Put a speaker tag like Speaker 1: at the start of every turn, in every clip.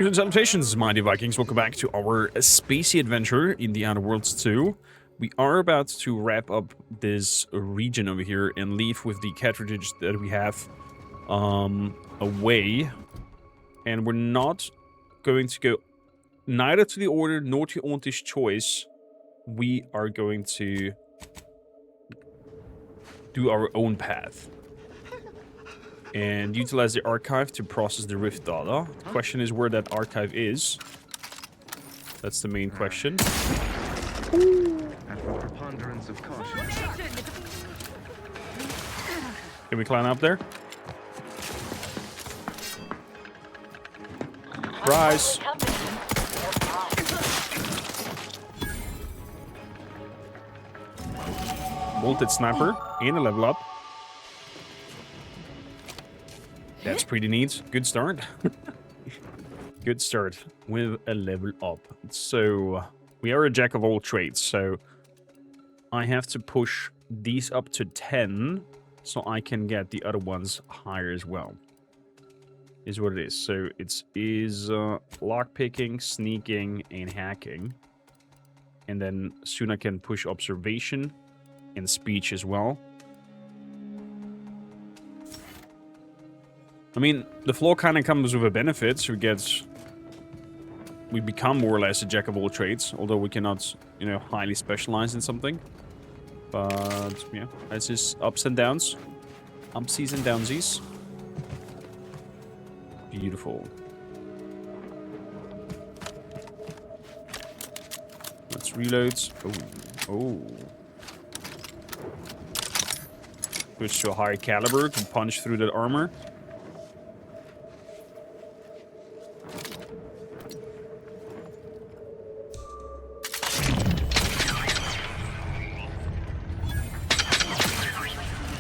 Speaker 1: Salutations, mighty Vikings. Welcome back to our spacey adventure in the Outer Worlds 2. We are about to wrap up this region over here and leave with the cartridges that we have away. And we're not going to go neither to the Order nor to Aunty's Choice. We are going to do our own path and utilize the archive to process the Rift data. The question is where that archive is. That's the main question.
Speaker 2: Preponderance of caution.
Speaker 1: Can we climb up there? Rise! Bolted sniper and a level up. That's pretty neat. Good start. Good start with a level up. So, we are a jack of all trades, so I have to push these up to 10 so I can get the other ones higher as well. Is what it is. So, it is lockpicking, sneaking, and hacking. And then soon I can push observation and speech as well. I mean, the flaw kind of comes with a benefit, so we become more or less a jack of all trades, although we cannot, you know, highly specialize in something. But, yeah, it's just ups and downs. Upsies and downsies. Beautiful. Let's reload. Oh. Switch to a higher caliber to punch through that armor.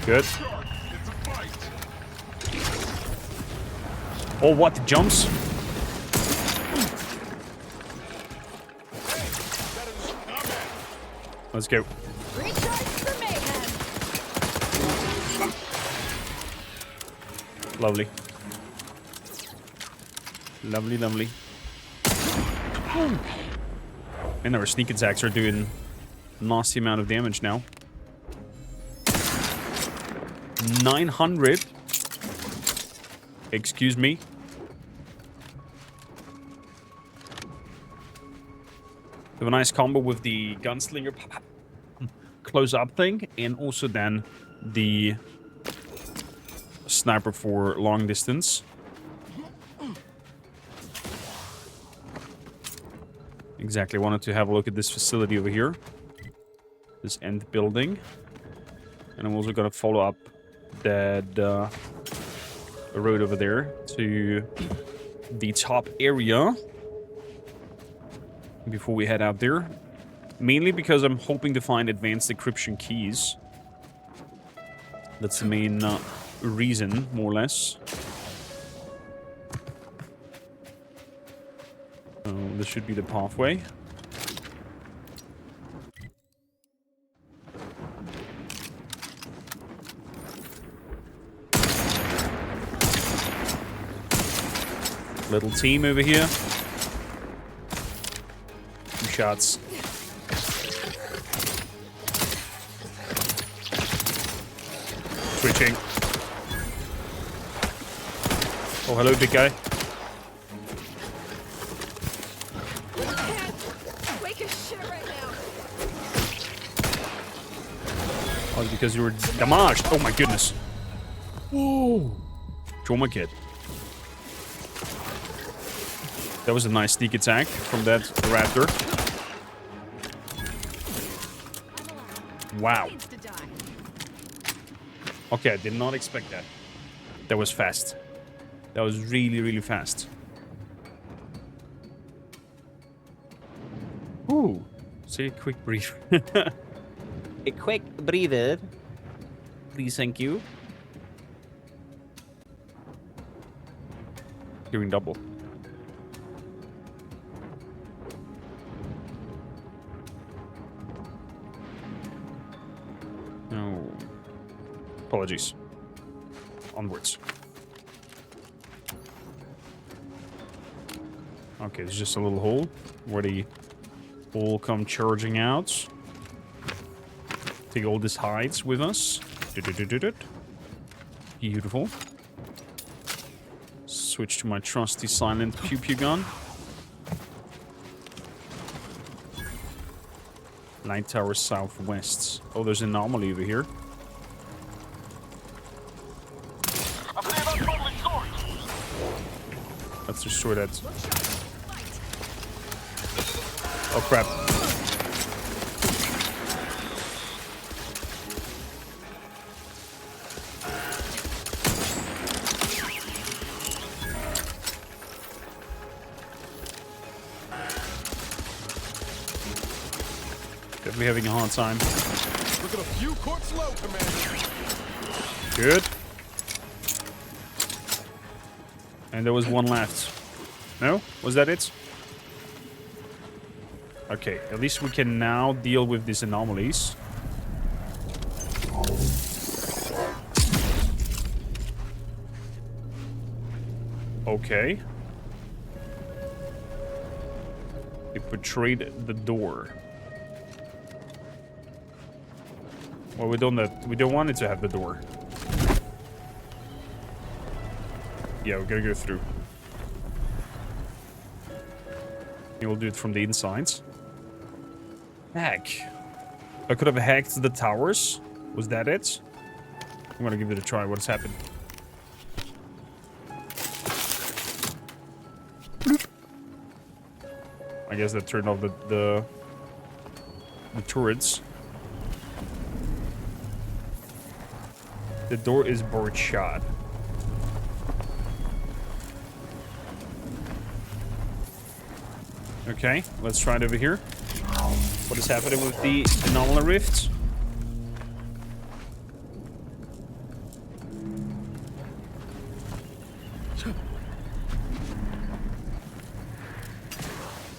Speaker 1: Good. Oh, what? The jumps? Let's go. Lovely. Lovely, lovely. And our sneak attacks are doing a nasty amount of damage now. 900. Excuse me. We have a nice combo with the gunslinger close-up thing, and also then the sniper for long distance. Exactly. Wanted to have a look at this facility over here. This end building. And I'm also gonna follow up that road over there to the top area before we head out there. Mainly because I'm hoping to find advanced decryption keys. That's the main reason, more or less. This should be the pathway. Little team over here. 2 shots. Switching. Oh, hello, big guy. Oh, because you were damaged. Oh my goodness. Whoa. Trauma kit. That was a nice sneak attack from that raptor. Wow. Okay, I did not expect that. That was fast. That was really, really fast. Ooh. Say a quick brief. A quick breather. Please, thank you. Doing double. No. Apologies. Onwards. Okay, it's just a little hole where they all come charging out. Take all these hides with us. Beautiful. Switch to my trusty silent pew pew gun. Light tower southwest. Oh, there's an anomaly over here. Let's destroy that. Oh crap. Definitely having a hard time.
Speaker 3: Look at a few quarts low, Commander.
Speaker 1: Good. And there was one left. No? Was that it? Okay, at least we can now deal with these anomalies. Okay. They betrayed the door. Well, we don't want it to have the door. Yeah, we gotta go through. We'll do it from the inside. Hack. I could have hacked the towers. Was that it? I'm gonna give it a try. What's happened? I guess that turned off the turrets. The door is board shot. Okay, let's try it over here. What is happening with the anomaly rifts?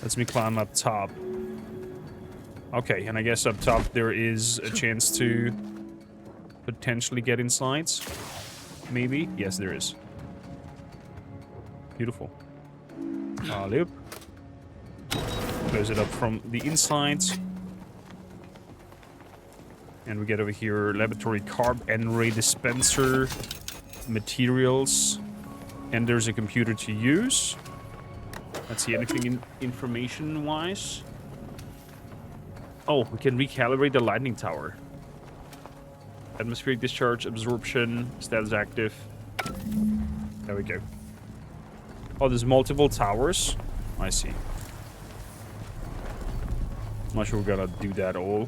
Speaker 1: Lets me climb up top. Okay, and I guess up top there is a chance to potentially get inside. Maybe? Yes, there is. Beautiful. Loop. Close it up from the inside. And we get over here laboratory carb and ray dispenser materials. And there's a computer to use. Let's see anything in information wise. Oh, we can recalibrate the lightning tower. Atmospheric discharge, absorption, status active. There we go. Oh, there's multiple towers. I see. Not sure we're gonna do that all.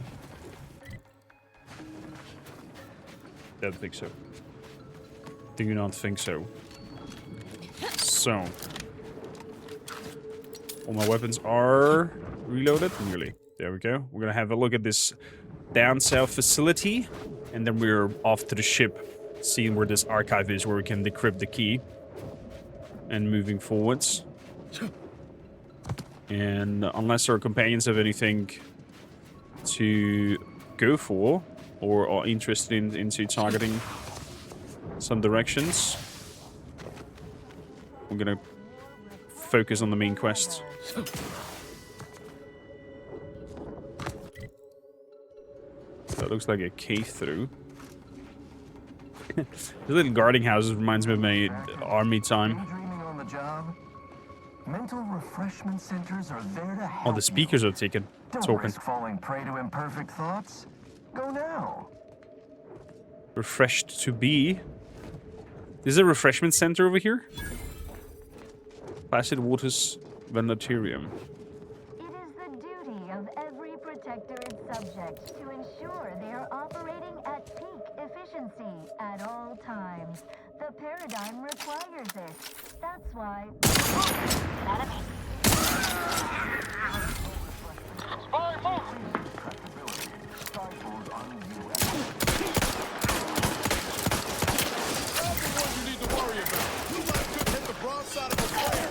Speaker 1: Don't think so. Do not think so. So. All my weapons are reloaded. Nearly. There we go. We're gonna have a look at this down south facility. And then we're off to the ship, seeing where this archive is, where we can decrypt the key. And moving forwards. And unless our companions have anything to go for, or are interested into targeting some directions, we're gonna focus on the main quest. That looks like a cave through. The little guarding houses reminds me of my army time.
Speaker 4: Daydreaming on the job? Mental refreshment centers are there to help
Speaker 1: Oh, the speakers
Speaker 4: you.
Speaker 1: are taken.
Speaker 4: Don't
Speaker 1: Talking.
Speaker 4: risk falling prey to imperfect thoughts. Go now.
Speaker 1: Refreshed to be. There's a refreshment center over here. Placid Waters Venatorium.
Speaker 5: It is the duty of every protectorate subject to ensure they are operating at peak efficiency at all times. The paradigm requires it. That's why...
Speaker 3: You need to worry about. You might could hit the broad side of the flare.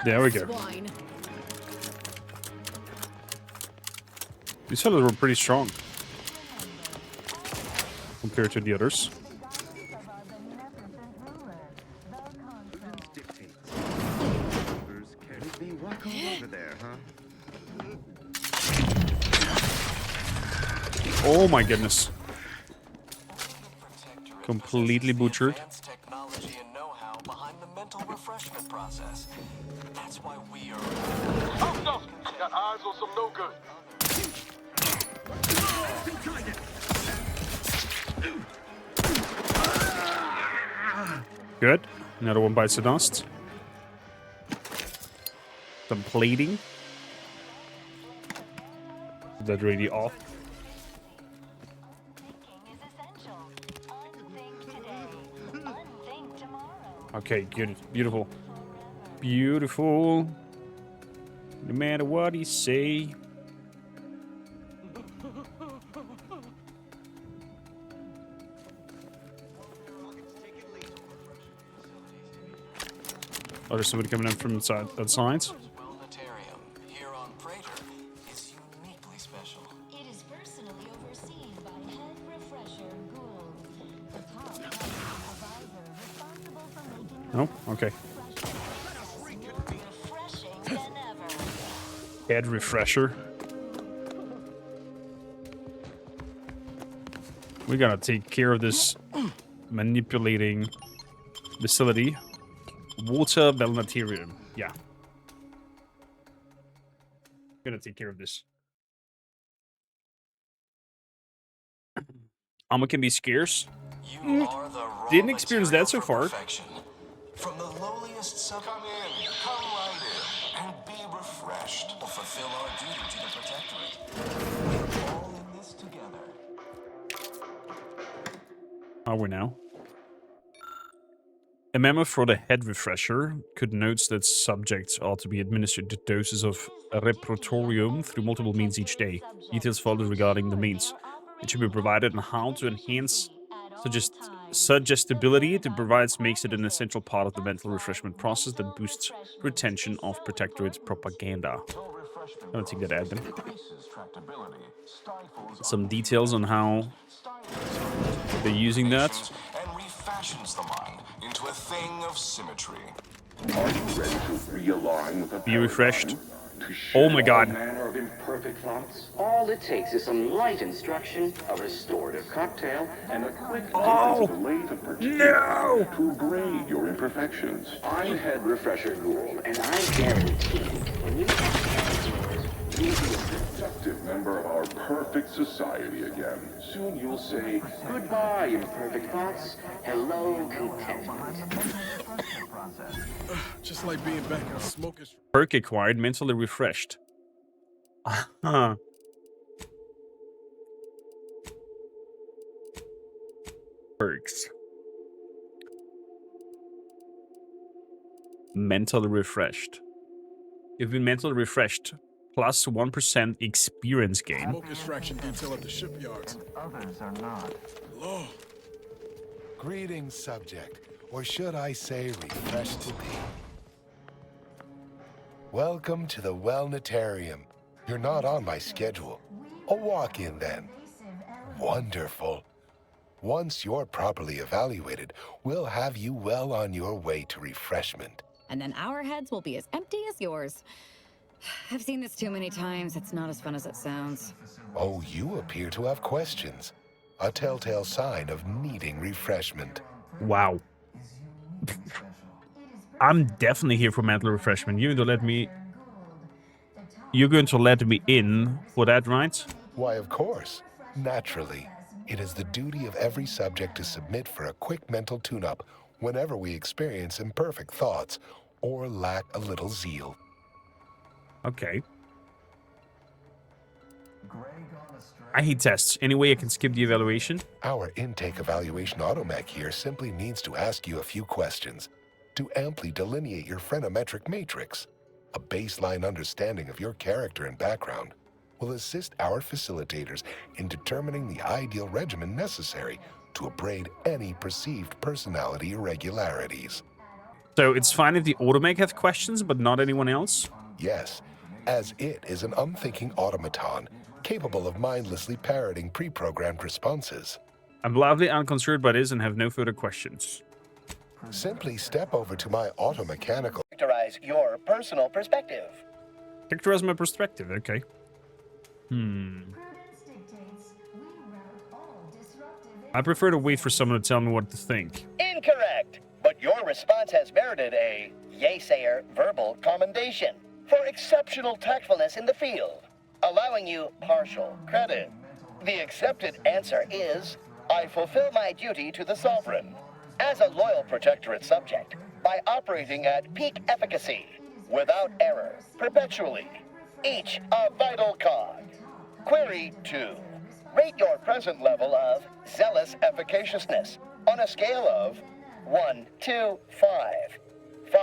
Speaker 1: There we go. These fellas were pretty strong compared to the others.
Speaker 2: Over there, huh?
Speaker 1: Oh my goodness. Completely butchered.
Speaker 6: Advanced technology and know-how behind the mental refreshment process. That's why we are.
Speaker 3: Got eyes on some no good.
Speaker 1: Good. Another one bites the dust. Some plating. Is that really off?
Speaker 5: Thinking is essential. Unthink today. Unthink tomorrow.
Speaker 1: Okay, good. Beautiful. Beautiful. No matter what he say. Oh, there's somebody coming in from inside the sides.
Speaker 6: Wellnetarium here on Prater is uniquely special.
Speaker 5: It is personally overseen by Head Refresher Gould, the top supervisor responsible for making
Speaker 1: No? Okay.
Speaker 5: refreshing than ever.
Speaker 1: Head refresher. We gotta take care of this manipulating facility. Water Belnatarium. Yeah. Gonna take care of this. Armor can be scarce.
Speaker 6: You are the raw
Speaker 1: Didn't experience that so
Speaker 6: material
Speaker 1: far.
Speaker 6: for perfection. From the lowliest sub. Come in, come right in, and be refreshed. We'll fulfill our duty to the protectorate. We're all in this together.
Speaker 1: Are we now? A memo for the head refresher could note that subjects are to be administered doses of repertorium through multiple means each day. Details followed regarding the means. It should be provided on how to enhance suggestibility it provides makes it an essential part of the mental refreshment process that boosts retention of Protectorate's propaganda. I don't think that admin. Some details on how they're using that.
Speaker 6: And refashions the mind into a thing of symmetry.
Speaker 7: Are you ready to realign with the
Speaker 1: Be refreshed.
Speaker 7: to
Speaker 1: Oh my
Speaker 7: shed
Speaker 1: God.
Speaker 7: all manner of imperfect thoughts?
Speaker 8: All it takes is some light instruction, a restorative cocktail,
Speaker 7: And a quick
Speaker 1: Oh,
Speaker 7: delay to purchase
Speaker 1: no!
Speaker 7: to grade your imperfections.
Speaker 8: I'm Head Refresher Gould, and I guarantee when you have yours, you'll be a
Speaker 7: Productive member of our perfect society again. Soon you'll say,
Speaker 8: goodbye, imperfect thoughts. Hello, contentment.
Speaker 3: Just like being back in a smoking.
Speaker 1: Perk acquired, mentally refreshed. Perks. Mentally refreshed. You've been mentally refreshed. Plus 1% experience gain.
Speaker 3: Smoke extraction detail at the shipyards.
Speaker 4: Others are not.
Speaker 3: Lord.
Speaker 9: Greetings, subject, or should I say refreshed to be. Welcome to the Wellnetarium. You're not on my schedule. A walk-in then. Wonderful. Once you're properly evaluated, we'll have you well on your way to refreshment.
Speaker 10: And then our heads will be as empty as yours. I've seen this too many times. It's not as fun as it sounds.
Speaker 9: Oh, you appear to have questions. A telltale sign of needing refreshment.
Speaker 1: Wow. I'm definitely here for mental refreshment. You're going to let me... You're going to let me in for that, right?
Speaker 9: Why, of course. Naturally. It is the duty of every subject to submit for a quick mental tune-up whenever we experience imperfect thoughts or lack a little zeal.
Speaker 1: Okay. I hate tests. Any way I can skip the evaluation?
Speaker 9: Our intake evaluation automech here simply needs to ask you a few questions to amply delineate your phreноmetric matrix. A baseline understanding of your character and background will assist our facilitators in determining the ideal regimen necessary to abrade any perceived personality irregularities.
Speaker 1: So it's fine if the automech has questions, but not anyone else?
Speaker 9: Yes, as it is an unthinking automaton capable of mindlessly parroting pre-programmed responses.
Speaker 1: I'm loudly unconcerned by this and have no further questions.
Speaker 9: Simply step over to my automechanical.
Speaker 8: Characterize your personal perspective.
Speaker 1: Picture as my perspective, okay. I prefer to wait for someone to tell me what to think.
Speaker 11: Incorrect. But your response has merited a yay-sayer verbal commendation for exceptional tactfulness in the field, allowing you partial credit. The accepted answer is, I fulfill my duty to the Sovereign as a loyal protectorate subject by operating at peak efficacy, without error, perpetually, each a vital cog. Query 2. Rate your present level of zealous efficaciousness on a scale of 1 to 5. 5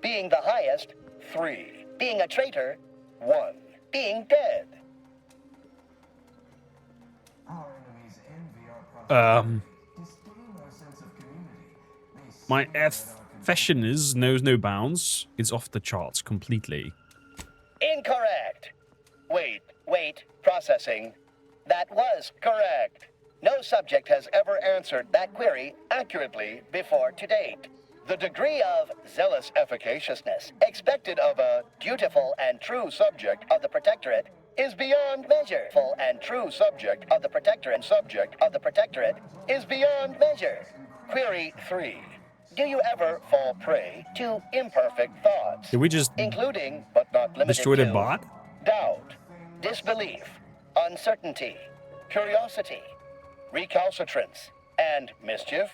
Speaker 11: being the highest, 3 being a traitor, 1 being dead.
Speaker 1: My affectionist knows no bounds. It's off the charts completely.
Speaker 11: Incorrect. Wait, processing. That was correct. No subject has ever answered that query accurately before to date. The degree of zealous efficaciousness expected of a dutiful and true subject of the Protectorate is beyond measure. Full and true subject of the Protectorate is beyond measure. Query 3. Do you ever fall prey to imperfect thoughts?
Speaker 1: Did we just
Speaker 11: including, but not limited
Speaker 1: destroy the
Speaker 11: to,
Speaker 1: bot?
Speaker 11: doubt, disbelief, uncertainty, curiosity, recalcitrance, and mischief?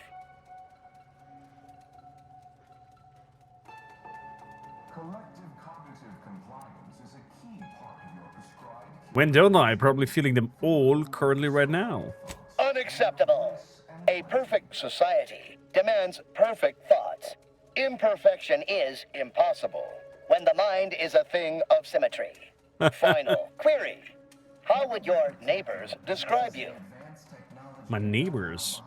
Speaker 1: When don't I? Probably feeling them all currently right now.
Speaker 11: Unacceptable. A perfect society demands perfect thoughts. Imperfection is impossible when the mind is a thing of symmetry. Final query. How would your neighbors describe you?
Speaker 1: My neighbors.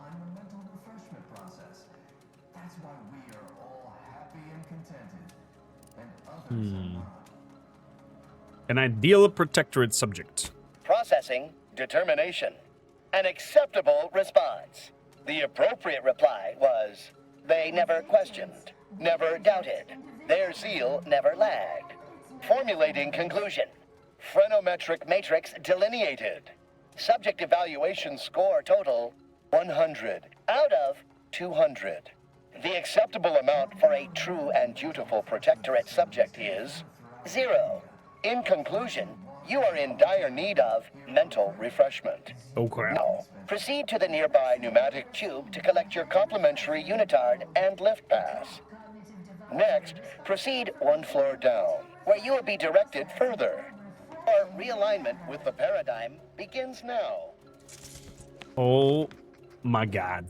Speaker 1: An ideal protectorate subject.
Speaker 11: Processing determination. An acceptable response. The appropriate reply was, they never questioned, never doubted. Their zeal never lagged. Formulating conclusion. Phrenometric matrix delineated. Subject evaluation score total 100 out of 200. The acceptable amount for a true and dutiful protectorate subject is 0. In conclusion, you are in dire need of mental refreshment.
Speaker 1: Okay.
Speaker 11: Now, proceed to the nearby pneumatic tube to collect your complimentary unitard and lift pass. Next, proceed 1 floor down, where you will be directed further. Our realignment with the paradigm begins now.
Speaker 1: Oh my god.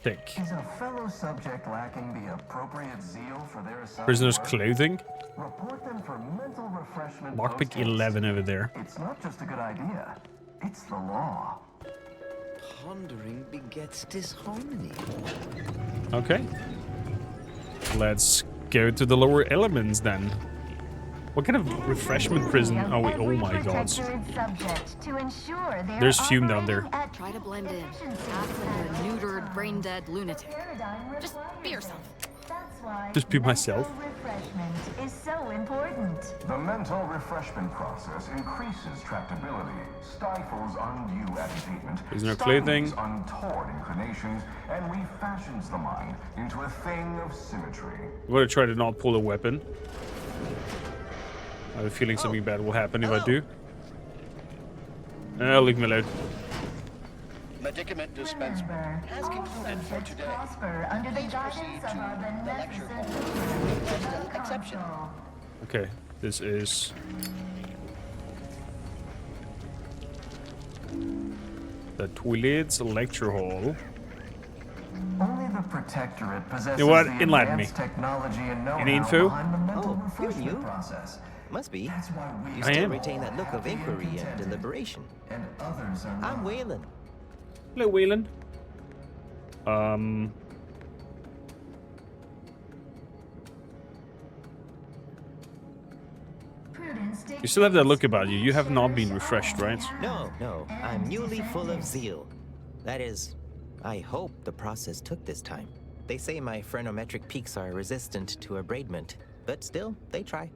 Speaker 1: Thick.
Speaker 4: Is a fellow subject lacking the appropriate zeal for their assigned
Speaker 1: Prisoner's
Speaker 4: work?
Speaker 1: clothing.
Speaker 4: Report them for mental refreshment.
Speaker 1: Lockpick
Speaker 4: post-haste.
Speaker 1: 11 over there.
Speaker 4: It's not just a good idea. It's the law.
Speaker 2: Pondering begets disharmony.
Speaker 1: Okay. Let's go to the lower elements then. What kind of refreshment prison are we? Oh my god. There's Fume down there.
Speaker 10: Try to blend in. Act like a neutered, brain-dead lunatic. Just be yourself.
Speaker 1: Just be myself.
Speaker 5: Refreshment is so important.
Speaker 4: The mental refreshment process increases tractability, stifles undue agitation,
Speaker 1: Prisoner clothing.
Speaker 4: untoward inclinations, and refashions the mind into a thing of symmetry.
Speaker 1: I'm gonna try to not pull a weapon. I have a feeling something bad will happen if I do. Leave me alone.
Speaker 11: Medicament dispensement has concluded for today.
Speaker 5: Under the
Speaker 11: Please proceed
Speaker 5: guidance of
Speaker 11: to
Speaker 5: our
Speaker 11: the lecture
Speaker 5: beneficent
Speaker 11: hall. Just an exception.
Speaker 1: Okay, this is the toilets lecture hall.
Speaker 4: Only the Protectorate possesses
Speaker 1: You know what?
Speaker 4: the
Speaker 1: Enlighten me.
Speaker 4: advanced technology and know-how
Speaker 1: Any info?
Speaker 4: behind the mental
Speaker 12: Oh, you're
Speaker 4: refreshment
Speaker 12: new?
Speaker 4: process.
Speaker 12: Must be.
Speaker 4: That's why we
Speaker 12: You
Speaker 1: I
Speaker 12: still
Speaker 1: am.
Speaker 12: retain that look of inquiry and deliberation.
Speaker 4: and others are
Speaker 12: I'm
Speaker 4: not.
Speaker 12: Waylon.
Speaker 1: Hello, Waylon. You still have that look about you. You have not been refreshed, right?
Speaker 12: No, I'm newly full of zeal. That is, I hope the process took this time. They say my phrenometric peaks are resistant to abradement, but still, they try.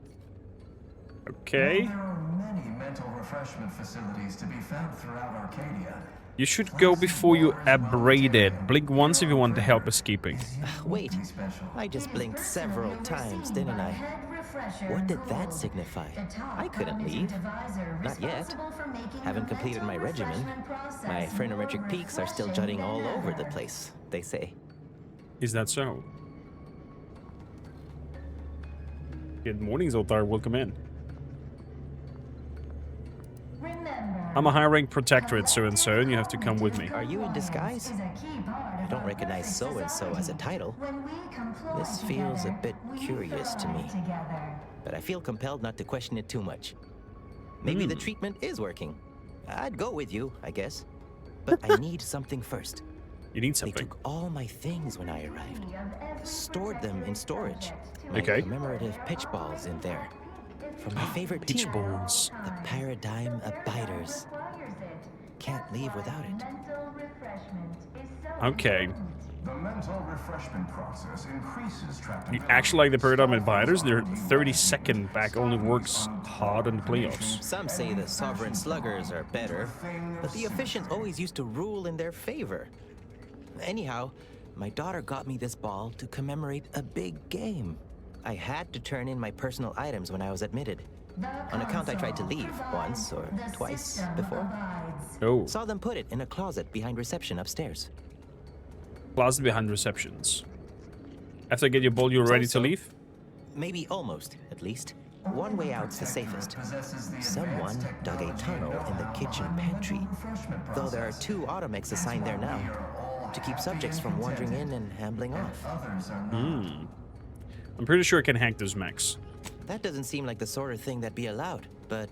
Speaker 1: Okay.
Speaker 4: There are many mental refreshment facilities to be found throughout Arcadia.
Speaker 1: You should go before you abrade it. Blink once if you want the help escaping.
Speaker 12: Wait, I just blinked several times, didn't I? What did that signify? I couldn't leave. Not yet. Haven't completed my regimen. My phrenometric peaks are still jutting all over the place, they say.
Speaker 1: Is that so? Good morning, Zoltar. Welcome in. I'm a high-rank protectorate so-and-so, and you have to come with me.
Speaker 12: Are you in disguise? I don't recognize so-and-so as a title. This feels a bit curious to me. But I feel compelled not to question it too much. Maybe the treatment is working. I'd go with you, I guess. But I need something first.
Speaker 1: You need something.
Speaker 12: They took all my things when I arrived. Stored them in storage. My
Speaker 1: Okay.
Speaker 12: commemorative pitch balls in there. From my favorite
Speaker 1: Pitch
Speaker 12: team,
Speaker 1: balls.
Speaker 12: the Paradigm Abiders. Can't leave without it.
Speaker 1: Okay.
Speaker 4: The mental refreshment process increases
Speaker 1: You
Speaker 4: tractability.
Speaker 1: actually like the Paradigm Abiders? Their 30-second back only works hard in the playoffs.
Speaker 12: Some say the Sovereign Sluggers are better, but the Efficient always used to rule in their favor. Anyhow, my daughter got me this ball to commemorate a big game. I had to turn in my personal items when I was admitted. On account I tried to leave once or twice before.
Speaker 1: Oh.
Speaker 12: Saw them put it in a closet behind reception upstairs.
Speaker 1: Closet behind receptions. After I get your ball, you're ready to leave?
Speaker 12: Maybe almost, at least. One way out's the safest. Someone dug a tunnel in the kitchen pantry, though there are 2 automechs assigned there now, to keep subjects from wandering in and ambling off.
Speaker 1: I'm pretty sure I can hack those mechs.
Speaker 12: That doesn't seem like the sort of thing that'd be allowed, but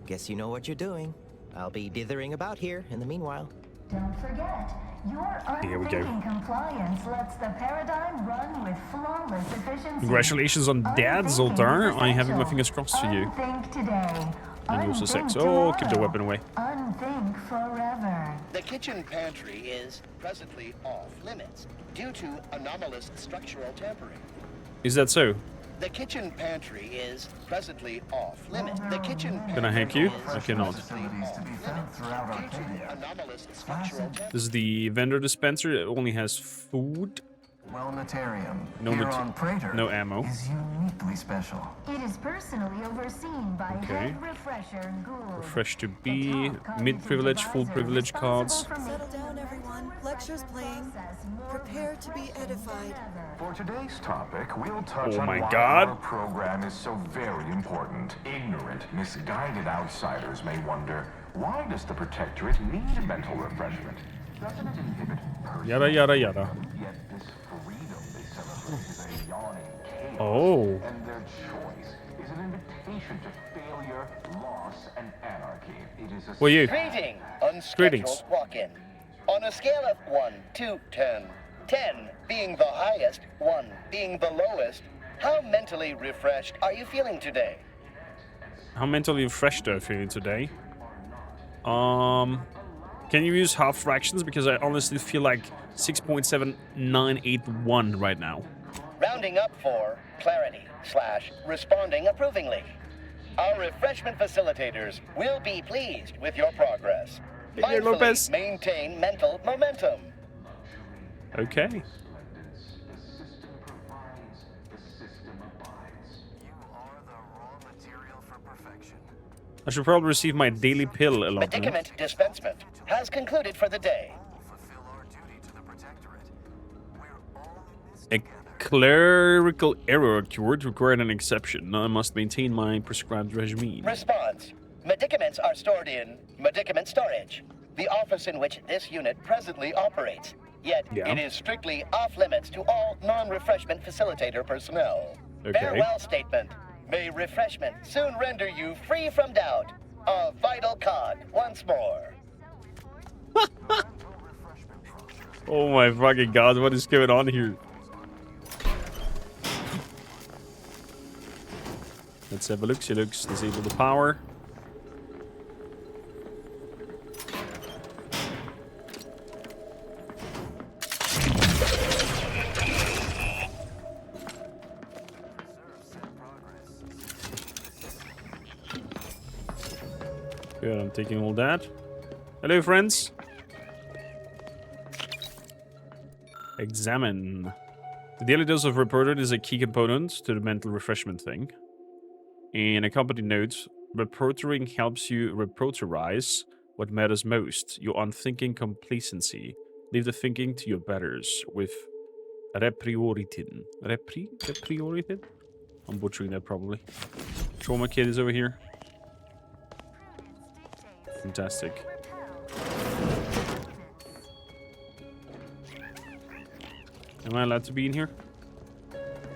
Speaker 12: guess you know what you're doing. I'll be dithering about here in the meanwhile.
Speaker 5: Don't forget, your
Speaker 1: Here we go.
Speaker 5: unthinking compliance lets the Paradigm run with flawless efficiency.
Speaker 1: Congratulations on that, Zoltar. I'm having my fingers crossed for you.
Speaker 5: Unthink today.
Speaker 1: And you also
Speaker 5: Unthink
Speaker 1: 6. Oh, keep the
Speaker 5: tomorrow.
Speaker 1: weapon away.
Speaker 5: Unthink forever.
Speaker 11: The kitchen pantry is presently off limits due to anomalous structural tampering.
Speaker 1: Is that so?
Speaker 11: The kitchen pantry is presently off limits. The kitchen
Speaker 1: Can I hack you? I cannot.
Speaker 4: Facilities to be found throughout Arcadia.
Speaker 11: anomalous structural tampering.
Speaker 1: This is the vendor dispenser. It only has food.
Speaker 4: Wellnetarium.
Speaker 1: No
Speaker 4: here
Speaker 1: mat-
Speaker 4: on Praetor
Speaker 1: no ammo.
Speaker 4: is uniquely special.
Speaker 5: It is personally overseen by
Speaker 1: Okay.
Speaker 5: Head Refresher Gould.
Speaker 1: Refresh to B. Mid-privilege, full privilege cards.
Speaker 13: Settle down, everyone. Lecture's playing. Prepare to be edified.
Speaker 4: For today's topic, we'll touch
Speaker 1: Oh
Speaker 4: on
Speaker 1: my
Speaker 4: why
Speaker 1: God.
Speaker 4: our program is so very important. Ignorant, misguided outsiders may wonder, why does the Protectorate need mental refreshment? Doesn't it inhibit personal
Speaker 1: Yada, yada, yada.
Speaker 4: Yet this freedom they celebrate is a yawning chaos.
Speaker 1: Oh.
Speaker 4: And their choice is an invitation to failure, loss, and anarchy. It is a
Speaker 1: Who are you?
Speaker 11: Greeting, unscheduled
Speaker 1: Greetings.
Speaker 11: walk-in. On a scale of 1 to 10, 10 being the highest, 1 being the lowest, how mentally refreshed are you feeling today?
Speaker 1: How mentally refreshed are you feeling today? Can you use half fractions? Because I honestly feel like 6.7981 right now.
Speaker 11: Rounding up for clarity / responding approvingly. Our refreshment facilitators will be pleased with your progress.
Speaker 1: Hey, Lopez.
Speaker 11: Mindfully maintain mental momentum.
Speaker 1: Okay. I should probably receive my daily pill allotment.
Speaker 11: Medicament dispensement has concluded for the day.
Speaker 1: A clerical error occurred, required an exception. Now I must maintain my prescribed regimen.
Speaker 11: Response. Medicaments are stored in medicament storage, the office in which this unit presently operates. Yet,
Speaker 1: Yeah.
Speaker 11: it is strictly off-limits to all non-refreshment facilitator personnel.
Speaker 1: Okay.
Speaker 11: Farewell statement. May refreshment soon render you free from doubt. A vital cog once more.
Speaker 1: Oh my fucking god, what is going on here? Let's have a look. Disable the power. Good, I'm taking all that. Hello, friends. Examine. The daily dose of reported is a key component to the mental refreshment thing. In a company note, reportering helps you reporterize what matters most, your unthinking complacency. Leave the thinking to your betters with reprioritin. Reprioritin? I'm butchering that probably. Trauma kid is over here. Fantastic. Am I allowed to be in here?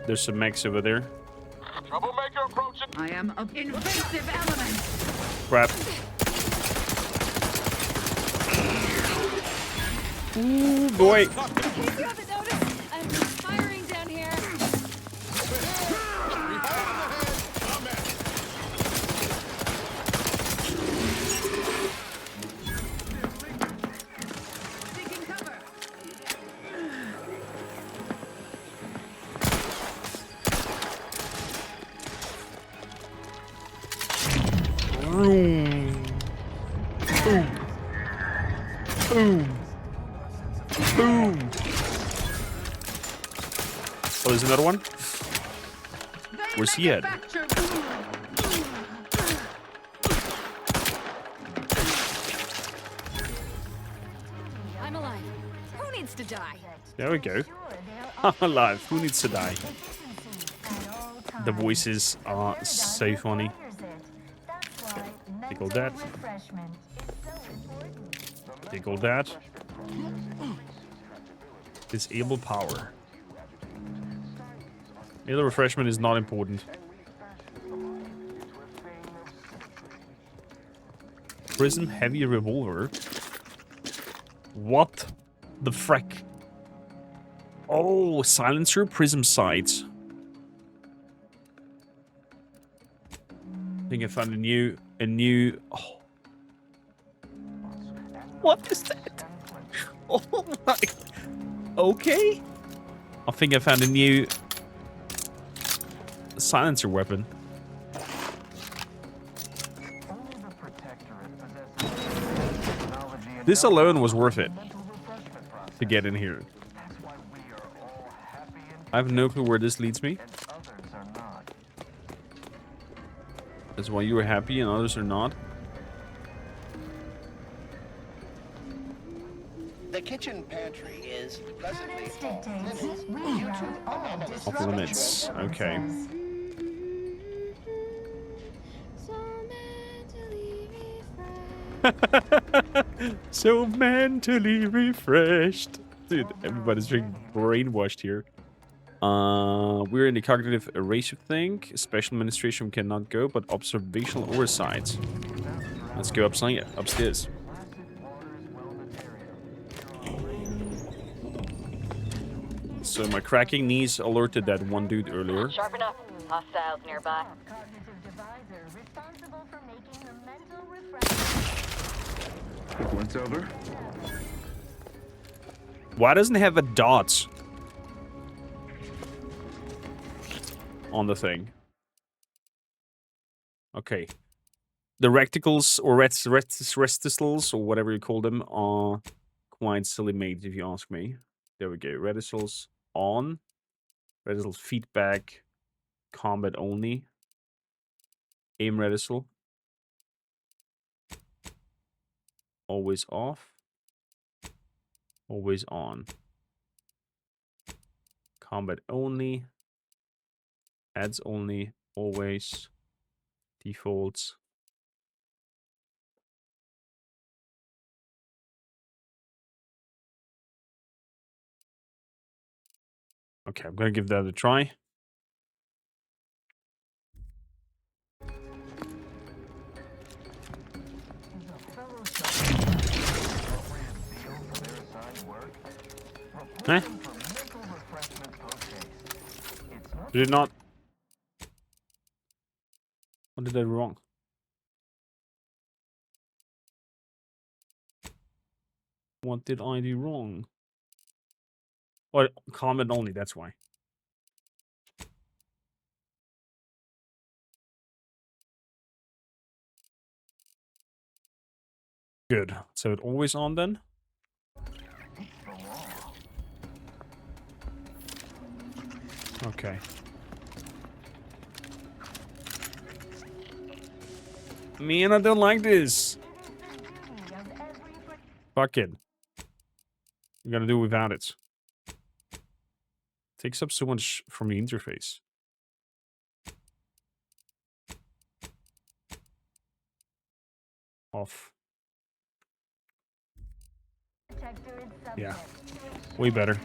Speaker 1: There's some mechs over there.
Speaker 6: Troublemaker approaching.
Speaker 14: I am an invasive element.
Speaker 1: Crap. Ooh, boy.
Speaker 10: In case you haven't noticed, I'm firing down here.
Speaker 14: Seeking cover.
Speaker 1: Boom. Boom. Boom. Boom. Oh, there's another one? Where's he at?
Speaker 10: I'm alive. Who needs to die?
Speaker 1: There we go. I'm alive. Who needs to die? The voices are so funny. Tickle that. Tickle that. Disable power. Melee refreshment is not important. Prism heavy revolver. What the frick? Oh, silencer, prism sights. I think I found a new. Oh. What is that? Oh my. Okay. I think I found a new silencer weapon. This alone was worth it to get in here. I have no clue where this leads me. That's why you are happy and others are not.
Speaker 11: The kitchen pantry is presently
Speaker 1: Off limits. Okay. So mentally refreshed. Dude, everybody's being brainwashed here. We're in the cognitive erasure thing. Special administration cannot go, but observational oversight. Let's go upstairs. So my cracking knees alerted that one dude earlier.
Speaker 10: Sharp enough. Hostiles nearby.
Speaker 3: Once over.
Speaker 1: Why doesn't it have a dot on the thing? Okay. The rectacles or reticles or whatever you call them are quite silly made if you ask me. There we go. Reticles on. Reticle feedback. Combat only. Aim reticle. Always off. Always on. Combat only. Ads only. Always. Defaults. Okay, I'm gonna give that a try. Eh? Did it not? What did I do wrong? What did I do wrong? Oh, comment only, that's why. Good. So it's always on then? Okay. Man, I don't like this. Fuck it. You gotta do without it. Takes up so much from the interface. Off. Yeah. Way better.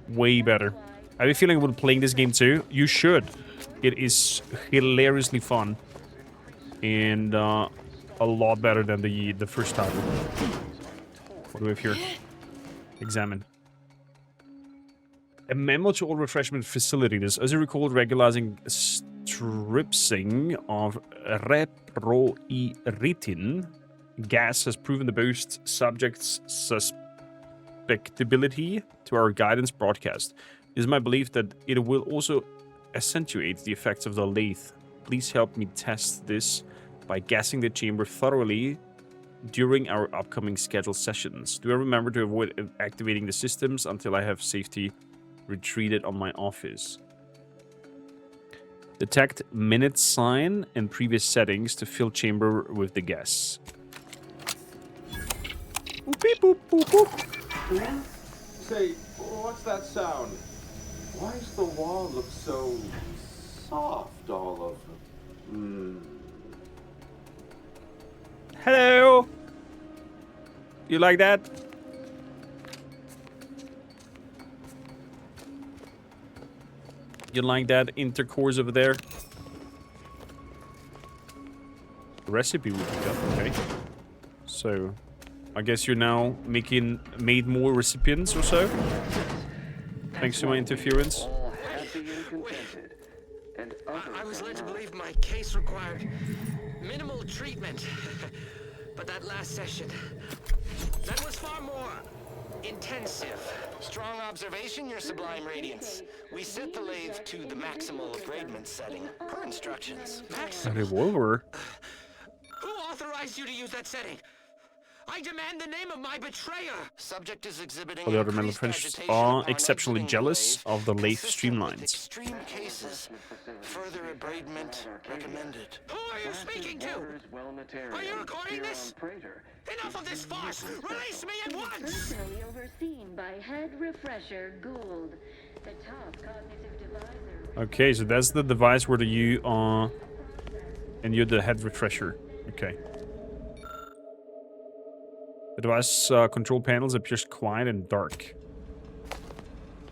Speaker 1: Way better. I have a feeling when playing this game too. You should. It is hilariously fun. And a lot better than the first title. What do we have here? Examine. A memo to all refreshment facilities. As I recall, regularizing stripsing of reproiritin gas has proven to boost subjects' suspectability to our guidance broadcast. It is my belief that it will also accentuate the effects of the lathe. Please help me test this by gassing the chamber thoroughly during our upcoming scheduled sessions. Do I remember to avoid activating the systems until I have safety retreated on my office? Detect minute sign and previous settings to fill chamber with the gas. Boop, beep, boop, boop, boop.
Speaker 7: Say, what's that sound? Why does the wall look so soft all of
Speaker 1: Hello. You like that? You like that intercourse over there? Recipe would be up, okay. So, I guess you're now made more recipients or so? Thanks to my interference.
Speaker 15: I was led to believe my case required minimal treatment. But that last session, that was far more intensive. Strong observation, Your Sublime Radiance. We set the lathe to the maximal abradement setting, per instructions.
Speaker 1: A revolver?
Speaker 15: Who authorized you to use that setting? I demand the name of my betrayer. Subject is exhibiting
Speaker 1: All the other mental friends are exceptionally jealous of the lathe streamlines.
Speaker 15: Extreme cases. Further abradement recommended. Who are you speaking to? Are you recording this? Enough of this farce! Release me at once!
Speaker 5: Personally overseen by Head Refresher Gould, the top cognitive divisor.
Speaker 1: Okay, so that's the device where you are, and you're the head refresher. Okay. The device control panels appears quiet and dark.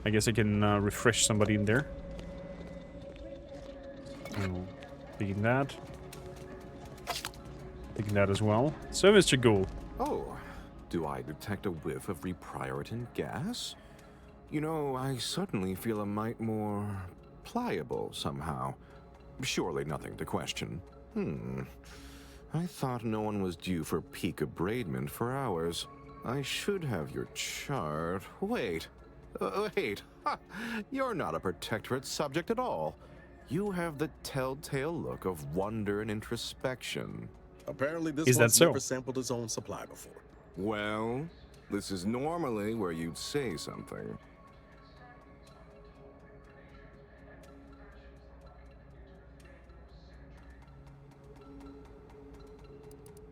Speaker 1: I guess I can refresh somebody in there. Taking that. Taking that as well. So, Mr. Gould.
Speaker 16: Oh, do I detect a whiff of reprioritin gas? You know, I suddenly feel a mite more pliable somehow. Surely nothing to question. I thought no one was due for peak abradement for hours. I should have your chart. Wait. Wait. Ha! You're not a protectorate subject at all. You have the telltale look of wonder and introspection.
Speaker 3: Apparently this
Speaker 1: Is that
Speaker 3: one's
Speaker 1: so?
Speaker 3: never sampled his own supply before.
Speaker 16: Well, this is normally where you'd say something.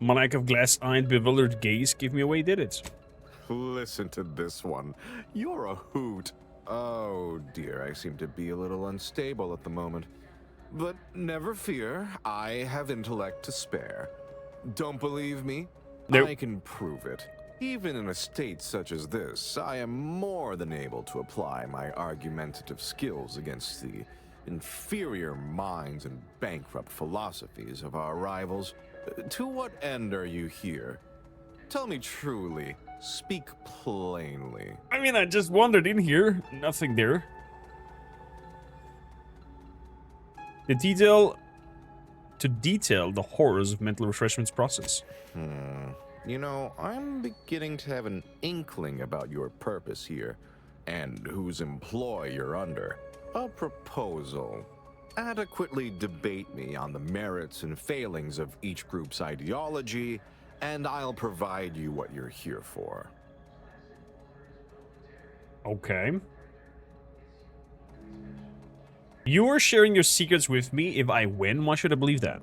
Speaker 1: My lack of glass-eyed, bewildered gaze gave me away, did it?
Speaker 16: Listen to this one. You're a hoot. Oh dear, I seem to be a little unstable at the moment. But never fear, I have intellect to spare. Don't believe me?
Speaker 1: Nope.
Speaker 16: I can prove it. Even in a state such as this, I am more than able to apply my argumentative skills against the inferior minds and bankrupt philosophies of our rivals. To what end are you here? Tell me truly. Speak plainly.
Speaker 1: I mean, I just wandered in here. Nothing there. To detail the horrors of mental refreshment's process.
Speaker 16: You know, I'm beginning to have an inkling about your purpose here, and whose employ you're under. A proposal. Adequately debate me on the merits and failings of each group's ideology, and I'll provide you what you're here for.
Speaker 1: Okay. You're sharing your secrets with me. If I win, why should I believe that?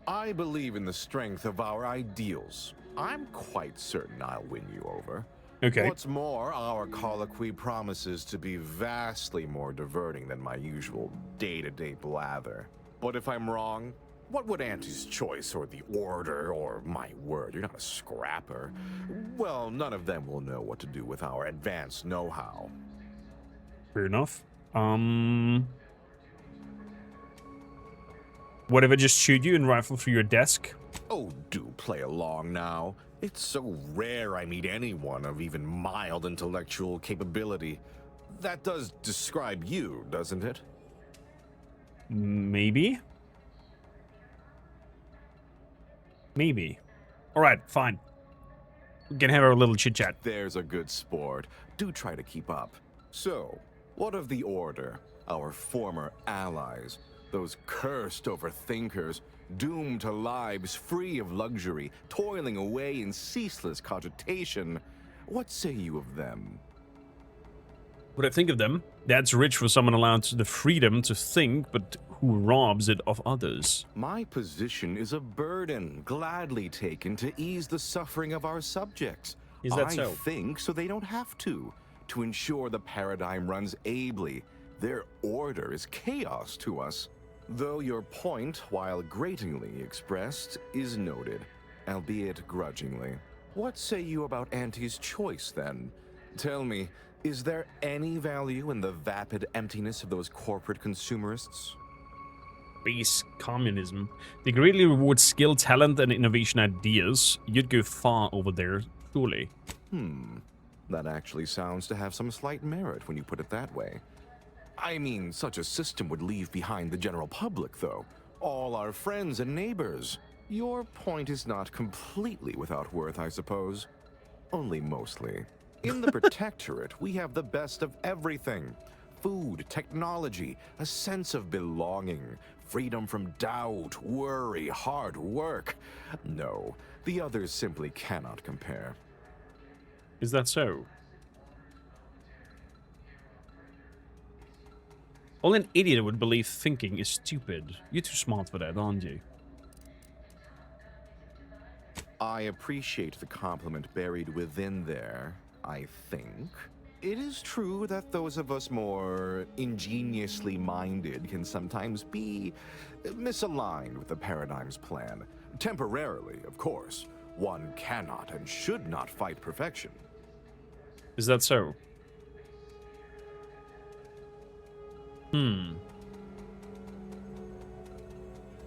Speaker 16: I believe in the strength of our ideals. I'm quite certain I'll win you over.
Speaker 1: Okay.
Speaker 16: What's more, our colloquy promises to be vastly more diverting than my usual day-to-day blather. But if I'm wrong, what would Auntie's choice or the Order or my word, you're not a scrapper? Well, none of them will know what to do with our advanced know-how.
Speaker 1: Fair enough. What if I just shoot you and rifle through your desk?
Speaker 16: Oh, do play along now. It's so rare I meet anyone of even mild intellectual capability. That does describe you, doesn't it?
Speaker 1: Maybe. Maybe. All right, fine. We can have our little chit-chat.
Speaker 16: There's a good sport. Do try to keep up. So, what of the Order, our former allies, those cursed overthinkers, doomed to lives free of luxury, toiling away in ceaseless cogitation? What say you of them?
Speaker 1: What I think of them? That's rich for someone allowed the freedom to think, but who robs it of others.
Speaker 16: My position is a burden gladly taken to ease the suffering of our subjects.
Speaker 1: Is that so?
Speaker 16: I think so they don't have to ensure the paradigm runs ably. Their order is chaos to us. Though your point, while gratingly expressed, is noted, albeit grudgingly. What say you about Auntie's choice, then? Tell me, is there any value in the vapid emptiness of those corporate consumerists?
Speaker 1: Base communism. They greatly reward skill, talent, and innovation ideas. You'd go far over there, surely.
Speaker 16: That actually sounds to have some slight merit when you put it that way. I mean, such a system would leave behind the general public, though. All our friends and neighbors. Your point is not completely without worth, I suppose. Only mostly. In the Protectorate, we have the best of everything. Food, technology, a sense of belonging, freedom from doubt, worry, hard work. No, the others simply cannot compare.
Speaker 1: Is that so? Only an idiot would believe thinking is stupid. You're too smart for that, aren't you?
Speaker 16: I appreciate the compliment buried within there, I think. It is true that those of us more ingeniously minded can sometimes be misaligned with the paradigm's plan. Temporarily, of course. One cannot and should not fight perfection.
Speaker 1: Is that so?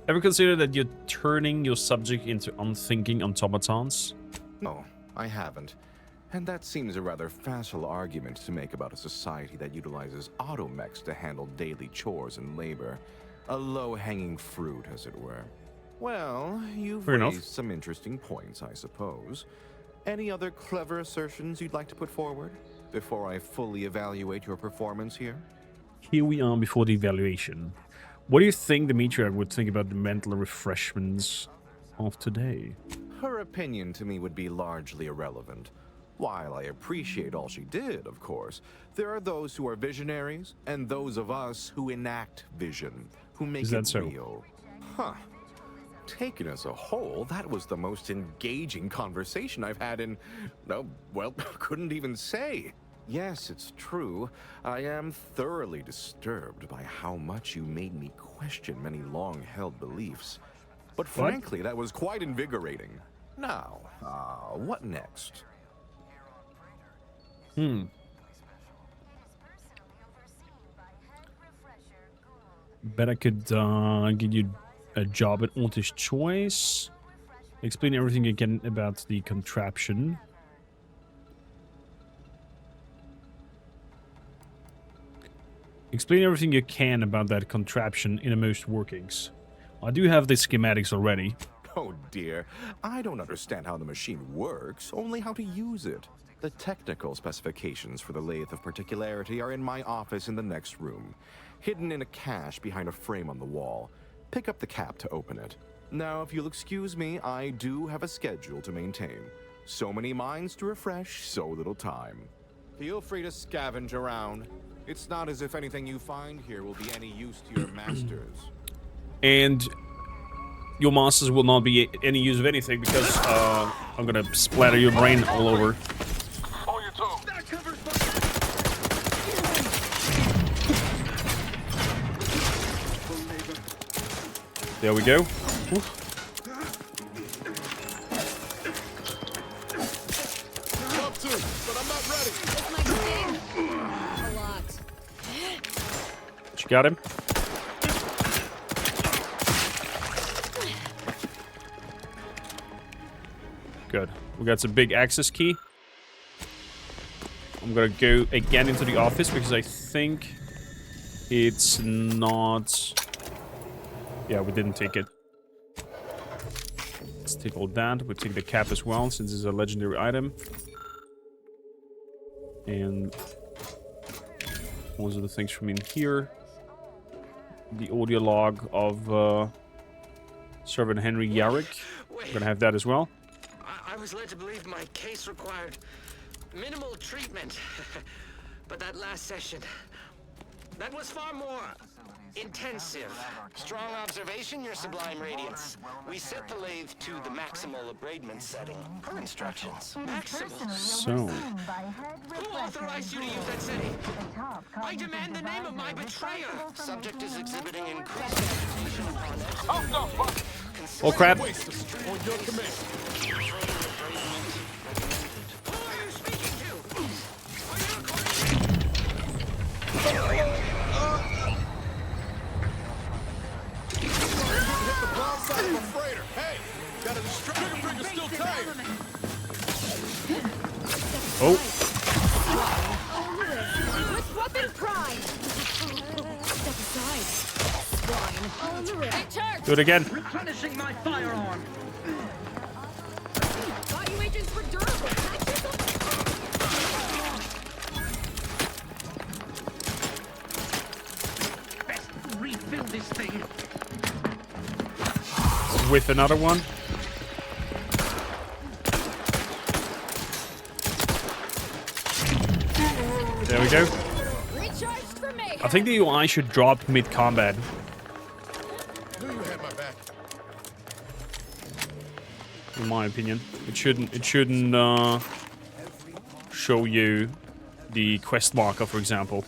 Speaker 1: Ever consider that you're turning your subject into unthinking automatons?
Speaker 16: No, I haven't. And that seems a rather facile argument to make about a society that utilizes automechs to handle daily chores and labor. A low-hanging fruit, as it were. Well, you've raised some interesting points, I suppose. Any other clever assertions you'd like to put forward before I fully evaluate your performance here?
Speaker 1: Here we are before the evaluation. What do you think the matriarch would think about the mental refreshments of today?
Speaker 16: Her opinion to me would be largely irrelevant. While I appreciate all she did, of course, there are those who are visionaries and those of us who enact vision, who make it real. Huh. Taken as a whole, that was the most engaging conversation I've had in, well, couldn't even say. Yes, it's true. I am thoroughly disturbed by how much you made me question many long-held beliefs. But frankly, that was quite invigorating. Now, what next?
Speaker 1: Bet I could get you a job at Auntie's Choice. Explain everything you can about the contraption. Explain everything you can about that contraption in the most workings. I do have the schematics already.
Speaker 16: Oh dear, I don't understand how the machine works, only how to use it. The technical specifications for the lathe of particularity are in my office in the next room, hidden in a cache behind a frame on the wall. Pick up the cap to open it. Now, if you'll excuse me, I do have a schedule to maintain. So many minds to refresh, so little time. Feel free to scavenge around. It's not as if anything you find here will be any use to your masters.
Speaker 1: And your masters will not be any use of anything because I'm gonna splatter your brain all over. There we go. Oof.
Speaker 3: Love to, but I'm not ready.
Speaker 10: This might sting. A lot.
Speaker 1: You got him? Good. We got some big access key. I'm gonna go again into the office because I think it's not... Yeah, we didn't take it. Let's take all that. We'll take the cap as well, since it's a legendary item. And those are the things from in here. The audio log of Servant Henry Yarrick. We're gonna have that as well.
Speaker 15: I was led to believe my case required minimal treatment. But that last session, that was far more intensive. Strong observation, Your Sublime Radiance. We set the lathe to the maximal abradement setting. Per instructions. Maximal.
Speaker 1: So.
Speaker 15: Who authorized you to use that setting? I demand the name of my betrayer. Subject is exhibiting increased agitation upon exit.
Speaker 1: Oh crap.
Speaker 3: On your command. Hit the broadside of a freighter. Hey, got a distractor trigger still tight.
Speaker 1: Oh.
Speaker 14: With weapon prime. Step aside. Swine. On the right.
Speaker 1: Do it again.
Speaker 14: Replenishing my firearm. Thought you agents were durable. Best refill this thing.
Speaker 1: With another one. There we go. I think the UI should drop mid-combat.
Speaker 3: Knew you had my back.
Speaker 1: In my opinion. It shouldn't show you the quest marker, for example.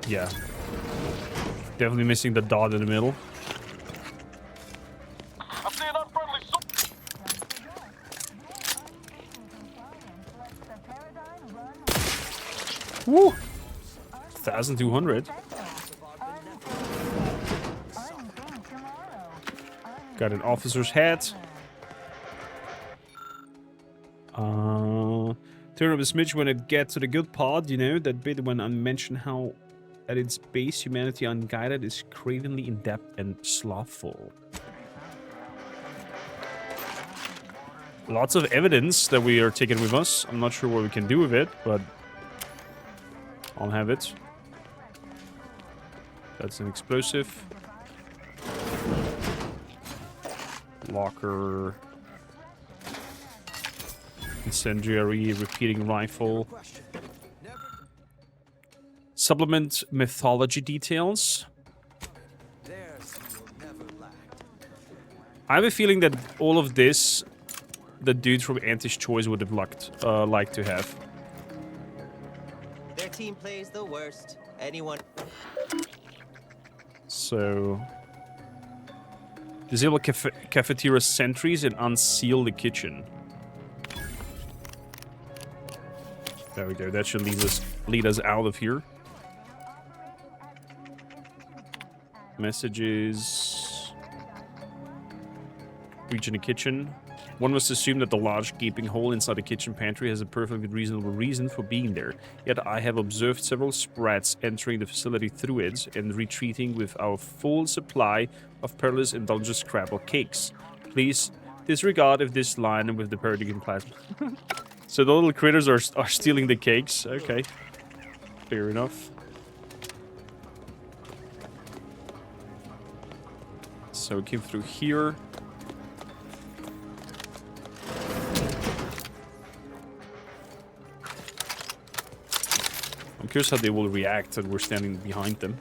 Speaker 1: Yeah. Definitely missing the dot in the middle. Woo! 1,200. Got an officer's hat. Turn up a smidge when it gets to the good part, you know, that bit when I mentioned how at its base humanity unguided is cravenly in-depth and slothful. Lots of evidence that we are taking with us. I'm not sure what we can do with it, but I'll have it. That's an explosive. Locker. Incendiary repeating rifle. Supplement mythology details. I have a feeling that all of this, the dude from Anti's Choice would have liked to have.
Speaker 12: Their team plays the worst. Anyone.
Speaker 1: So, disable cafeteria sentries and unseal the kitchen. There we go. That should lead us out of here. Messages. Reach in the kitchen. One must assume that the large gaping hole inside the kitchen pantry has a perfectly reasonable reason for being there. Yet I have observed several sprats entering the facility through it and retreating with our full supply of perilous indulgent scrabble cakes. Please disregard if this line with the paradigm plasma. So the little critters are stealing the cakes. Okay. Fair enough. So we came through here. I'm curious how they will react that we're standing behind them.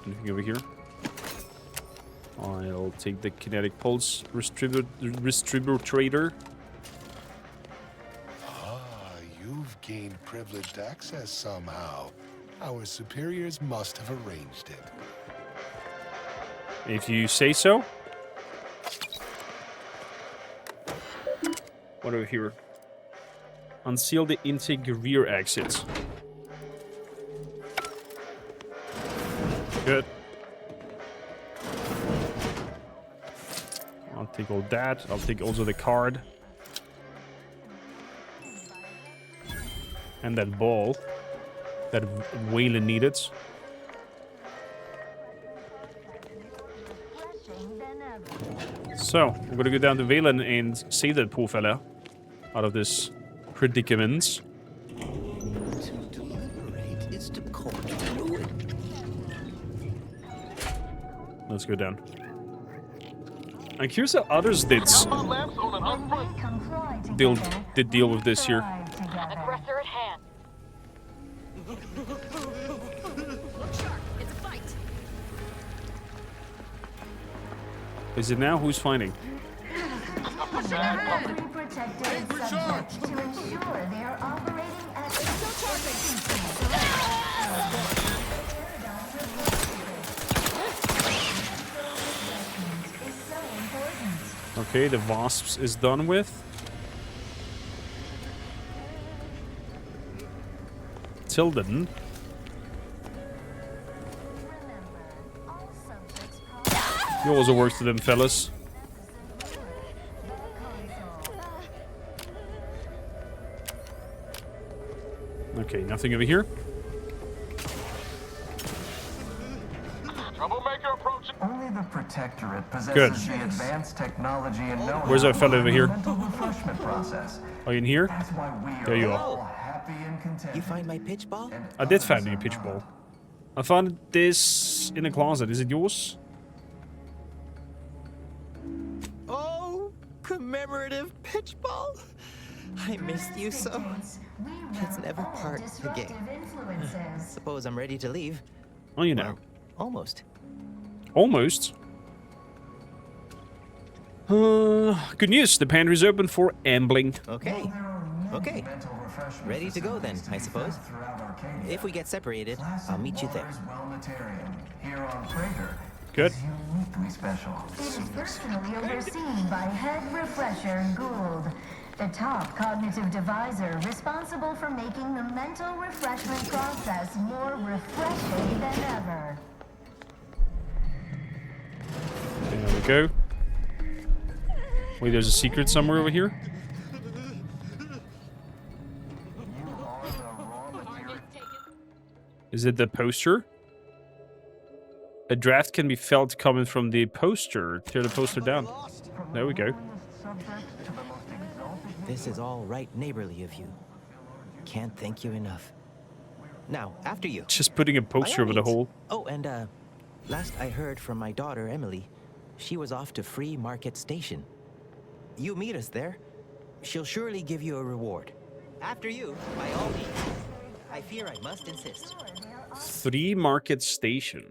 Speaker 1: Anything over here? I'll take the kinetic pulse distributor.
Speaker 9: Ah, you've gained privileged access somehow. Our superiors must have arranged it.
Speaker 1: If you say so. What over here? Unseal the intake rear exits. Good. I'll take all that. I'll take also the card. And that ball that Waylon needed. So, we're gonna go down to Waylon and save that poor fella out of this predicament.
Speaker 2: To deliberate is to court ruin.
Speaker 1: Let's go down. I'm curious how others did deal with this here.
Speaker 14: Aggressor at hand. Look sharp. It's a fight.
Speaker 1: Is it now? Who's fighting?
Speaker 5: Every protected subject to ensure they are operating at
Speaker 1: Okay, the wasps is done with. Till then. You also work for them, fellas. Okay, nothing over here.
Speaker 3: Troublemaker approaching.
Speaker 17: Only the Protectorate possesses
Speaker 1: Good.
Speaker 17: the advanced technology and know-how
Speaker 1: Where's that fella over here?
Speaker 17: mental refreshment process.
Speaker 1: Are you in here?
Speaker 17: That's why we are
Speaker 1: There you
Speaker 17: all
Speaker 1: are.
Speaker 17: happy and content.
Speaker 12: You find my pitch ball?
Speaker 1: I did find a pitch ball. I found this in a closet. Is it yours?
Speaker 12: Oh, commemorative pitch ball. I missed you so. Let's never part again. Suppose I'm ready to leave.
Speaker 1: Oh, you know.
Speaker 12: Almost.
Speaker 1: Almost. Good news. The pantry is open for ambling.
Speaker 12: Okay. Okay. Ready to go then, I suppose. If we get separated, I'll meet you there.
Speaker 1: Good.
Speaker 17: Uniquely special.
Speaker 5: It is personally overseen by Head Refresher Gould, the top cognitive deviser responsible for making the mental refreshment process more refreshing than ever.
Speaker 1: There we go. Wait, there's a secret somewhere over here? Is it the poster? A draft can be felt coming from the poster. Tear the poster down. There we go.
Speaker 12: This is all right neighborly of you. Can't thank you enough. Now, after you.
Speaker 1: Just putting a poster over the hole.
Speaker 12: Oh, and last I heard from my daughter, Emily, she was off to Free Market Station. You meet us there. She'll surely give you a reward. After you, by all means. I fear I must insist.
Speaker 1: Free Market Station.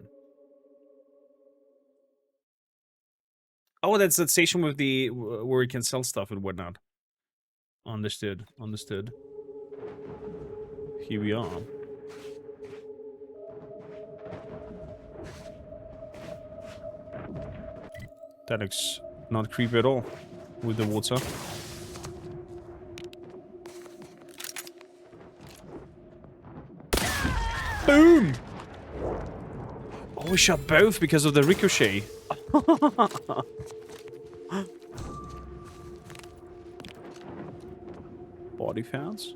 Speaker 1: Oh, that's that station with the where you can sell stuff and whatnot. Understood. Understood. Here we are. That looks not creepy at all with the water. Boom! Oh, we shot both because of the ricochet. Body fans.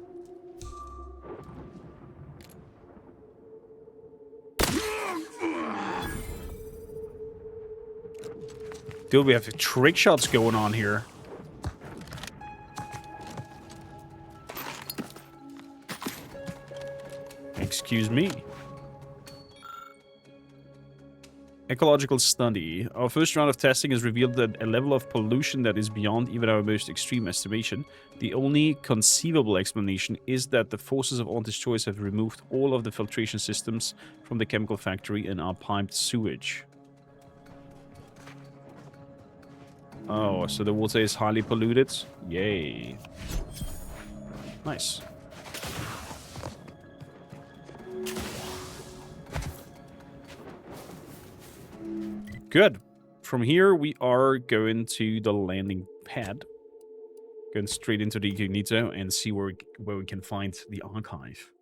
Speaker 1: Dude, we have trick shots going on here. Excuse me. Ecological study. Our first round of testing has revealed that a level of pollution that is beyond even our most extreme estimation. The only conceivable explanation is that the forces of Auntie's Choice have removed all of the filtration systems from the chemical factory and our piped sewage. Oh, so the water is highly polluted? Yay. Nice. Good. From here, we are going to the landing pad. Going straight into the incognito and see where we can find the archive.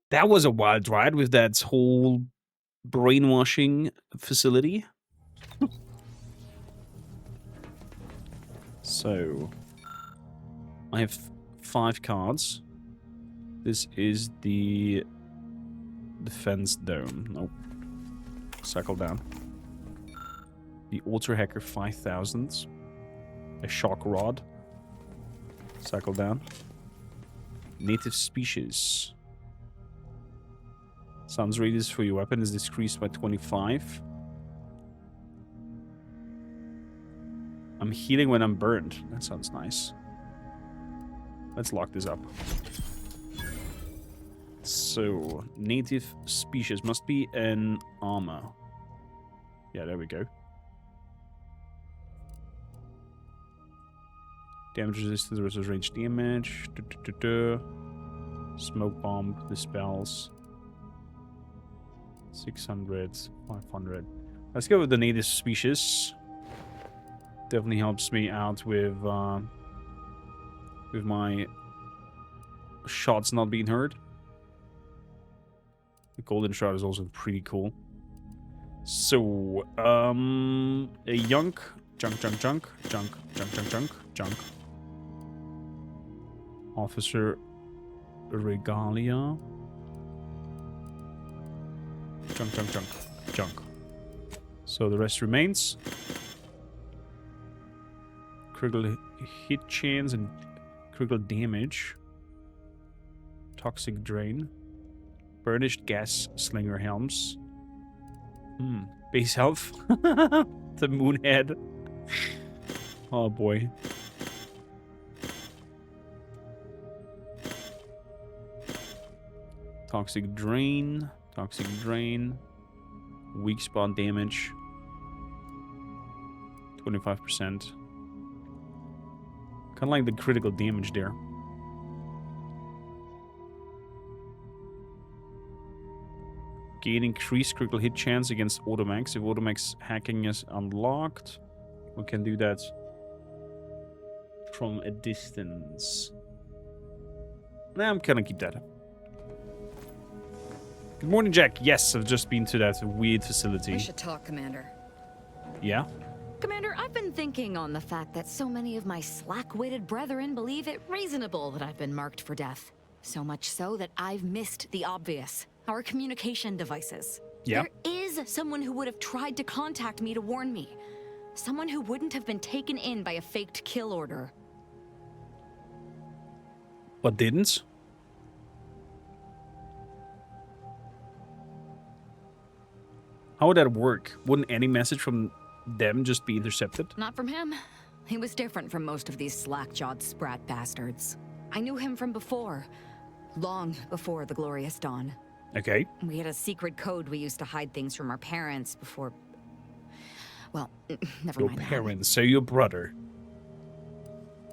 Speaker 1: That was a wild ride with that whole brainwashing facility. So, I have 5 cards. This is the defense dome. Nope. Cycle down. The Ultra Hacker 5000. A shock rod. Cycle down. Native species. Sounds radius for your weapon is decreased by 25. I'm healing when I'm burned. That sounds nice. Let's lock this up. So, native species must be an armor. Yeah, there we go. Damage resistance versus range damage. Smoke bomb dispels. 600, 500. Let's go with the native species. Definitely helps me out with my shots not being heard. The golden shroud is also pretty cool. So, a junk. Officer Regalia. Junk. So the rest remains. Critical hit chance and critical damage. Toxic drain. Burnished gas slinger helms. Base health. The moonhead. Oh boy. Toxic drain. Weak spot damage. 25%. Kind of like the critical damage there. Gain increased critical hit chance against Automax. If Automax hacking is unlocked, we can do that from a distance. Nah, I'm gonna keep that. Good morning, Jack. Yes, I've just been to that weird facility.
Speaker 10: We should talk, Commander.
Speaker 1: Yeah?
Speaker 10: Commander, I've been thinking on the fact that so many of my slack-witted brethren believe it reasonable that I've been marked for death. So much so that I've missed the obvious. Our communication devices.
Speaker 1: Yeah.
Speaker 10: There is someone who would have tried to contact me to warn me. Someone who wouldn't have been taken in by a faked kill order.
Speaker 1: But didn't? How would that work? Wouldn't any message from them just be intercepted?
Speaker 10: Not from him. He was different from most of these slack-jawed sprat bastards. I knew him from before. Long before the Glorious Dawn.
Speaker 1: Okay.
Speaker 10: We had a secret code we used to hide things from our parents before... Well, never mind.
Speaker 1: Your parents, so your brother.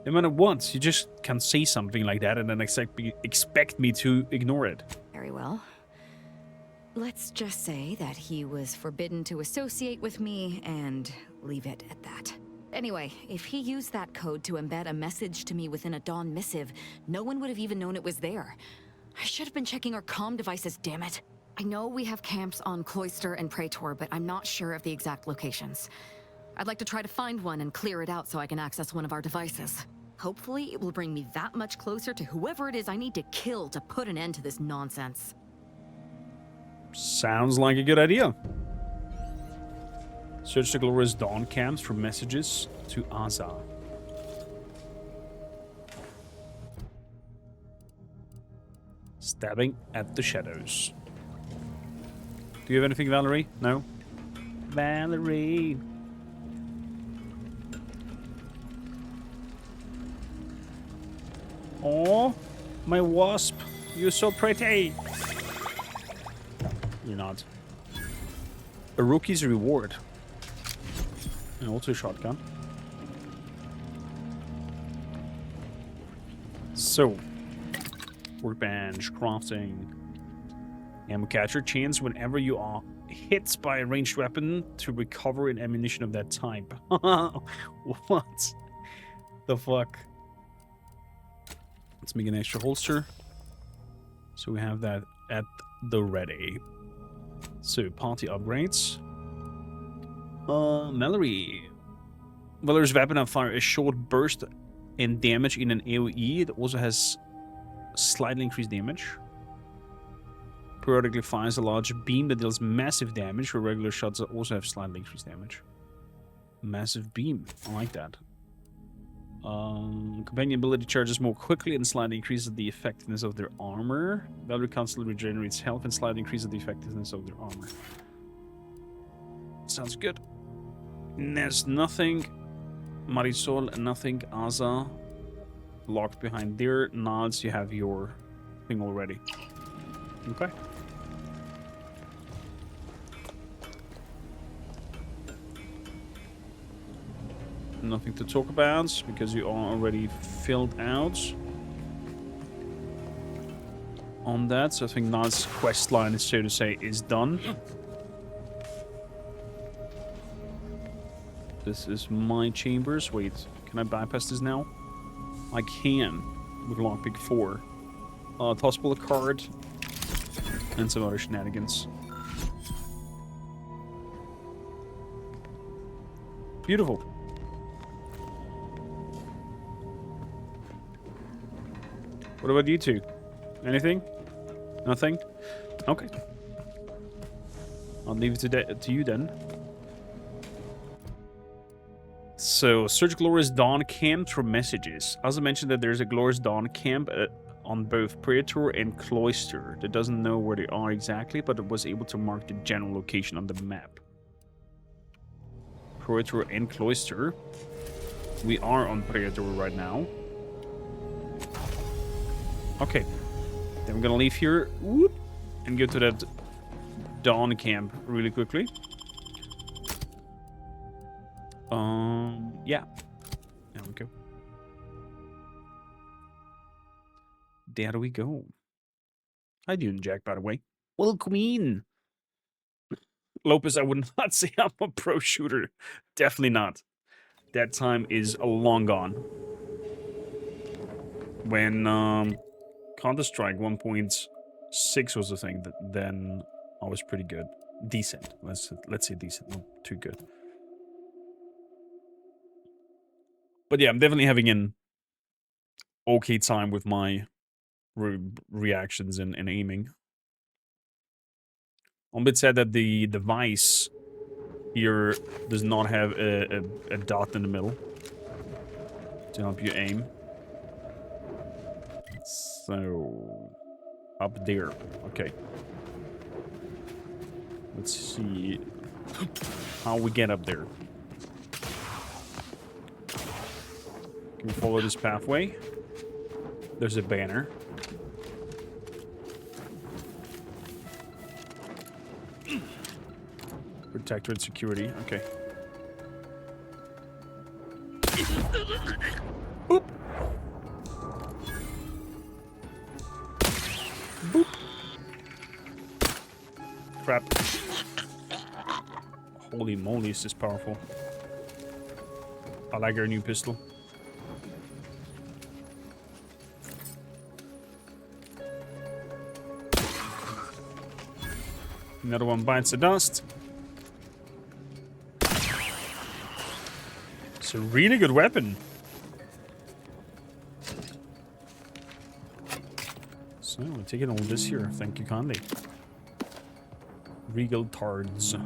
Speaker 1: No matter what, you just can't say something like that and then expect me to ignore it.
Speaker 10: Very well. Let's just say that he was forbidden to associate with me and leave it at that. Anyway, if he used that code to embed a message to me within a Dawn missive, no one would have even known it was there. I should have been checking our comm devices, damn it. I know we have camps on Cloister and Praetor, but I'm not sure of the exact locations. I'd like to try to find one and clear it out so I can access one of our devices. Hopefully, it will bring me that much closer to whoever it is I need to kill to put an end to this nonsense.
Speaker 1: Sounds like a good idea. Search the Glorious Dawn camps for messages to Aza. Stabbing at the shadows. Do you have anything, Valerie? No? Valerie. Oh, my wasp. You're so pretty. You're not. A rookie's reward. And also a shotgun. So, workbench, crafting, ammo catcher, chance whenever you are hit by a ranged weapon to recover an ammunition of that type. What the fuck? Let's make an extra holster. So we have that at the ready. So, party upgrades. Mallory. Valor's weapon can fire a short burst in damage in an AoE. It also has slightly increased damage. Periodically fires a large beam that deals massive damage, where regular shots also have slightly increased damage. Massive beam. I like that. Companion ability charges more quickly and slightly increases the effectiveness of their armor. Valor constantly regenerates health and slightly increases the effectiveness of their armor. Sounds good. There's nothing. Marisol, nothing. Aza. Locked behind there. Nods, you have your thing already. Okay. Nothing to talk about because you are already filled out on that. So I think Nad's quest line, so to say, is done. This is my chambers. Wait, can I bypass this now? I can with lockpick 4. Possible a card and some other shenanigans. Beautiful. What about you two? Anything? Nothing? Okay. I'll leave it to you then. So, search Glorious Dawn camp for messages. As I mentioned that there's a Glorious Dawn camp on both Praetor and Cloister. That doesn't know where they are exactly, but it was able to mark the general location on the map. Praetor and Cloister. We are on Praetor right now. Okay. Then we're gonna leave here, whoop, and go to that Dawn camp really quickly. Yeah. There we go. There we go. Hi, doing, Jack, by the way. Well, Queen. Lopez, I would not say I'm a pro shooter. Definitely not. That time is long gone. When Counter-Strike 1.6 was the thing, then I was pretty good. Decent. Let's say decent. Not too good. But yeah, I'm definitely having an okay time with my reactions and aiming. I'm a bit sad that the device here does not have a dot in the middle to help you aim. So, up there. Okay. Let's see how we get up there. Can we follow this pathway? There's a banner. Protectorate security. Okay. Boop. Boop. Crap. Holy moly, is this powerful. I like our new pistol. Another one bites the dust. It's a really good weapon. So, we're taking all this here. Thank you kindly. Regal Tards.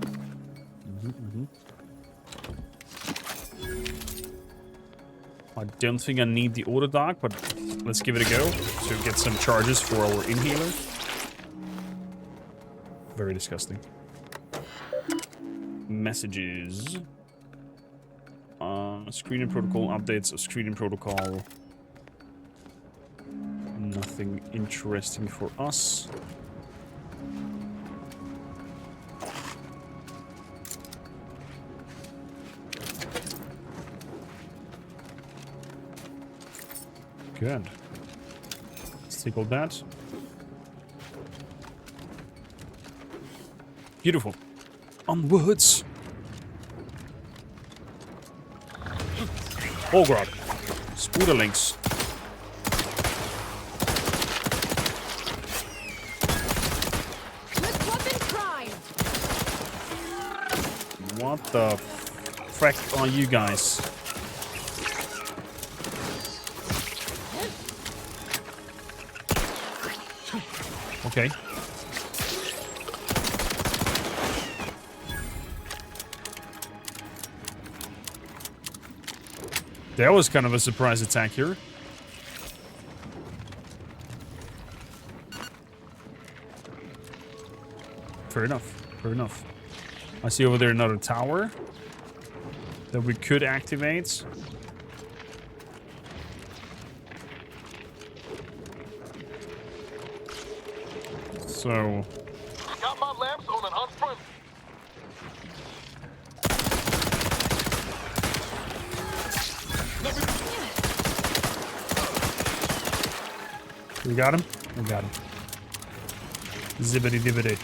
Speaker 1: I don't think I need the auto dock, but let's give it a go to get some charges for our inhaler. Very disgusting. Messages. Screening protocol updates of screening protocol. Nothing interesting for us. Good. Let's take all that. Beautiful. Onwards. Oh god. Spooderlinks. What the frack are you guys? Okay. That was kind of a surprise attack here. Fair enough. Fair enough. I see over there another tower that we could activate. So...
Speaker 3: Got my lamps on an unfriendly.
Speaker 1: We got him? We got him. Zibbity dibbity.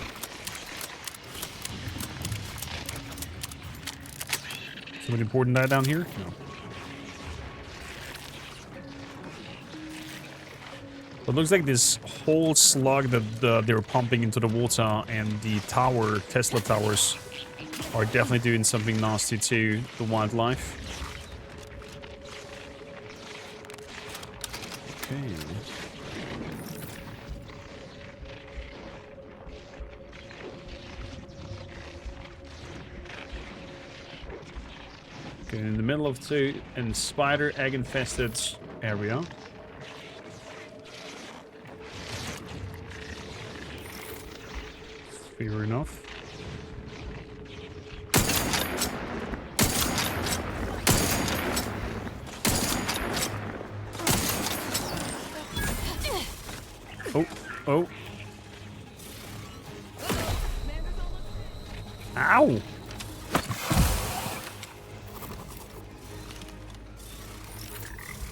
Speaker 1: Somebody important die down here? No. It looks like this whole slug that they were pumping into the water and the tower, Tesla towers, are definitely doing something nasty to the wildlife. Okay. Okay, in the middle of two and spider egg infested area. Fair enough. Oh, oh. Ow!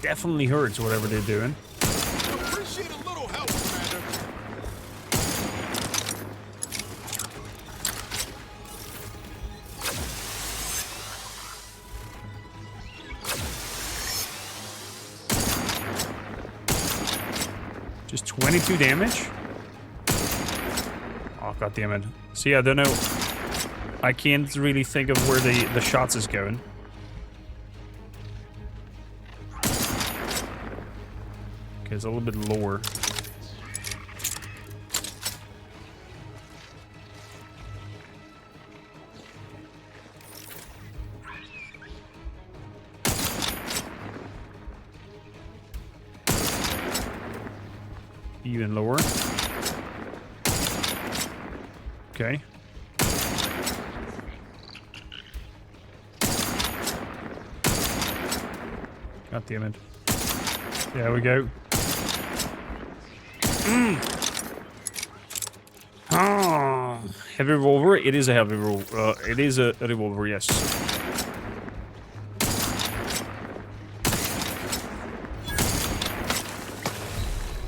Speaker 1: Definitely hurts, whatever they're doing.
Speaker 3: Appreciate a little help, Commander.
Speaker 1: Just 22 damage? Oh, god damn it. See, I don't know. I can't really think of where the shots is going. Okay, it's a little bit lower. Even lower. Okay. God damn it. There we go. Ah, heavy revolver. It is a heavy revolver. It is a revolver. Yes.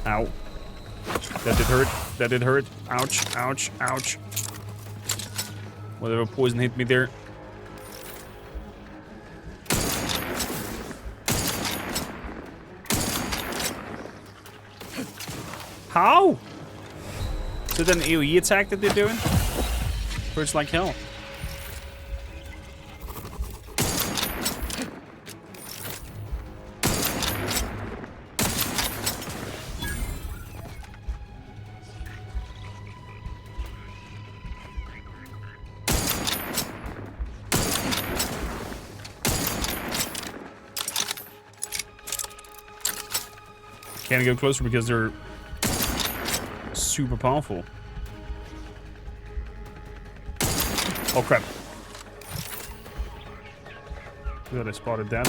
Speaker 1: Ow. That did hurt. That did hurt. Ouch. Ouch. Ouch. Whatever poison hit me there. How? Is it an AoE attack that they're doing? Hurts like hell. Can't go closer because they're super powerful. Oh crap. Good, I spotted that.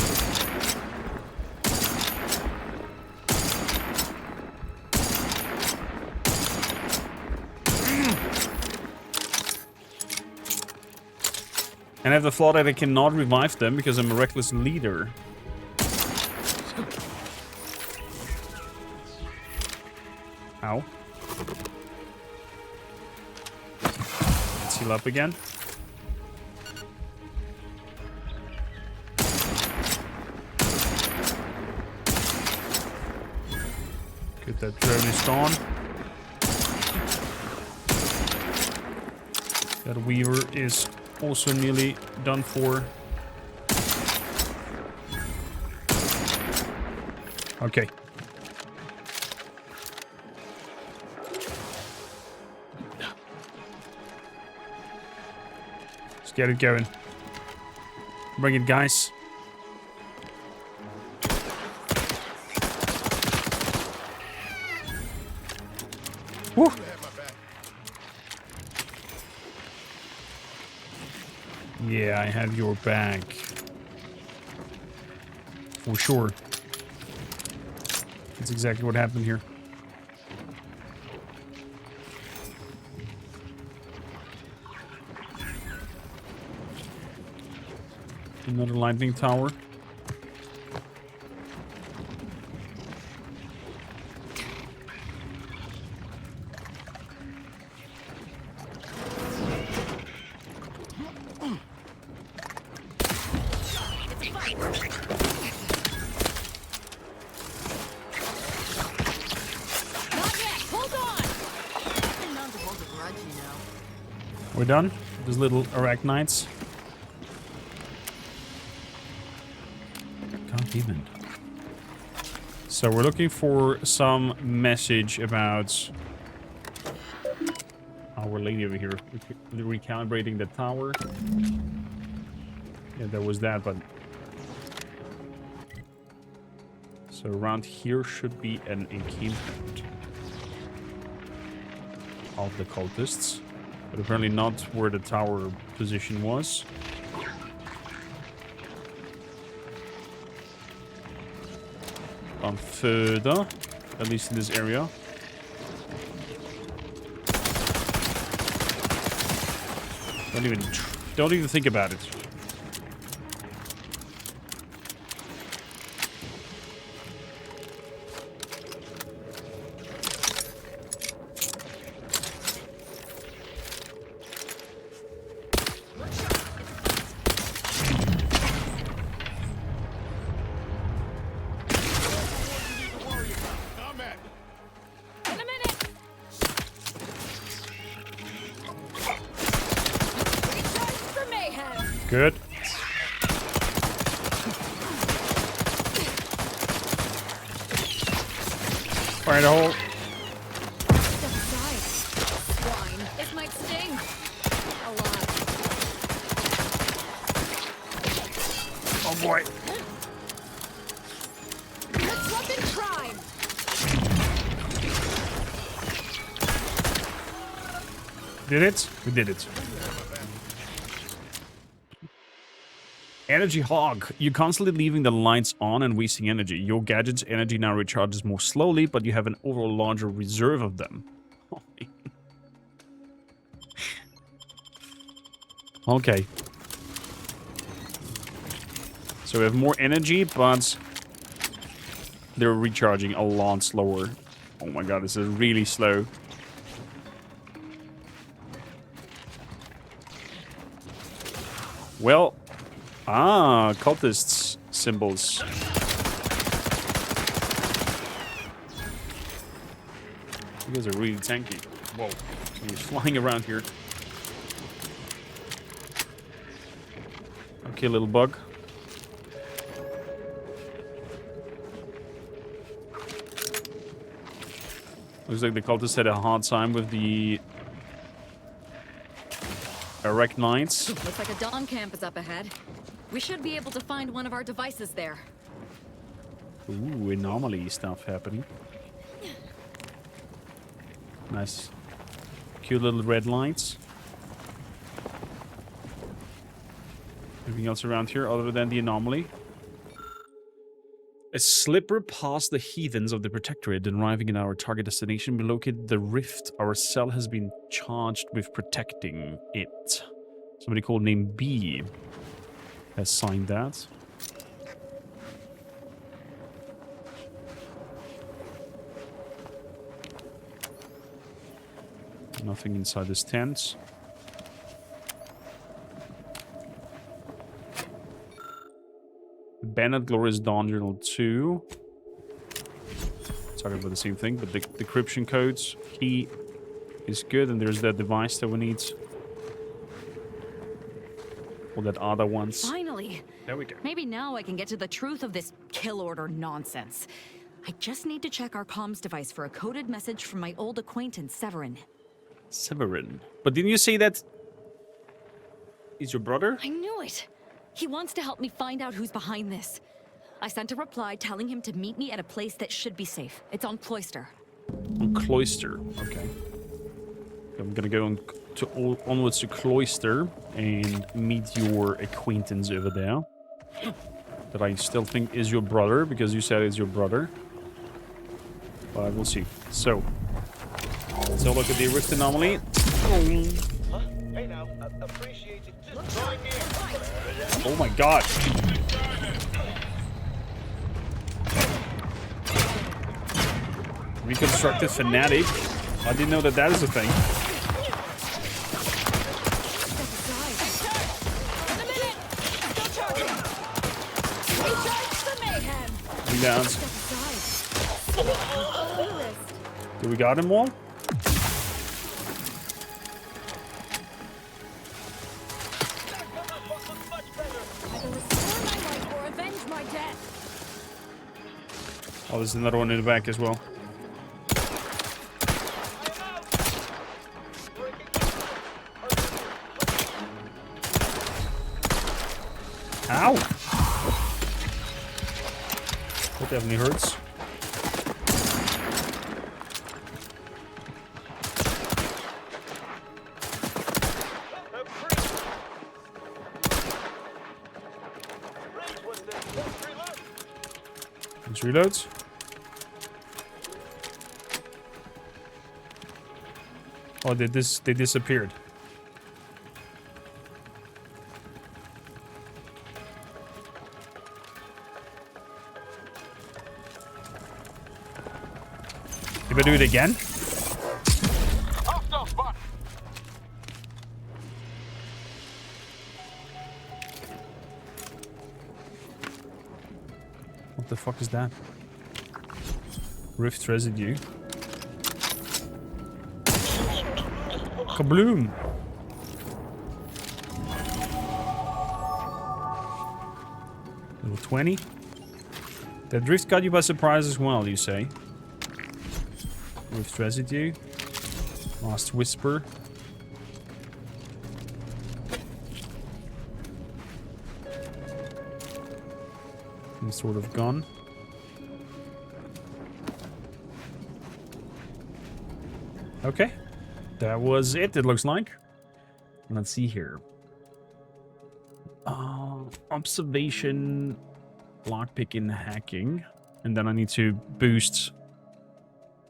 Speaker 1: And I have the flaw that I cannot revive them because I'm a reckless leader. Ow. Let's heal up again. Good, that drone is gone. That Weaver is also nearly done for. Okay. Let's get it going. Bring it, guys. Woo. Yeah, I have your back. For sure. That's exactly what happened here. Another lightning tower. We're done. Those little arachnites. God damn it. So we're looking for some message about Our Lady over here. Recalibrating the tower. Yeah, there was that, but... So around here should be an encampment of the cultists. But apparently not where the tower position was. On further, at least in this area. Don't even think about it. Good. Fire the hole.
Speaker 14: Step aside, swine. This might sting. A lot.
Speaker 1: Oh boy.
Speaker 14: Let's swap in crime.
Speaker 1: Did it? We did it. Energy hog. You're constantly leaving the lights on and wasting energy. Your gadget's energy now recharges more slowly, but you have an overall larger reserve of them. Okay. So we have more energy, but they're recharging a lot slower. Oh my god, this is really slow. Well... Ah, cultists symbols. You guys are really tanky. Whoa. He's flying around here. lucky little bug. Looks like the cultists had a hard time with the erect knights.
Speaker 10: Looks like a dawn camp is up ahead. We should be able to find one of our devices there.
Speaker 1: Ooh, anomaly stuff happening. Nice. Cute little red lights. Anything else around here other than the anomaly? A slipper past the heathens of the Protectorate, and arriving at our target destination, we located the rift. Our cell has been charged with protecting it. Somebody called name B has signed that. Nothing inside this tent. Banned Glorious Dawn Journal 2. Talking about the same thing, but the decryption codes key is good, and there's that device that we need. Or that other ones.
Speaker 10: Finally!
Speaker 1: There we go.
Speaker 10: Maybe now I can get to the truth of this kill order nonsense. I just need to check our comms device for a coded message from my old acquaintance, Severin.
Speaker 1: Severin. But didn't you say that he's your brother?
Speaker 10: I knew it! He wants to help me find out who's behind this. I sent a reply telling him to meet me at a place that should be safe. It's on Cloister.
Speaker 1: On Cloister, okay. I'm gonna go on onwards to Cloister and meet your acquaintance over there. That I still think is your brother, because you said it's your brother. But we'll see. So, let's have a look at the rift anomaly.
Speaker 11: Hey now, appreciate it. Just join me.
Speaker 1: Oh my god. Reconstructed fanatic. I didn't know that is a thing. Downs. Do we got him all? Oh, there's another one in the back as well. Ow! That definitely hurts. Let's reload. Oh, they disappeared. You better do it again? What the fuck is that? Rift residue. Kabloom! Level 20. The drift got you by surprise as well, you say? Rift residue. Last whisper. Some sort of gun. Okay. That was it looks like. Let's see here. Observation, lockpicking, hacking. And then I need to boost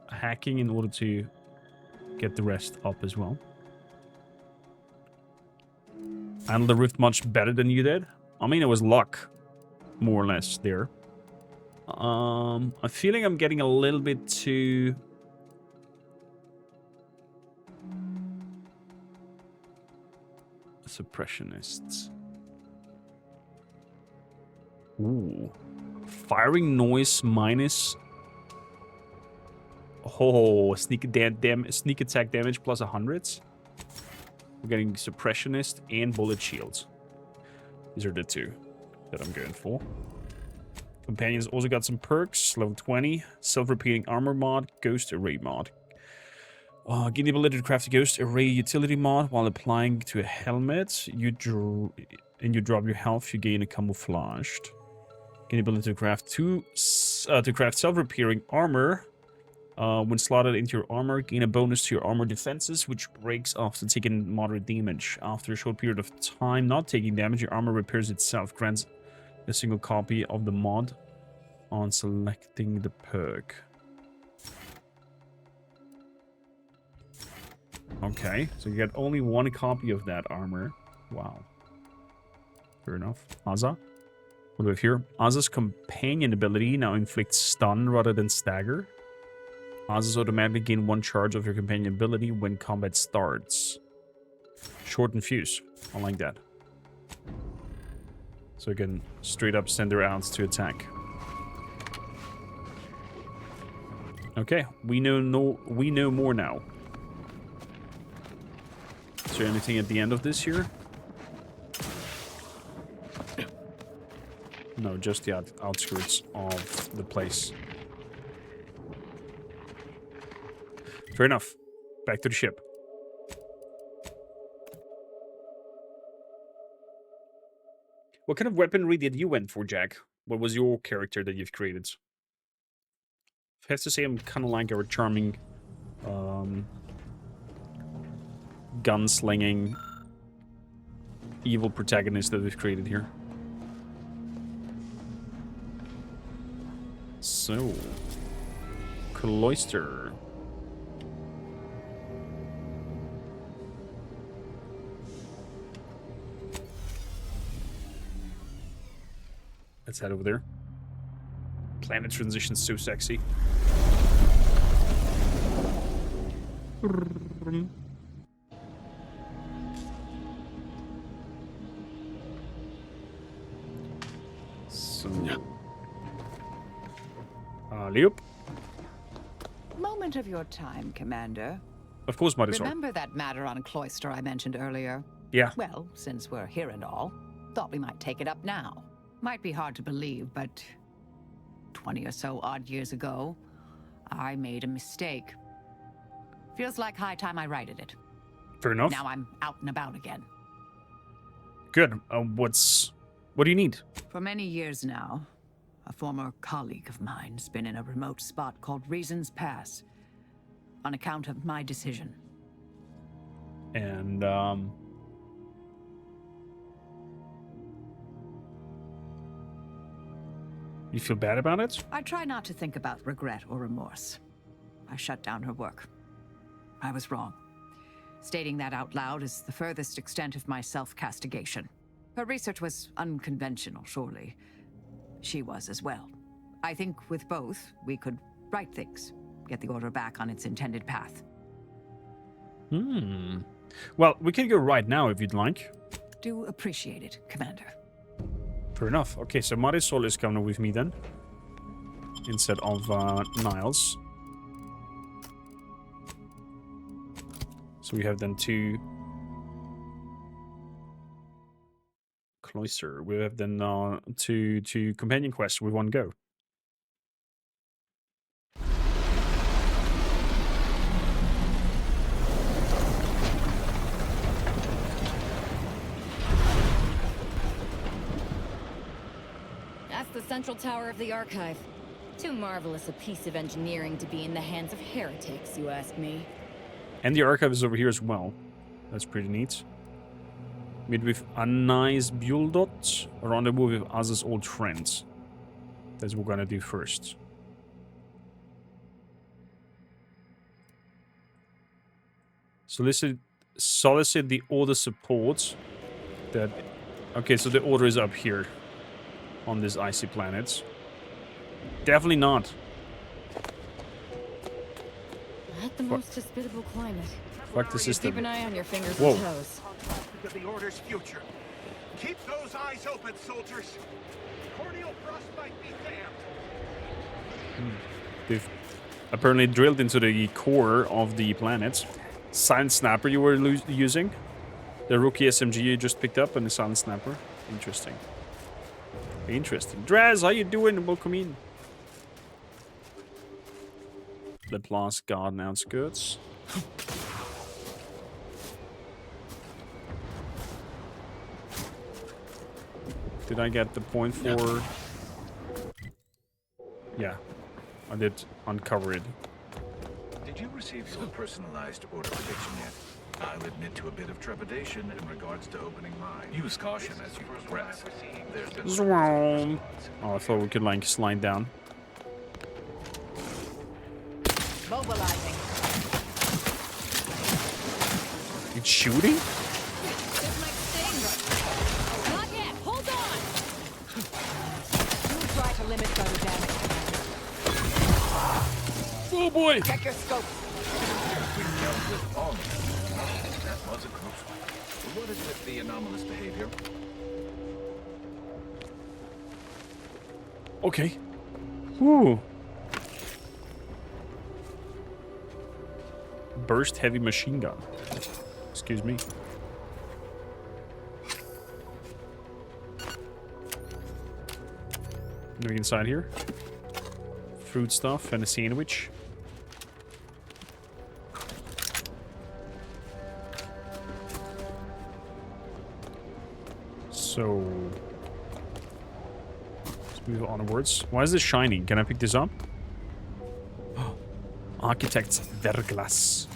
Speaker 1: hacking in order to get the rest up as well. I handled the rift much better than you did. I mean, it was luck, more or less, there. I'm feeling I'm getting a little bit too... suppressionists. Ooh. Firing noise minus... Oh, sneak attack damage plus 100. We're getting suppressionist and bullet shields. These are the two that I'm going for. Companions also got some perks. Level 20. Self-repeating armor mod. Ghost array mod. Gain the ability to craft a ghost array utility mod while applying to a helmet. You drop your health. You gain a camouflaged. Gain the ability to craft self-repairing armor. When slotted into your armor, gain a bonus to your armor defenses, which breaks after taking moderate damage. After a short period of time not taking damage, your armor repairs itself. Grants a single copy of the mod on selecting the perk. Okay, so you get only one copy of that armor. Wow. Fair enough. Aza? What do we have here? Aza's companion ability now inflicts stun rather than stagger. Azas automatically gain 1 charge of your companion ability when combat starts. Short and fuse. I like that. So you can straight up send her out to attack. Okay, we know more now. Is there anything at the end of this here? No, just the outskirts of the place. Fair enough. Back to the ship. What kind of weaponry did you went for, Jack? What was your character that you've created? I have to say I'm kind of like our charming gunslinging evil protagonist that we've created here. So, cloister. Let's head over there. Planet transition's so sexy. So, Leop.
Speaker 18: Moment of your time, Commander.
Speaker 1: Of course, Marisol.
Speaker 18: Remember that matter on Cloister I mentioned earlier?
Speaker 1: Yeah.
Speaker 18: Well, since we're here and all, thought we might take it up now. Might be hard to believe, but 20 or so odd years ago, I made a mistake. Feels like high time I righted it.
Speaker 1: Fair enough.
Speaker 18: Now I'm out and about again.
Speaker 1: Good. What do you need?
Speaker 18: For many years now, a former colleague of mine's been in a remote spot called Reasons Pass on account of my decision.
Speaker 1: And, you feel bad about it?
Speaker 18: I try not to think about regret or remorse. I shut down her work. I was wrong. Stating that out loud is the furthest extent of my self-castigation. Her research was unconventional, surely. She was as well. I think with both, we could right things, get the Order back on its intended path.
Speaker 1: Well, we can go right now if you'd like.
Speaker 18: Do appreciate it, Commander.
Speaker 1: Fair enough. Okay, so Marisol is coming with me then. Instead of Niles. So we have then 2... Cloister. We have then two companion quests with 1 go.
Speaker 10: That's the central tower of the Archive. Too marvelous a piece of engineering to be in the hands of heretics, you ask me.
Speaker 1: And the Archive is over here as well. That's pretty neat. Meet with Anais Buldot. Rendezvous with Aza's old friends. That's what we're gonna do first. Solicit the Order support. That... Okay, so the Order is up here. On this icy planet. Definitely not.
Speaker 10: Not the most hospitable climate.
Speaker 1: Fuck the system.
Speaker 10: Keep an eye on your fingers
Speaker 1: Whoa.
Speaker 10: and toes.
Speaker 3: To the Order's future. Keep those eyes open, soldiers. Corneal frostbite be damned.
Speaker 1: They've apparently drilled into the core of the planet. Silent Snapper you were using. The rookie SMG you just picked up and the Silent Snapper. Interesting. Interesting. Draz, how you doing? Welcome in. The Place Garden outskirts. Did I get the point for... Yeah. I did uncover it.
Speaker 3: Did you receive your personalized order prediction yet? I'll admit to a bit of trepidation in regards to opening mine. Use caution as you progress. There's been
Speaker 1: Zwoom. Oh, I thought we could like slide down.
Speaker 14: Mobilizing.
Speaker 1: It's shooting?
Speaker 14: This might sting. Not yet. Hold on. You try to limit photo damage.
Speaker 1: Oh boy!
Speaker 14: Check your scope.
Speaker 3: We've dealt with all of them. That was a close one. What is with the anomalous behavior?
Speaker 1: Okay. Whew. Burst heavy machine gun. Excuse me. Nothing inside here. Fruit stuff and a sandwich. So let's move onwards. Why is this shining? Can I pick this up? Architect's Verglas.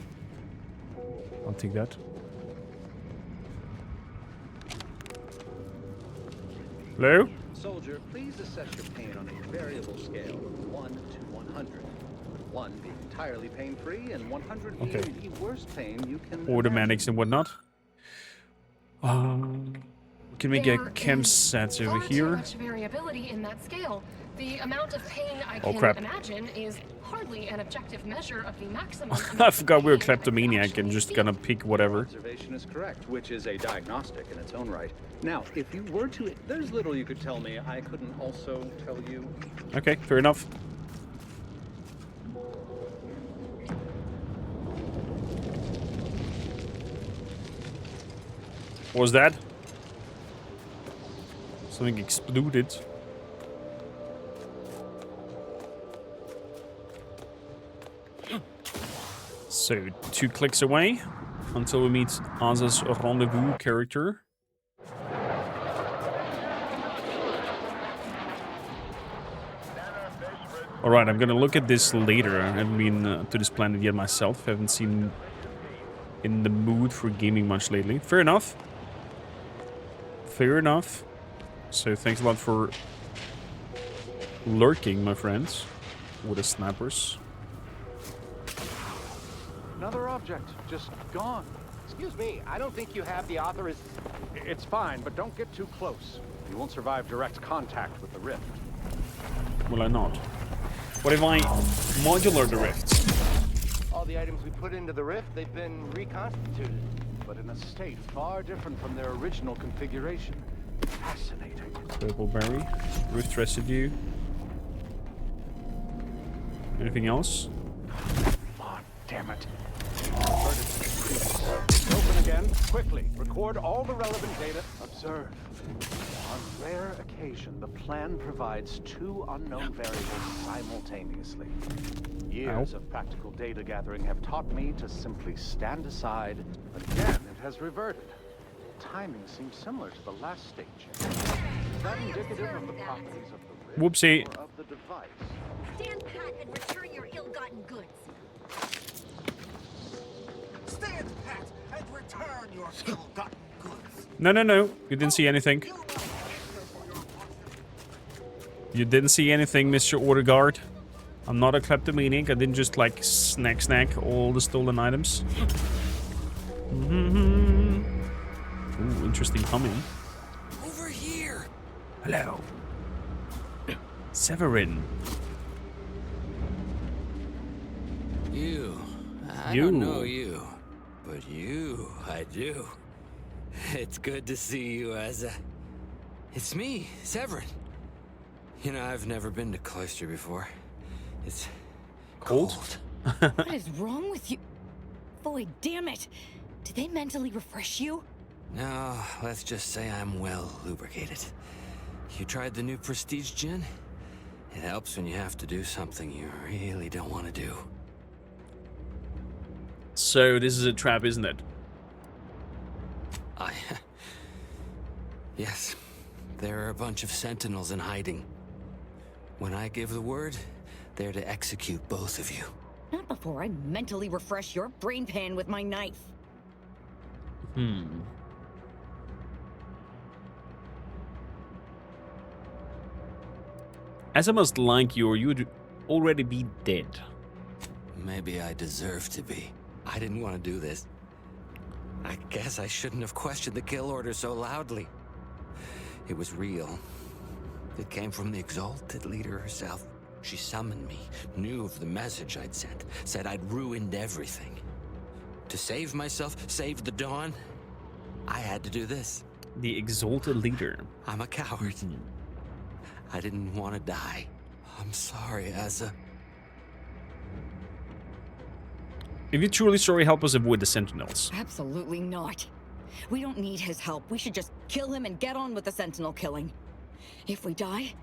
Speaker 1: I'll take that. Hello?
Speaker 19: Soldier, please assess your pain on a variable scale of 1 to 100. 1 being entirely pain-free and 100 being
Speaker 1: Okay.
Speaker 19: the worst pain you can
Speaker 1: Automatics and whatnot. We can make a chem set over
Speaker 20: Far too
Speaker 1: here.
Speaker 20: much variability in that scale. The amount of pain I
Speaker 1: Oh,
Speaker 20: can
Speaker 1: crap.
Speaker 20: imagine is hardly an objective measure of the maximum.
Speaker 1: I forgot we were kleptomaniac and just gonna pick whatever.
Speaker 19: Observation is correct, which is a diagnostic in its own right. Now, if you were to... There's little you could tell me I couldn't also tell you.
Speaker 1: Okay, fair enough. What was that? Something exploded. So, 2 clicks away until we meet Aza's rendezvous character. Alright, I'm gonna look at this later. I haven't been to this planet yet myself. Haven't seen in the mood for gaming much lately. Fair enough. Fair enough. So thanks a lot for lurking, my friends. With the snappers.
Speaker 21: Another object, just gone. Excuse me, I don't think you have the author is... It's fine, but don't get too close. You won't survive direct contact with the rift.
Speaker 1: Will I not? What if I modular the rift?
Speaker 21: All the items we put into the rift, they've been reconstituted, but in a state far different from their original configuration. Fascinating.
Speaker 1: Purple berry. Rift residue. Anything else?
Speaker 21: Oh, damn it. Open again, quickly. Record all the relevant data. Observe. On rare occasion, the plan provides 2 unknown variables simultaneously. Years of practical data gathering have taught me to simply stand aside, but again, it has reverted. Timing seems similar to the last stage. Is that indicative of the properties of the rift
Speaker 1: Whoopsie.
Speaker 21: or of the device?
Speaker 14: Stand pat and return your ill-gotten goods.
Speaker 2: Stand pat and return your ill-gotten goods.
Speaker 1: No, no, no. You didn't see anything. You didn't see anything, Mr. Order Guard. I'm not a kleptomaniac. I didn't just like snack all the stolen items. Ooh, interesting humming.
Speaker 2: Over here.
Speaker 1: Hello. Severin.
Speaker 22: You. I
Speaker 1: You.
Speaker 22: don't know you, but you, I do. It's good to see you, Asa. It's me, Severin. You know, I've never been to Cloister before. It's cold.
Speaker 10: What is wrong with you? Boy, damn it. Did they mentally refresh you?
Speaker 22: No, let's just say I'm well lubricated. You tried the new Prestige gin? It helps when you have to do something you really don't want to do.
Speaker 1: So this is a trap, isn't it?
Speaker 22: Yes, there are a bunch of sentinels in hiding. When I give the word, they're to execute both of you.
Speaker 10: Not before I mentally refresh your brain pan with my knife.
Speaker 1: As I must like you, or you'd already be dead.
Speaker 22: Maybe I deserve to be. I didn't want to do this. I guess I shouldn't have questioned the kill order so loudly. It was real. It came from the Exalted Leader herself. She summoned me, knew of the message I'd sent, said I'd ruined everything. To save myself, save the Dawn, I had to do this.
Speaker 1: The Exalted Leader.
Speaker 22: I'm a coward. I didn't want to die. I'm sorry, Asa.
Speaker 1: If you're truly sorry, help us avoid the Sentinels.
Speaker 10: Absolutely not. We don't need his help. We should just kill him and get on with the Sentinel killing. If we die,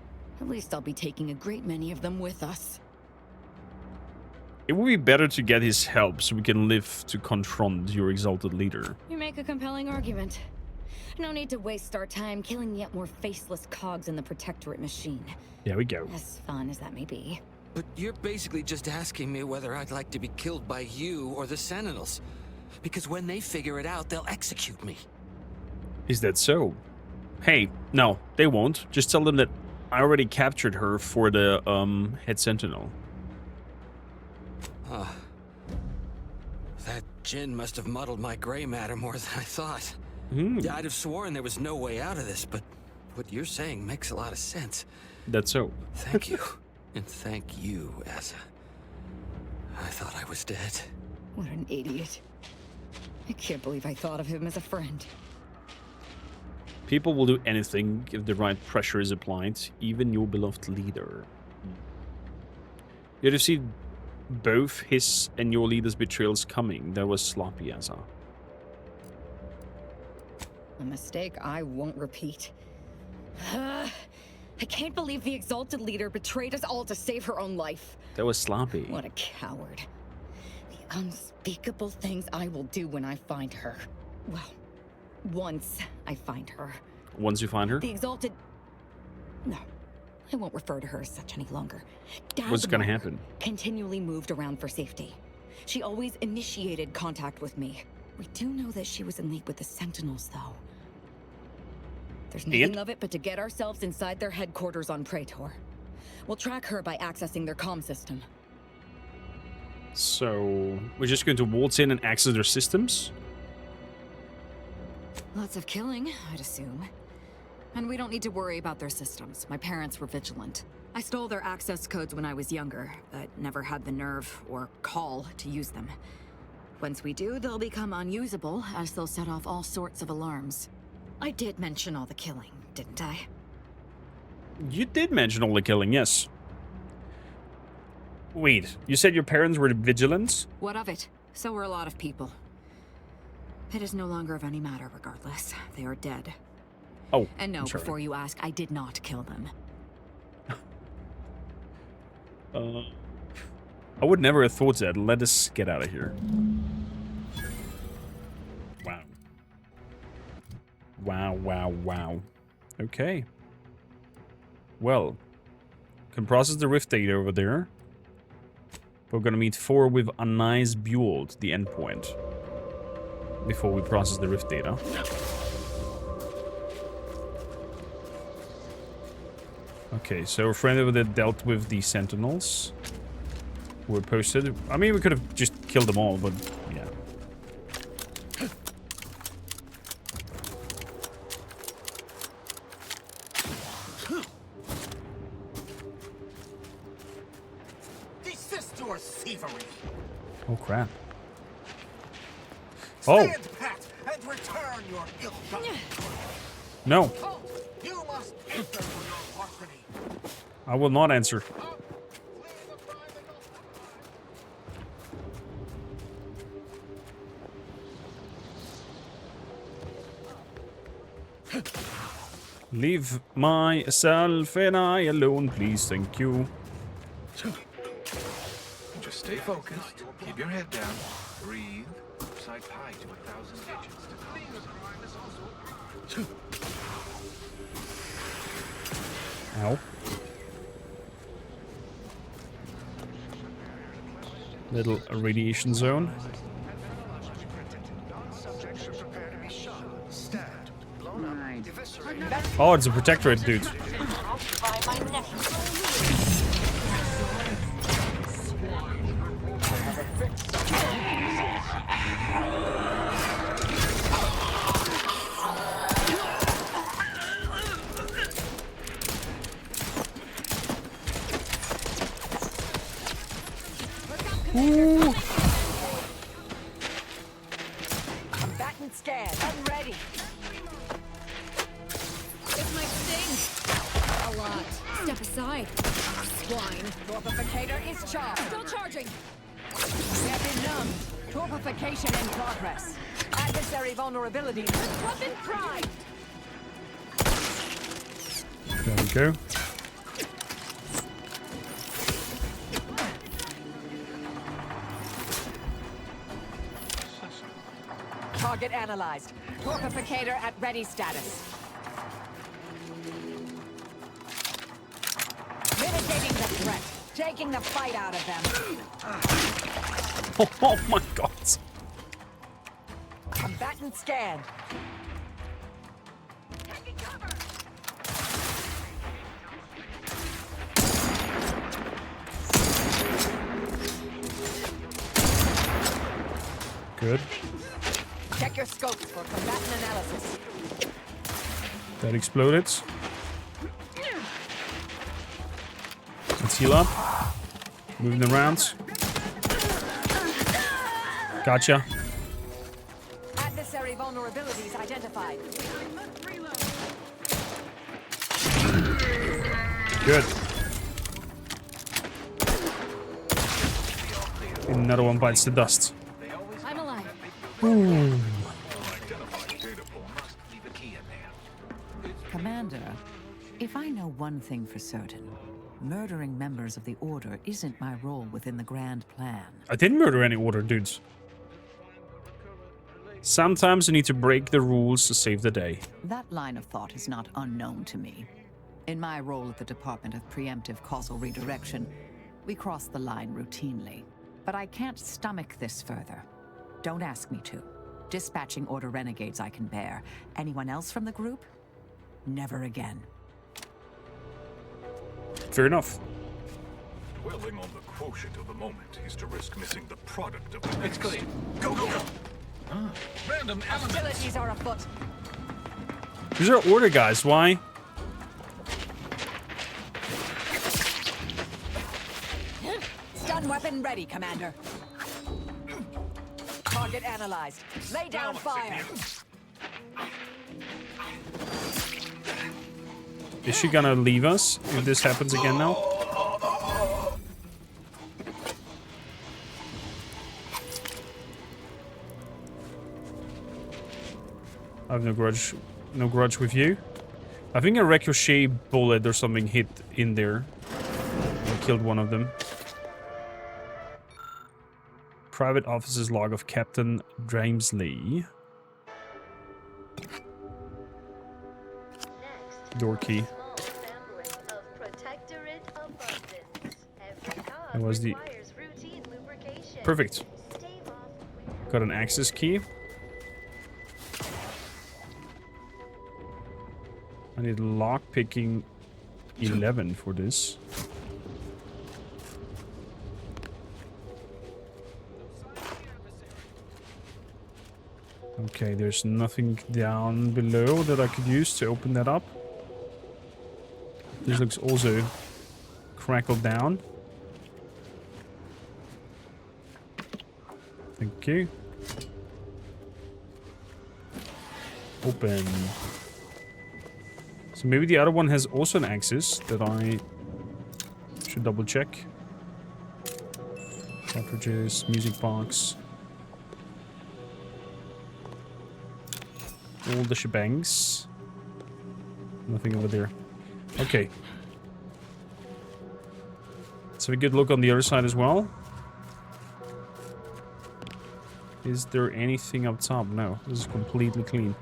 Speaker 10: at least I'll be taking a great many of them with us.
Speaker 1: It would be better to get his help so we can live to confront your Exalted Leader.
Speaker 10: You make a compelling argument. No need to waste our time killing yet more faceless cogs in the Protectorate machine.
Speaker 1: There we go.
Speaker 10: As fun as that may be.
Speaker 22: But you're basically just asking me whether I'd like to be killed by you or the Sentinels. Because when they figure it out, they'll execute me.
Speaker 1: Is that so? Hey, no, they won't. Just tell them that I already captured her for the head Sentinel.
Speaker 22: That gin must have muddled my gray matter more than I thought. I'd have sworn there was no way out of this, but what you're saying makes a lot of sense.
Speaker 1: That's so.
Speaker 22: Thank you. And thank you, Asa. I thought I was dead.
Speaker 10: What an idiot. I can't believe I thought of him as a friend.
Speaker 1: People will do anything if the right pressure is applied, even your beloved leader. You had to see both his and your leader's betrayals coming. That was sloppy, Asa.
Speaker 10: A mistake I won't repeat. I can't believe the Exalted Leader betrayed us all to save her own life.
Speaker 1: That was sloppy.
Speaker 10: What a coward. The unspeakable things I will do when I find her. Well, once I find her.
Speaker 1: Once you find her?
Speaker 10: The Exalted... No, I won't refer to her as such any longer.
Speaker 1: What's gonna happen?
Speaker 10: Continually moved around for safety. She always initiated contact with me. We do know that she was in league with the Sentinels, though. There's nothing of it but to get ourselves inside their headquarters on Praetor. We'll track her by accessing their comm system.
Speaker 1: So, we're just going to waltz in and access their systems?
Speaker 10: Lots of killing, I'd assume. And we don't need to worry about their systems. My parents were vigilant. I stole their access codes when I was younger, but never had the nerve or call to use them. Once we do, they'll become unusable, as they'll set off all sorts of alarms. I did mention all the killing, didn't I?
Speaker 1: You did mention all the killing, yes. Wait, you said your parents were vigilant?
Speaker 10: What of it? So were a lot of people. It is no longer of any matter, regardless. They are dead.
Speaker 1: Oh,
Speaker 10: and no,
Speaker 1: I'm sorry.
Speaker 10: before you ask, I did not kill them.
Speaker 1: I would never have thought that. Let us get out of here. Wow. Wow, wow, wow. Okay. Well, can process the rift data over there. We're gonna meet 4 with a nice Build, the endpoint, before we process the rift data. Okay, so our friend over there dealt with the Sentinels who were posted. I mean, we could have just killed them all, but yeah.
Speaker 2: Desist your thievery.
Speaker 1: Oh crap.
Speaker 2: Stand pat and return your ill-gotten.
Speaker 1: No.
Speaker 2: You must answer for your larceny.
Speaker 1: I will not answer. Leave myself and I alone, please. Thank you.
Speaker 3: Just stay focused. Keep your head down. Breathe. Upside pi to 1,000 digits to come.
Speaker 1: Ow. Little radiation zone. Oh, it's a protectorate, dude. Ooh.
Speaker 18: Combatant scan. I'm ready.
Speaker 14: This might sting. A lot. Step aside. Swine.
Speaker 18: Torpificator is charged.
Speaker 14: Still charging.
Speaker 18: Weapon numbed. Torpification in progress. Adversary vulnerability.
Speaker 14: Weapon primed.
Speaker 1: There we go.
Speaker 18: Target analyzed. Torpificator at ready status. Mitigating the threat. Taking the fight out of them.
Speaker 1: Oh my god.
Speaker 18: Combatant scanned.
Speaker 1: Good.
Speaker 18: Check your scopes for combatant analysis.
Speaker 1: That exploded. Let's heal up. Moving around. Gotcha.
Speaker 18: Adversary vulnerabilities identified.
Speaker 1: Good. Another one bites the dust.
Speaker 14: I'm alive.
Speaker 1: Ooh.
Speaker 18: Commander, if I know one thing for certain, murdering members of the Order isn't my role within the grand plan.
Speaker 1: I didn't murder any Order dudes. Sometimes you need to break the rules to save the day.
Speaker 18: That line of thought is not unknown to me. In my role at the Department of Preemptive Causal Redirection, we cross the line routinely. But I can't stomach this further. Don't ask me to. Dispatching Order renegades I can bear. Anyone else from the group? Never again.
Speaker 1: Fair enough.
Speaker 3: Dwelling on the quotient of the moment is to risk missing the product of the It's clean. Go, go, go! Random elements!
Speaker 18: Hostilities are afoot.
Speaker 1: These are Order guys, why?
Speaker 18: Stun weapon ready, Commander. Target analyzed. Lay down fire.
Speaker 1: Is she gonna leave us if this happens again now? I have no grudge with you. I think a ricochet bullet or something hit in there and killed one of them. Private officer's log of Captain Dramesley. Door key. That was the... Perfect. Got an access key. I need lockpicking 11 for this. Okay, there's nothing down below that I could use to open that up. This looks also crackled down. Thank you. Open. So maybe the other one has also an axis that I should double check. Cartridges, music box. All the shebangs. Nothing over there. Okay. Let's have a good look on the other side as well. Is there anything up top? No, this is completely clean.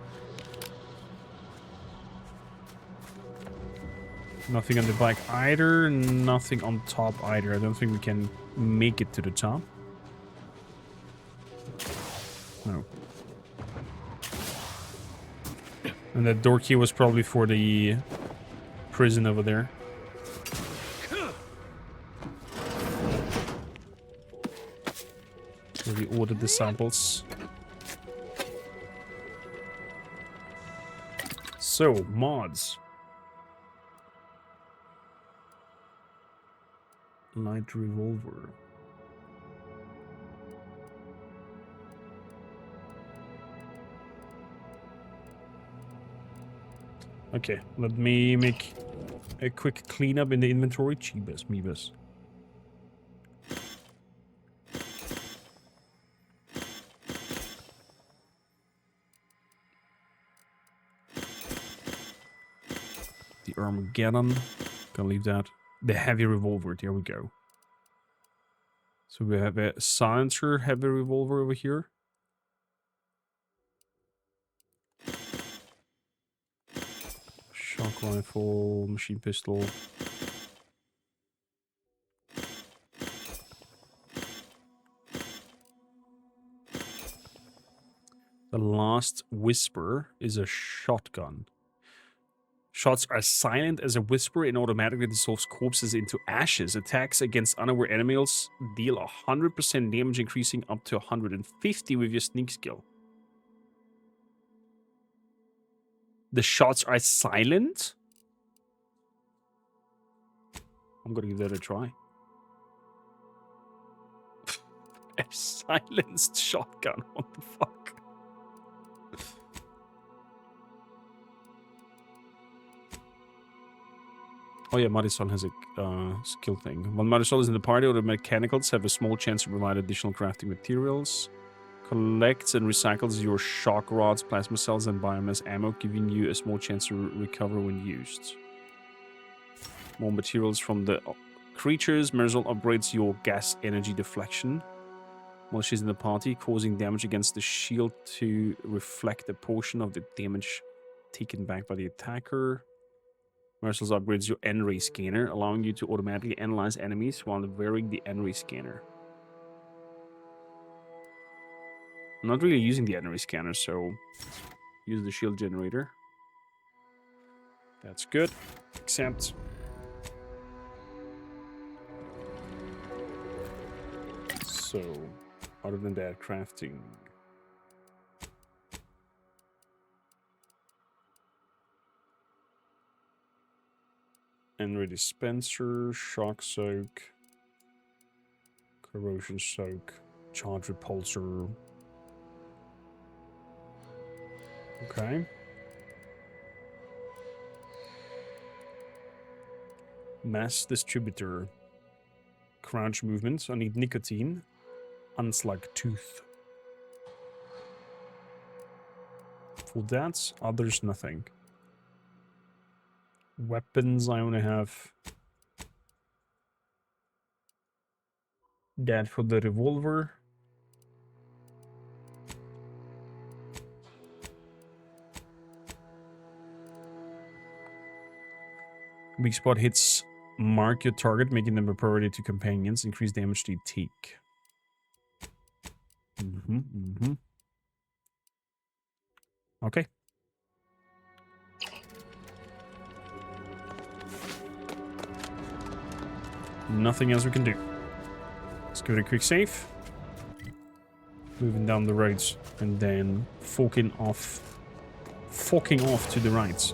Speaker 1: Nothing on the back either, nothing on top either. I don't think we can make it to the top. No. And that door key was probably for the prison over there. Where we ordered disciples. So, mods. Light revolver. Okay, let me make a quick cleanup in the inventory. Cheebus, meebus. The Armageddon. Gonna leave that. The heavy revolver, there we go. So we have a silencer heavy revolver over here. Shock rifle, machine pistol. The last whisper is a shotgun. Shots are silent as a whisper and automatically dissolves corpses into ashes. Attacks against unaware enemies deal 100% damage, increasing up to 150 with your sneak skill. The shots are silent? I'm gonna give that a try. A silenced shotgun, what the fuck? Oh yeah, Marisol has a skill thing. When Marisol is in the party, or the mechanicals have a small chance to provide additional crafting materials. Collects and recycles your shock rods, plasma cells, and biomass ammo, giving you a small chance to recover when used. More materials from the creatures. Marisol upgrades your gas energy deflection while she's in the party, causing damage against the shield to reflect a portion of the damage taken back by the attacker. Marisol upgrades your N-ray scanner, allowing you to automatically analyze enemies while wearing the N-ray scanner. I'm not really using the N-ray scanner, so use the shield generator. That's good. Accept. So, other than that, crafting. N-ray dispenser, shock soak, corrosion soak, charge repulsor. Okay. Mass distributor. Crouch movements. I need nicotine. Unslug tooth. For that, others nothing. Weapons, I only have that for the revolver. Weak spot hits mark your target, making them a priority to companions. Increase damage to take. Okay. Nothing else we can do. Let's give it a quick save. Moving down the roads and then forking off to the right.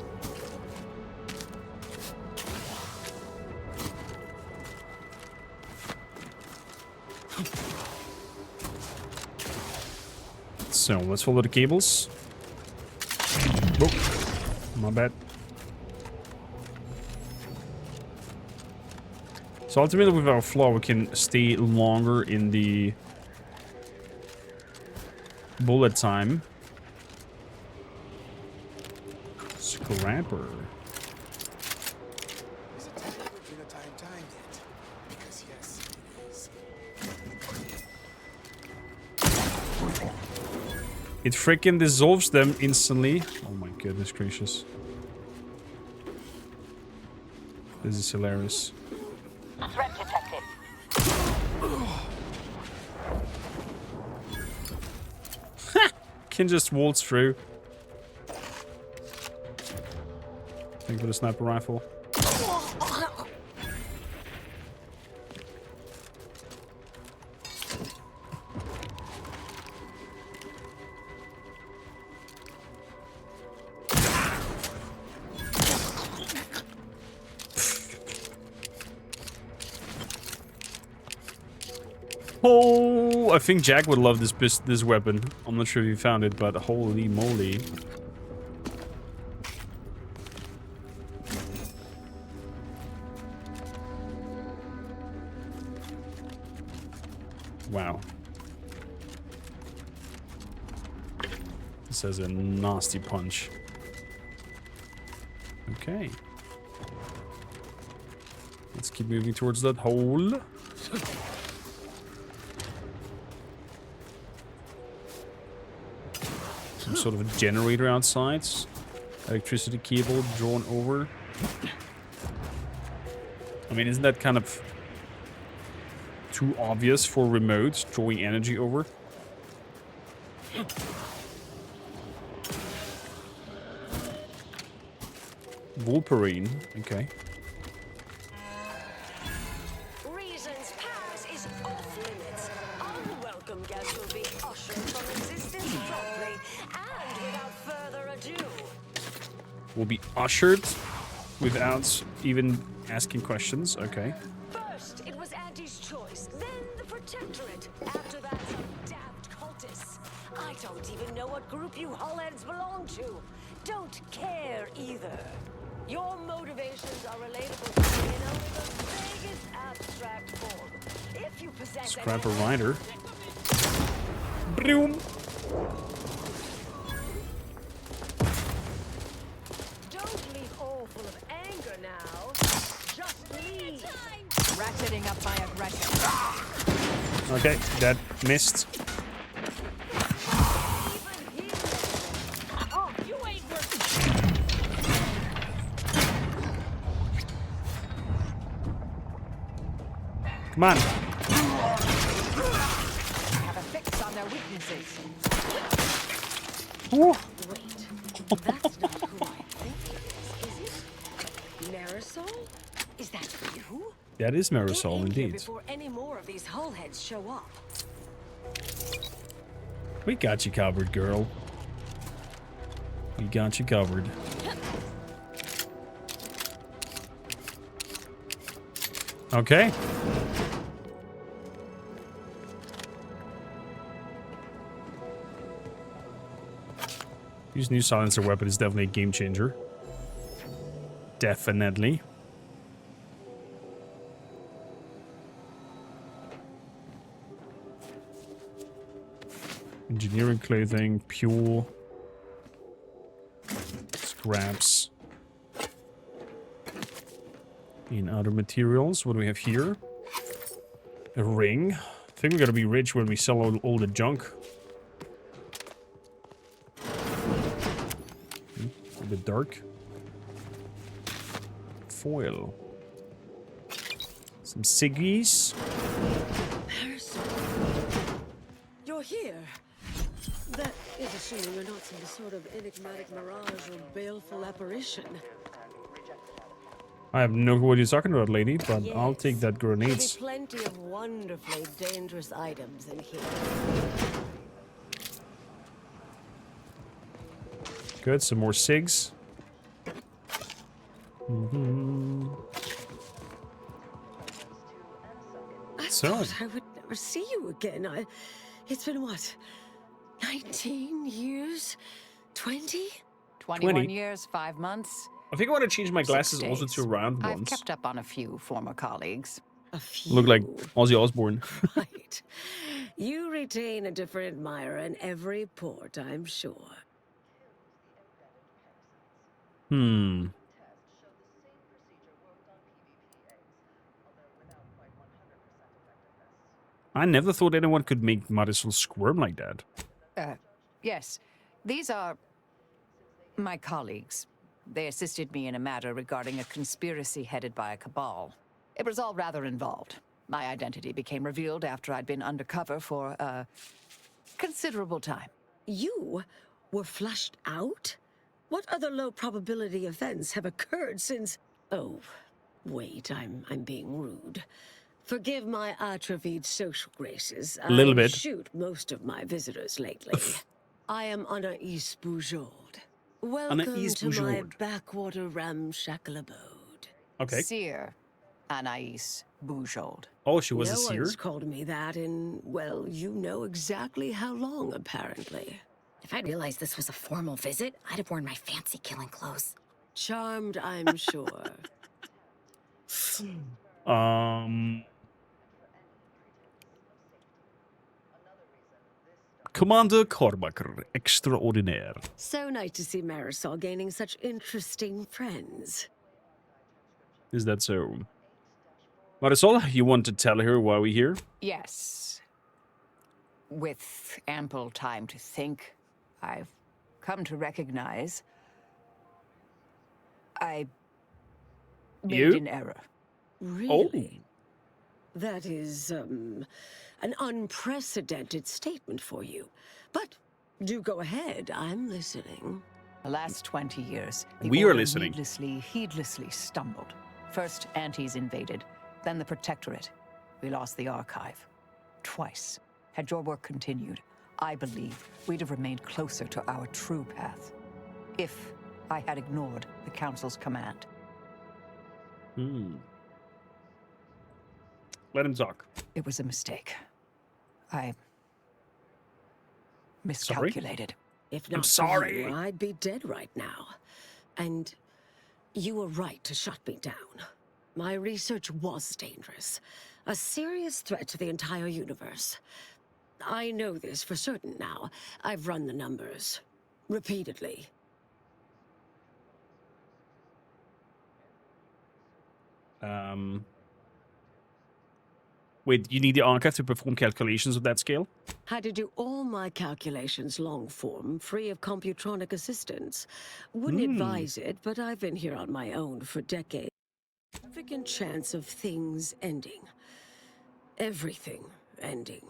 Speaker 1: So let's follow the cables. Oh, my bad. So ultimately with our flaw, we can stay longer in the bullet time. Scrapper. It freaking dissolves them instantly. Oh my goodness gracious. This is hilarious.
Speaker 5: Threat detected.
Speaker 1: Can just waltz through. Think for the sniper rifle. Oh, I think Jack would love this weapon. I'm not sure if you found it, but holy moly. Wow. This has a nasty punch. Okay. Let's keep moving towards that hole. Some sort of a generator outside. Electricity cable drawn over. I mean, isn't that kind of too obvious for remote drawing energy over? Wolverine, okay.
Speaker 14: Reason's pass is off limits. Unwelcome guests will be ushered from existence promptly and without further ado.
Speaker 1: Will be ushered without even asking questions, okay.
Speaker 14: First, it was Auntie's choice, then the Protectorate. After that, some damned cultists. I don't even know what group you hullheads belong to. Don't care either. Your motivations are relatable to me in only the vaguest abstract form. If you possess
Speaker 1: Scrap a rider. Boom.
Speaker 14: Don't leave all full of anger now. Just leave.
Speaker 18: Ratcheting up my aggression.
Speaker 1: Okay, that missed.
Speaker 14: Oh, you ain't worth
Speaker 1: Come on.
Speaker 18: Have a fix on their weaknesses.
Speaker 1: Ooh.
Speaker 14: That's not who I think it is it? Marisol? Is that you?
Speaker 1: That is
Speaker 14: Get
Speaker 1: Marisol,
Speaker 14: in here
Speaker 1: indeed.
Speaker 14: before any more of these hullheads show up.
Speaker 1: We got you covered, girl. We got you covered. Okay. Use new silencer weapon is definitely a game changer. Definitely. Engineering clothing, pure scraps. In other materials, what do we have here? A ring. I think we're gonna be rich when we sell all the junk. A bit dark. Foil. Some ciggies.
Speaker 14: You're here. That is assuming you're not some sort of enigmatic mirage or baleful apparition.
Speaker 1: I have no clue what you're talking about, lady, but
Speaker 14: Yes.
Speaker 1: I'll take that
Speaker 14: There'll be
Speaker 1: grenades.
Speaker 14: plenty of wonderfully dangerous items in here.
Speaker 1: Good, some more cigs.
Speaker 14: I
Speaker 1: So.
Speaker 14: thought I would never see you again. It's been what? 19 years? 20?
Speaker 18: 21
Speaker 1: 20.
Speaker 18: years, 5 months.
Speaker 1: I think I want to change my
Speaker 18: 6
Speaker 1: glasses also
Speaker 18: days.
Speaker 1: to round
Speaker 18: I've
Speaker 1: ones.
Speaker 18: kept up on a few former colleagues.
Speaker 14: A few.
Speaker 1: Look like Ozzy Osbourne.
Speaker 14: Right. You retain a different admirer in every port, I'm sure.
Speaker 1: Hmm. I never thought anyone could make Marisol squirm like that.
Speaker 18: Yes, these are my colleagues. They assisted me in a matter regarding a conspiracy headed by a cabal. It was all rather involved. My identity became revealed after I'd been undercover for a considerable time.
Speaker 8: You were flushed out? What other low probability events have occurred since... Oh, wait, I'm being rude. Forgive my atrophied social graces.
Speaker 1: A little
Speaker 8: I
Speaker 1: bit.
Speaker 8: shoot most of my visitors lately. I am Anaïs Boujold. Welcome
Speaker 1: Anaïs
Speaker 8: to my
Speaker 1: Boujold.
Speaker 8: backwater ramshackle abode.
Speaker 1: Okay.
Speaker 18: Seer Anaïs Boujold.
Speaker 1: Oh, she was
Speaker 8: no
Speaker 1: a seer?
Speaker 8: one's called me that in, well, you know exactly how long, apparently.
Speaker 13: If I'd realized this was a formal visit, I'd have worn my fancy killing clothes.
Speaker 8: Charmed, I'm sure.
Speaker 1: Commander Kormakrtv, extraordinaire.
Speaker 8: So nice to see Marisol gaining such interesting friends.
Speaker 1: Is that so? Marisol, you want to tell her why we're here?
Speaker 18: Yes. With ample time to think, I've come to recognize I made an error.
Speaker 8: Really? That is, an unprecedented statement for you. But do go ahead, I'm listening.
Speaker 18: The last 20 years,
Speaker 1: We are listening.
Speaker 18: heedlessly stumbled. First, Antes invaded, then the Protectorate. We lost the Archive. Twice. Had your work continued, I believe we'd have remained closer to our true path. If I had ignored the Council's command.
Speaker 1: Let him talk.
Speaker 18: It was a mistake. I miscalculated.
Speaker 8: If not for you, I'd be dead right now. And you were right to shut me down. My research was dangerous. A serious threat to the entire universe. I know this for certain now. I've run the numbers. Repeatedly.
Speaker 1: Wait, you need the archive to perform calculations of that scale?
Speaker 8: Had to do all my calculations long form, free of computronic assistance. Wouldn't advise it, but I've been here on my own for decades. Significant chance of things ending. Everything ending.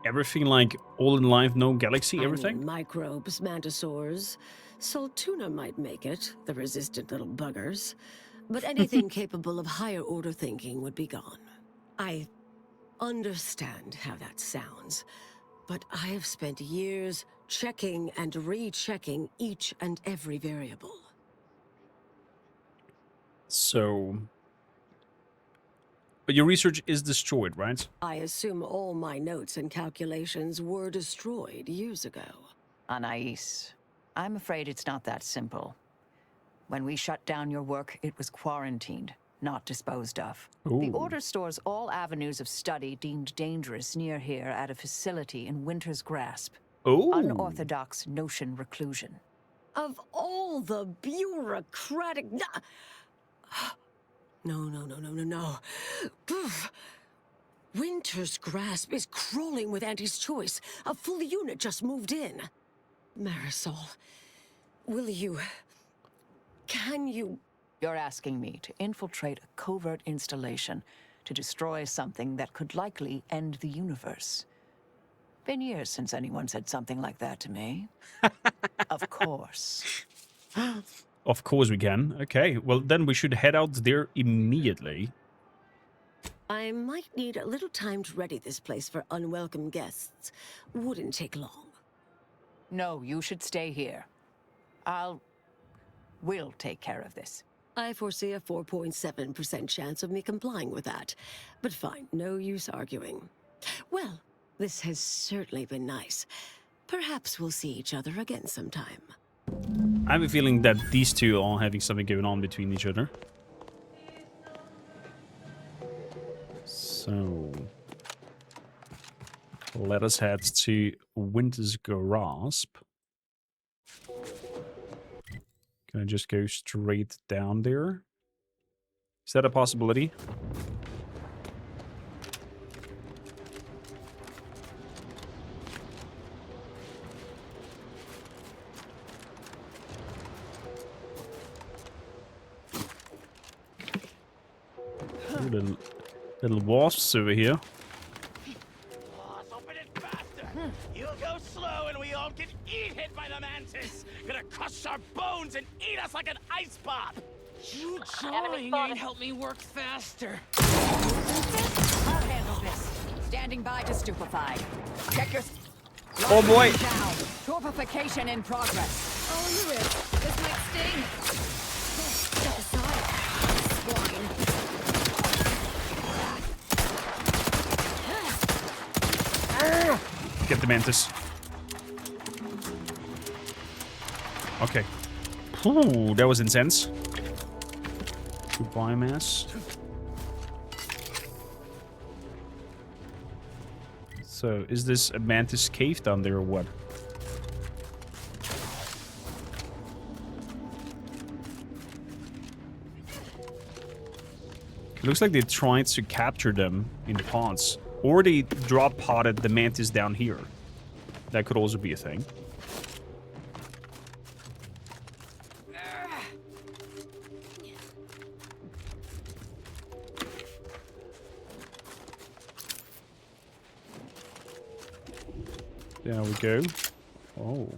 Speaker 1: Everything like all in life, no galaxy, everything?
Speaker 8: I mean, microbes, mantisaurs. Saltuna might make it, the resistant little buggers. But anything capable of higher order thinking would be gone. I understand how that sounds, but I have spent years checking and rechecking each and every variable.
Speaker 1: So... But your research is destroyed, right?
Speaker 8: I assume all my notes and calculations were destroyed years ago.
Speaker 18: Anaïs, I'm afraid it's not that simple. When we shut down your work, it was quarantined, not disposed of. The Order stores all avenues of study deemed dangerous near here at a facility in Winter's Grasp. Unorthodox notion reclusion.
Speaker 8: Of all the bureaucratic... No. Poof. Winter's Grasp is crawling with Anti's choice. A full unit just moved in. Marisol, will you... Can you...
Speaker 18: You're asking me to infiltrate a covert installation to destroy something that could likely end the universe. Been years since anyone said something like that to me. Of course.
Speaker 1: Of course we can. Okay, well then we should head out there immediately.
Speaker 8: I might need a little time to ready this place for unwelcome guests. Wouldn't take long.
Speaker 18: No, you should stay here. We'll take care of this.
Speaker 8: I foresee a 4.7% chance of me complying with that. But fine, no use arguing. Well, this has certainly been nice. Perhaps we'll see each other again sometime.
Speaker 1: I have a feeling that these two are having something going on between each other. So... let us head to Winter's Grasp. Can I just go straight down there? Is that a possibility? Ooh, little wasps over here.
Speaker 2: You'll go slow and we all get hit by the mantis. Gonna crush our bones and eat us like an ice pop.
Speaker 14: You trying ain't help me work faster. I'll
Speaker 18: handle this. Standing by to stupefy. Check your...
Speaker 1: Oh boy!
Speaker 18: Down. Torpification in progress.
Speaker 10: Oh, the wrist. This might sting. Step aside. Swine.
Speaker 1: Get the mantis. Okay. Ooh, that was intense. Good biomass. So, is this a mantis cave down there or what? It looks like they tried to capture them in pods. Or they drop potted the mantis down here. That could also be a thing. There we go. Oh.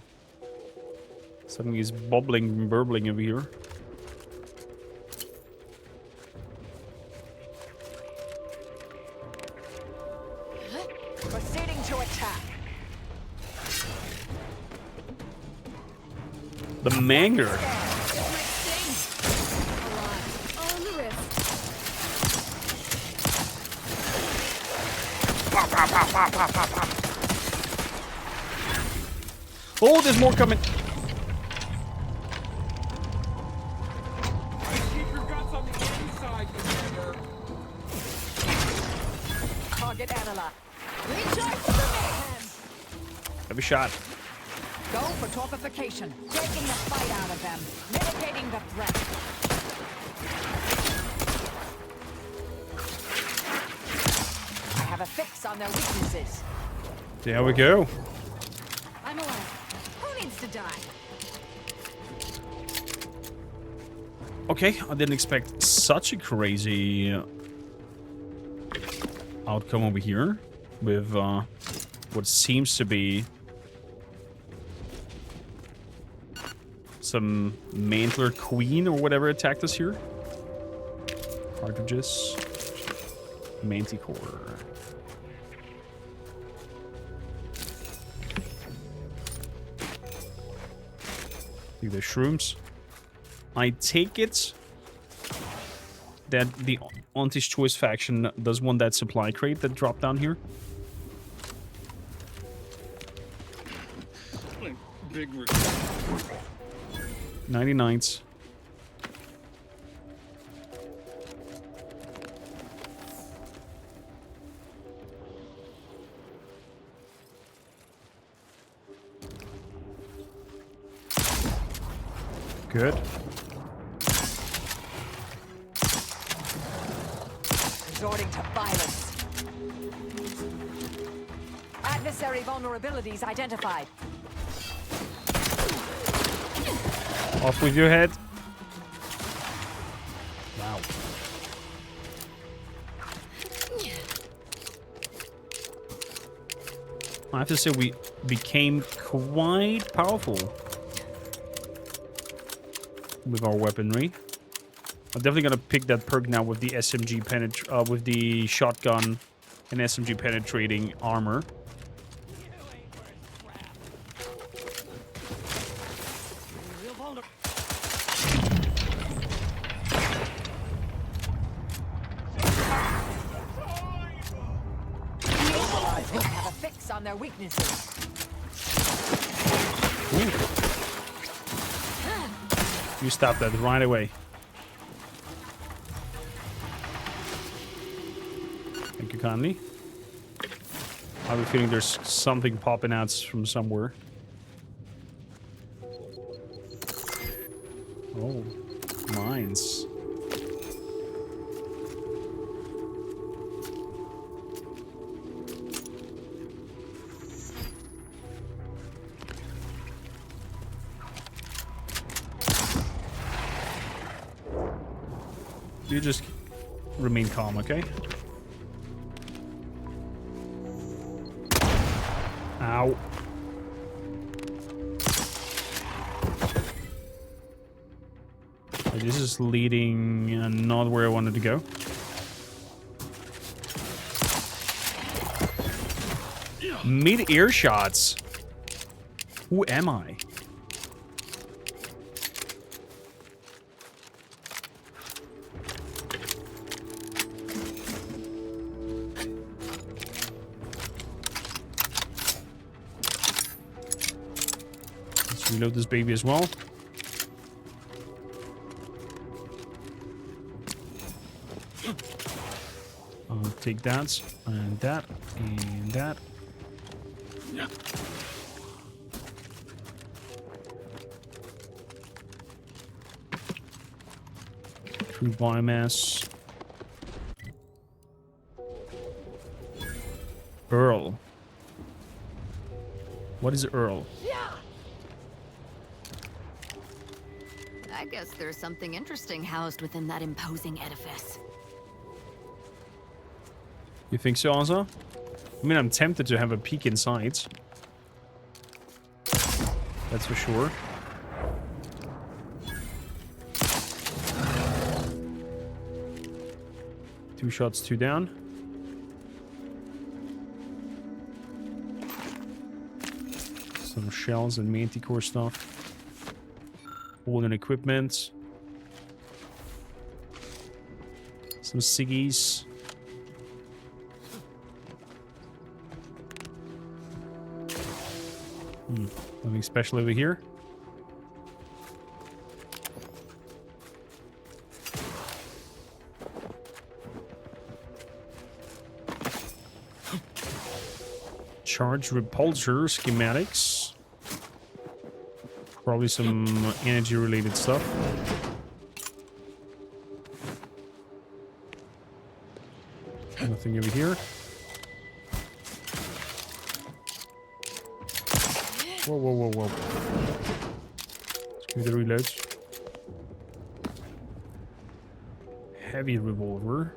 Speaker 1: Something is bubbling and burbling over here.
Speaker 18: Proceeding to attack.
Speaker 1: The manger.
Speaker 10: Oh, the wrist.
Speaker 1: Pop, pop, pop, pop, pop, pop, pop. Oh, there's more coming.
Speaker 2: Keep your guts on the inside, commander.
Speaker 18: Target analyzed. Recharge the mayhem.
Speaker 1: Have a shot.
Speaker 18: Go for torpification. Taking the fight out of them. Mitigating the threat. I have a fix on their weaknesses.
Speaker 1: There we go.
Speaker 10: I'm alive. Who needs to die?
Speaker 1: Okay, I didn't expect such a crazy outcome over here with what seems to be some mantler queen or whatever attacked us here. Cartridges. Manticore. Think they're shrooms. I take it that the Auntie's Choice faction does want that supply crate that dropped down here.
Speaker 2: Big
Speaker 1: 99s. Good.
Speaker 18: Resorting to violence. Adversary vulnerabilities identified.
Speaker 1: Off with your head. Wow. I have to say we became quite powerful with our weaponry. I'm definitely gonna pick that perk now with the SMG with the shotgun and SMG penetrating armor.
Speaker 18: Have a fix on their weaknesses.
Speaker 1: You stop that right away. Thank you kindly. I have a feeling there's something popping out from somewhere. Oh, mines. You just remain calm, okay? Ow. Okay, this is leading not where I wanted to go. Mid-ear shots. Who am I? Let's reload this baby as well. I'll take that, and that, and that. Yeah. True biomass. Earl. What is Earl?
Speaker 10: I guess there's something interesting housed within that imposing edifice.
Speaker 1: You think so, Asa? I mean, I'm tempted to have a peek inside. That's for sure. Two shots, two down. Some shells and manticore stuff. All in equipment. Some ciggies. Nothing special over here. Charge repulsor schematics. Probably some energy related stuff. Nothing over here. Whoa, whoa, whoa, whoa. Let's give me the reloads. Heavy revolver.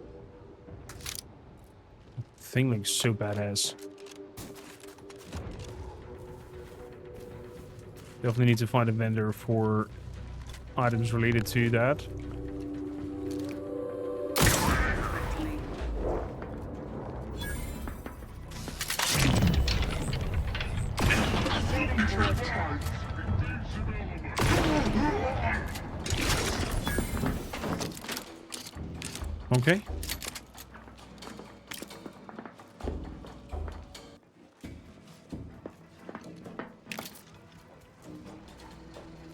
Speaker 1: Thing looks so badass. Definitely need to find a vendor for items related to that. Okay.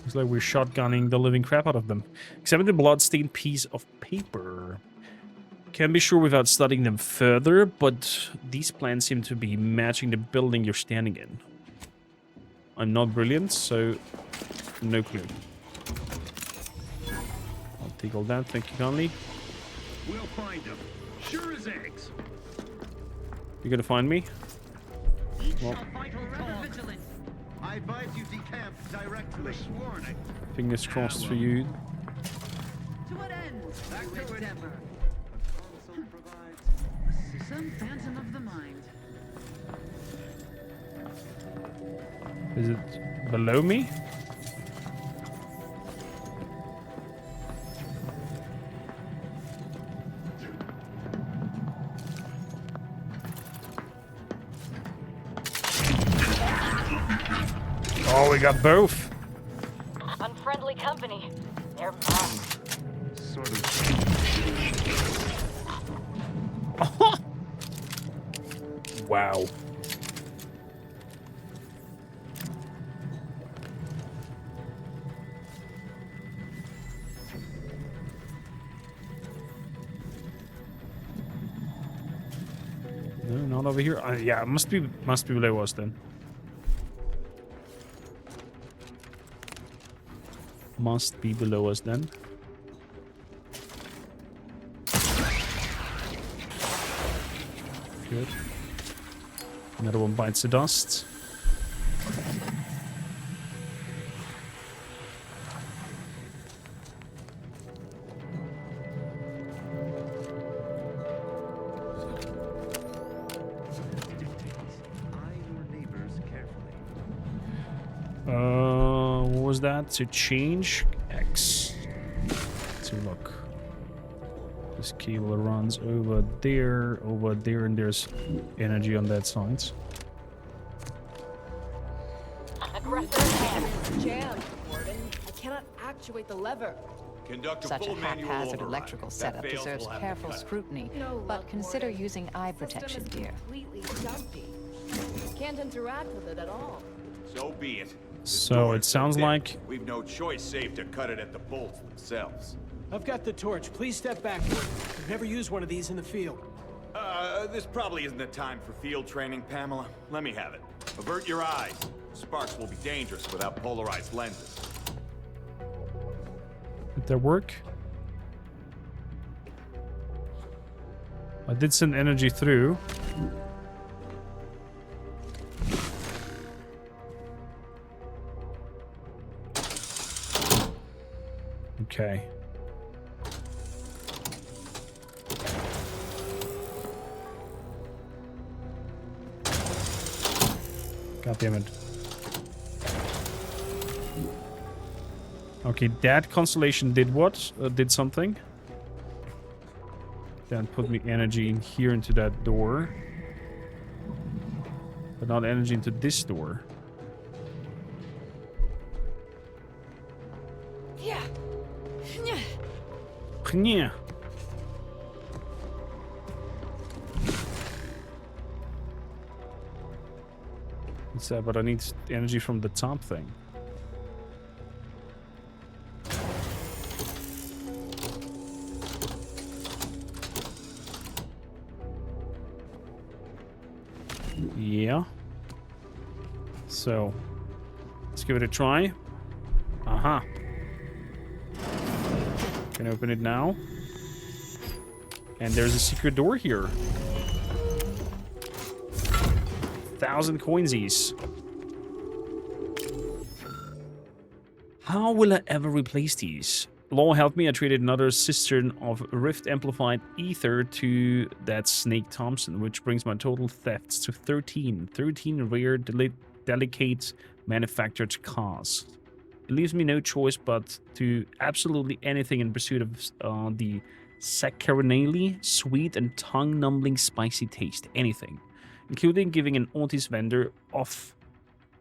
Speaker 1: Looks like we're shotgunning the living crap out of them. Examine the bloodstained piece of paper. Can't be sure without studying them further, but these plans seem to be matching the building you're standing in. I'm not brilliant, so no clue. I'll take all that, thank you kindly.
Speaker 4: We'll find them. Sure as eggs.
Speaker 1: You gonna find me? Well,
Speaker 4: I advise you decamp directly. Warning.
Speaker 1: fingers crossed for you.
Speaker 6: To what end? Back to it. Some phantom of the mind.
Speaker 1: Is it below me? Oh, we got both.
Speaker 14: Unfriendly company. They're mine.
Speaker 4: Sort of.
Speaker 1: Wow. No, not over here. Yeah, must be below us then. Must be below us then. Good. Another one bites the dust. What was that? To change X. To look. This cable runs over there, and there's energy on that side.
Speaker 7: Jammed, Warden. I cannot actuate the lever.
Speaker 6: Such a haphazard electrical setup deserves careful scrutiny, but consider using eye protection gear.
Speaker 7: Completely dumpy. Can't interact with it at all.
Speaker 16: So be it.
Speaker 1: So it sounds like
Speaker 16: we've no choice save to cut it at the bolts themselves.
Speaker 23: I've got the torch. Please step backward. I've never used one of these in the field.
Speaker 16: This probably isn't the time for field training, Pamela. Let me have it. Avert your eyes. Sparks will be dangerous without polarized lenses.
Speaker 1: did that work? I did send energy through. Okay. God damn it. Okay, that constellation did what? Did something. Then put me energy in here into that door. But not energy into this door.
Speaker 7: Yeah.
Speaker 1: Yeah. What's that? But I need energy from the top thing. Yeah. So, let's give it a try. Aha. Can open it now. And there's a secret door here. 1,000 coinsies. How will I ever replace these? Law helped me. I traded another cistern of Rift Amplified Ether to that Snake Thompson, which brings my total thefts to 13. 13 rare, delicate, manufactured cars. It leaves me no choice but to absolutely anything in pursuit of the saccharinaly, sweet and tongue-numbing spicy taste. Anything. Including giving an Otis vendor of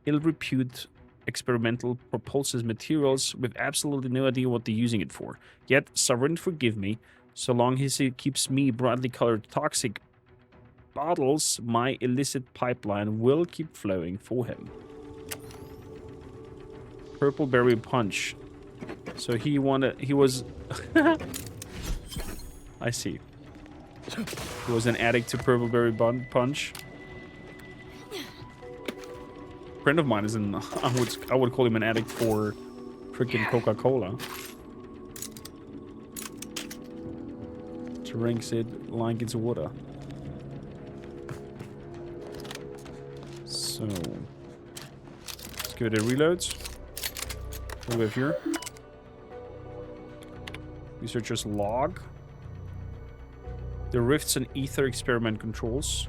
Speaker 1: ill-repute experimental propulsive materials with absolutely no idea what they're using it for. Yet, Sovereign forgive me, so long as he keeps me brightly colored toxic bottles, my illicit pipeline will keep flowing for him. Purple Berry Punch. So he was... I see. He was an addict to Purple Berry Punch. Friend of mine is in. I would call him an addict for freaking Coca-Cola. Drinks it like it's water. So let's give it a reload. What do we have here? Researcher's log. The rifts and ether experiment controls.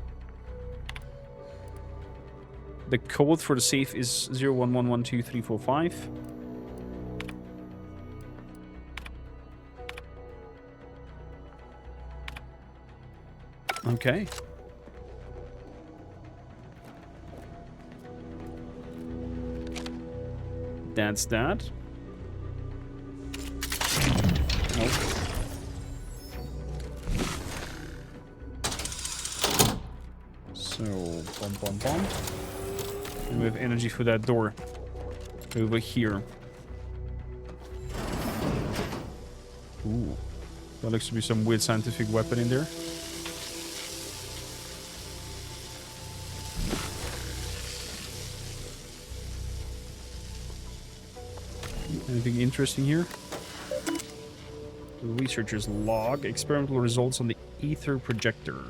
Speaker 1: The code for the safe is 01112345. Okay. That's that. Nope. So, bomb. And we have energy for that door. Over here. Ooh. That looks to be some weird scientific weapon in there. Anything interesting here? The researcher's log. Experimental results on the ether projector.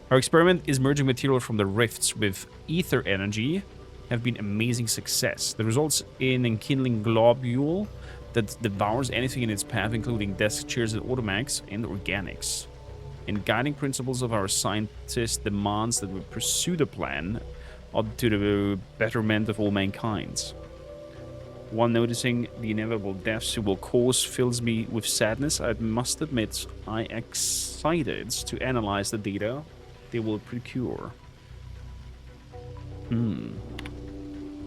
Speaker 1: Our experiment is merging material from the rifts with ether energy have been amazing success. The results in enkindling globule that devours anything in its path, including desk chairs and automax and organics. And guiding principles of our scientist demands that we pursue the plan to the betterment of all mankind. While noticing the inevitable deaths it will cause fills me with sadness, I must admit I am excited to analyze the data they will procure.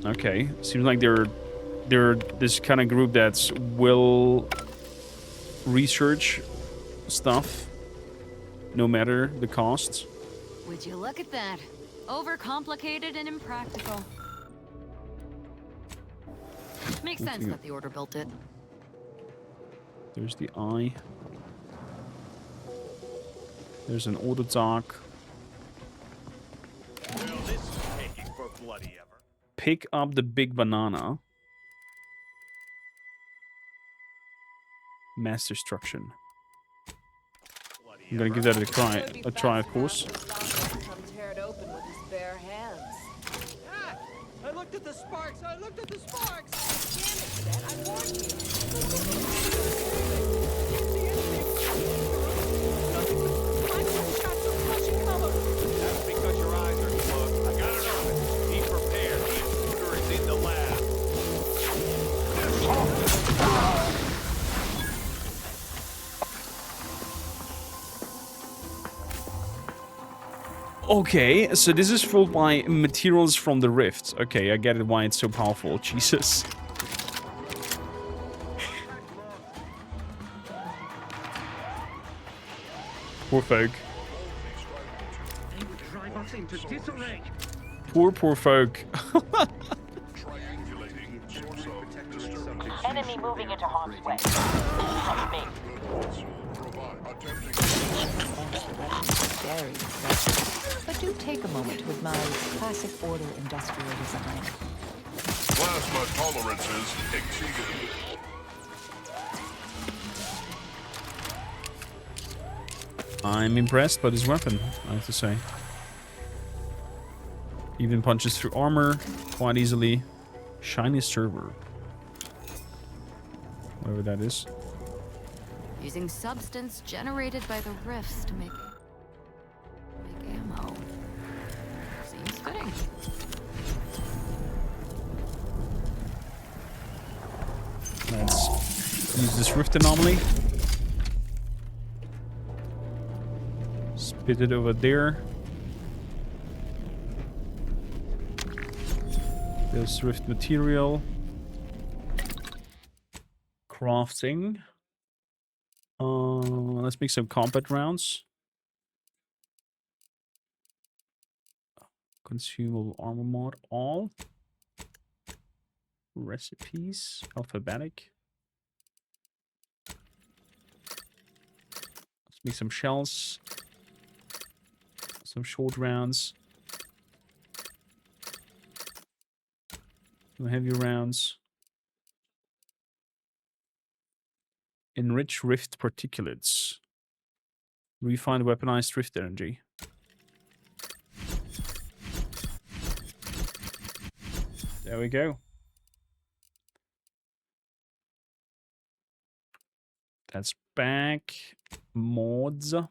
Speaker 1: Okay, seems like they're this kind of group that's will research stuff no matter the costs.
Speaker 10: Would you look at that? Overcomplicated and impractical. Makes sense that the Order built it.
Speaker 1: There's the eye. There's an auto dock.
Speaker 16: Well, this is taking for bloody ever.
Speaker 1: Pick up the big banana. Mass destruction. I'm gonna give that a try, of course.
Speaker 7: Tear it open with his bare hands.
Speaker 2: Ah! I looked at the sparks! I looked at the sparks!
Speaker 7: Damn it, Ben, I warned you.
Speaker 16: That's because your eyes are closed. I got it open. Be prepared. The intruder is in the lab.
Speaker 1: Okay, so this is fueled by materials from the rift. Okay, I get it why it's so powerful. Jesus. Poor folk.
Speaker 4: They would drive us into disarray.
Speaker 1: Poor folk.
Speaker 14: Enemy moving into harm's way. Trust me.
Speaker 6: Very impressive. But do take a moment to admire its classic Order industrial design.
Speaker 9: Plasma tolerances exceeded.
Speaker 1: I'm impressed by this weapon, I have to say. Even punches through armor quite easily. Shiny server. Whatever that is.
Speaker 10: Using substance generated by the rifts to make ammo. Seems fitting.
Speaker 1: Let's use this rift anomaly. Spit it over there. There's rift material. Crafting. Let's make some combat rounds. Consumable armor mod all. Recipes alphabetic. Let's make some shells. Some short rounds. Some heavy rounds. Enrich rift particulates. Refine weaponized rift energy. There we go. That's back. Mods. Not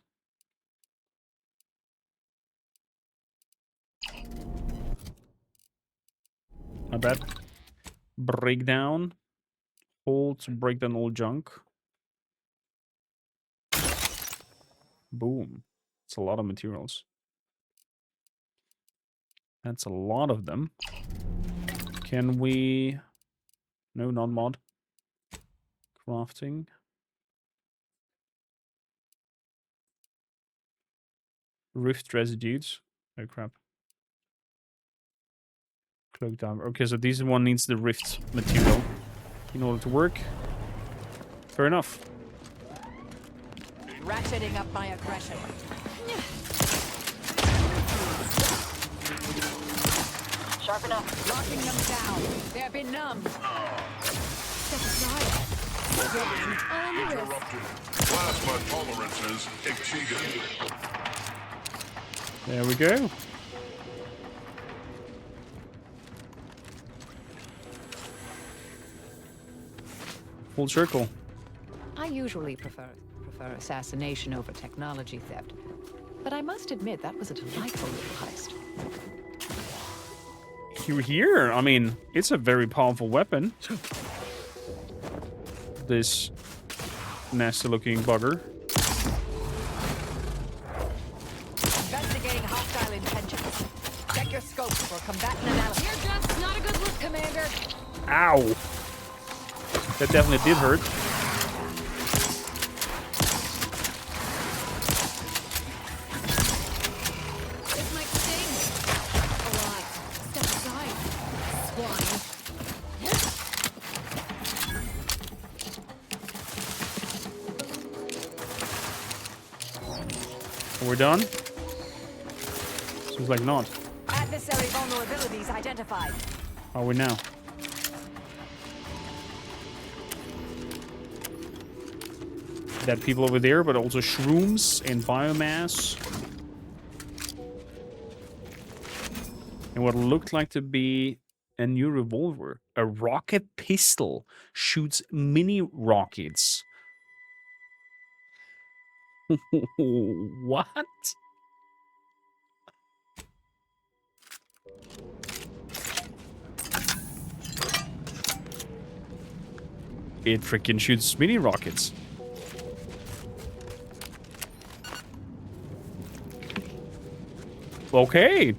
Speaker 1: bad. Breakdown. Hold to break down all junk. Boom. It's a lot of materials. That's a lot of them. Can we... No, not mod. Crafting. Rift residues. Oh, crap. Cloak down. Okay, so this one needs the rift material in order to work. Fair enough.
Speaker 6: Ratcheting up my aggression.
Speaker 14: Sharp enough.
Speaker 6: Locking them down. They're benumbed.
Speaker 14: Step aside.
Speaker 9: Interrupted. Plasma tolerances exceeded.
Speaker 1: There we go. Full circle.
Speaker 6: I usually prefer assassination over technology theft, but I must admit that was a delightful little heist.
Speaker 1: you're here. I mean, it's a very powerful weapon. This nasty-looking bugger.
Speaker 6: Investigating hostile intentions. Check your scope for combatant analysis.
Speaker 7: Your jump's not a good look, Commander.
Speaker 1: Ow! That definitely did hurt.
Speaker 7: This might sting. A lot. Step aside.
Speaker 1: We're done? Seems like not.
Speaker 6: Adversary vulnerabilities identified.
Speaker 1: How are we now? Dead people over there, but also shrooms and biomass. And what looked like to be a new revolver. A rocket pistol shoots mini rockets. What? It freaking shoots mini rockets. Okay.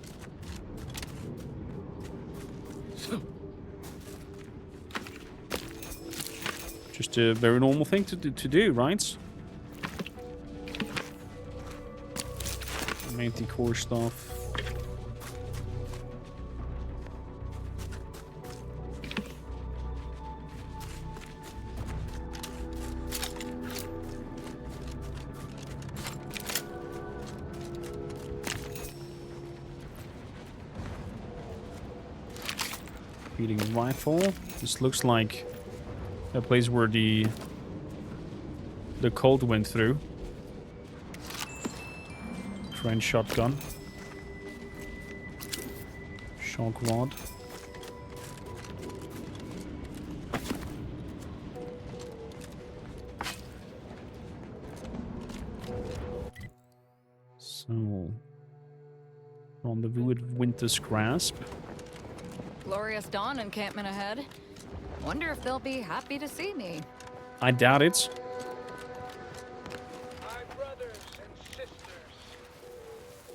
Speaker 1: Just a very normal thing to do, right? Some anti-core stuff. Feeding a rifle. This looks like a place where the Colt went through. Trench shotgun. Shock rod. So, rendezvous with Winter's Grasp.
Speaker 10: Glorious dawn encampment ahead. Wonder if they'll be happy to see me.
Speaker 1: I doubt it.
Speaker 12: My brothers and sisters,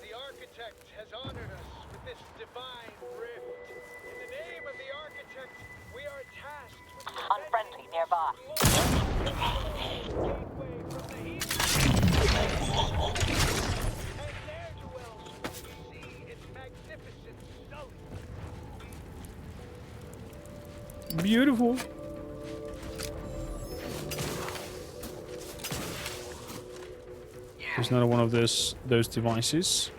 Speaker 12: the Architect has honored us with this divine rift. In the name of the Architect, we are tasked with
Speaker 14: Unfriendly nearby.
Speaker 12: And there dwells what you see its magnificent stone.
Speaker 1: Beautiful. There's another one of those devices.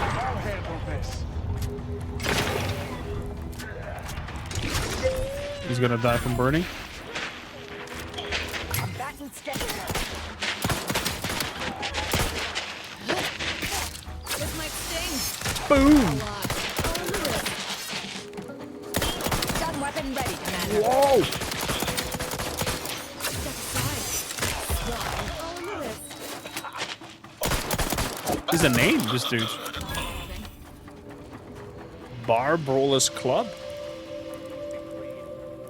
Speaker 12: I'll handle this.
Speaker 1: He's gonna die from burning.
Speaker 6: Combatant schedule.
Speaker 7: This might sting.
Speaker 1: Boom!
Speaker 6: Stun weapon ready, Commander.
Speaker 1: Whoa! He's a name, this dude. Bar Brawlers Club.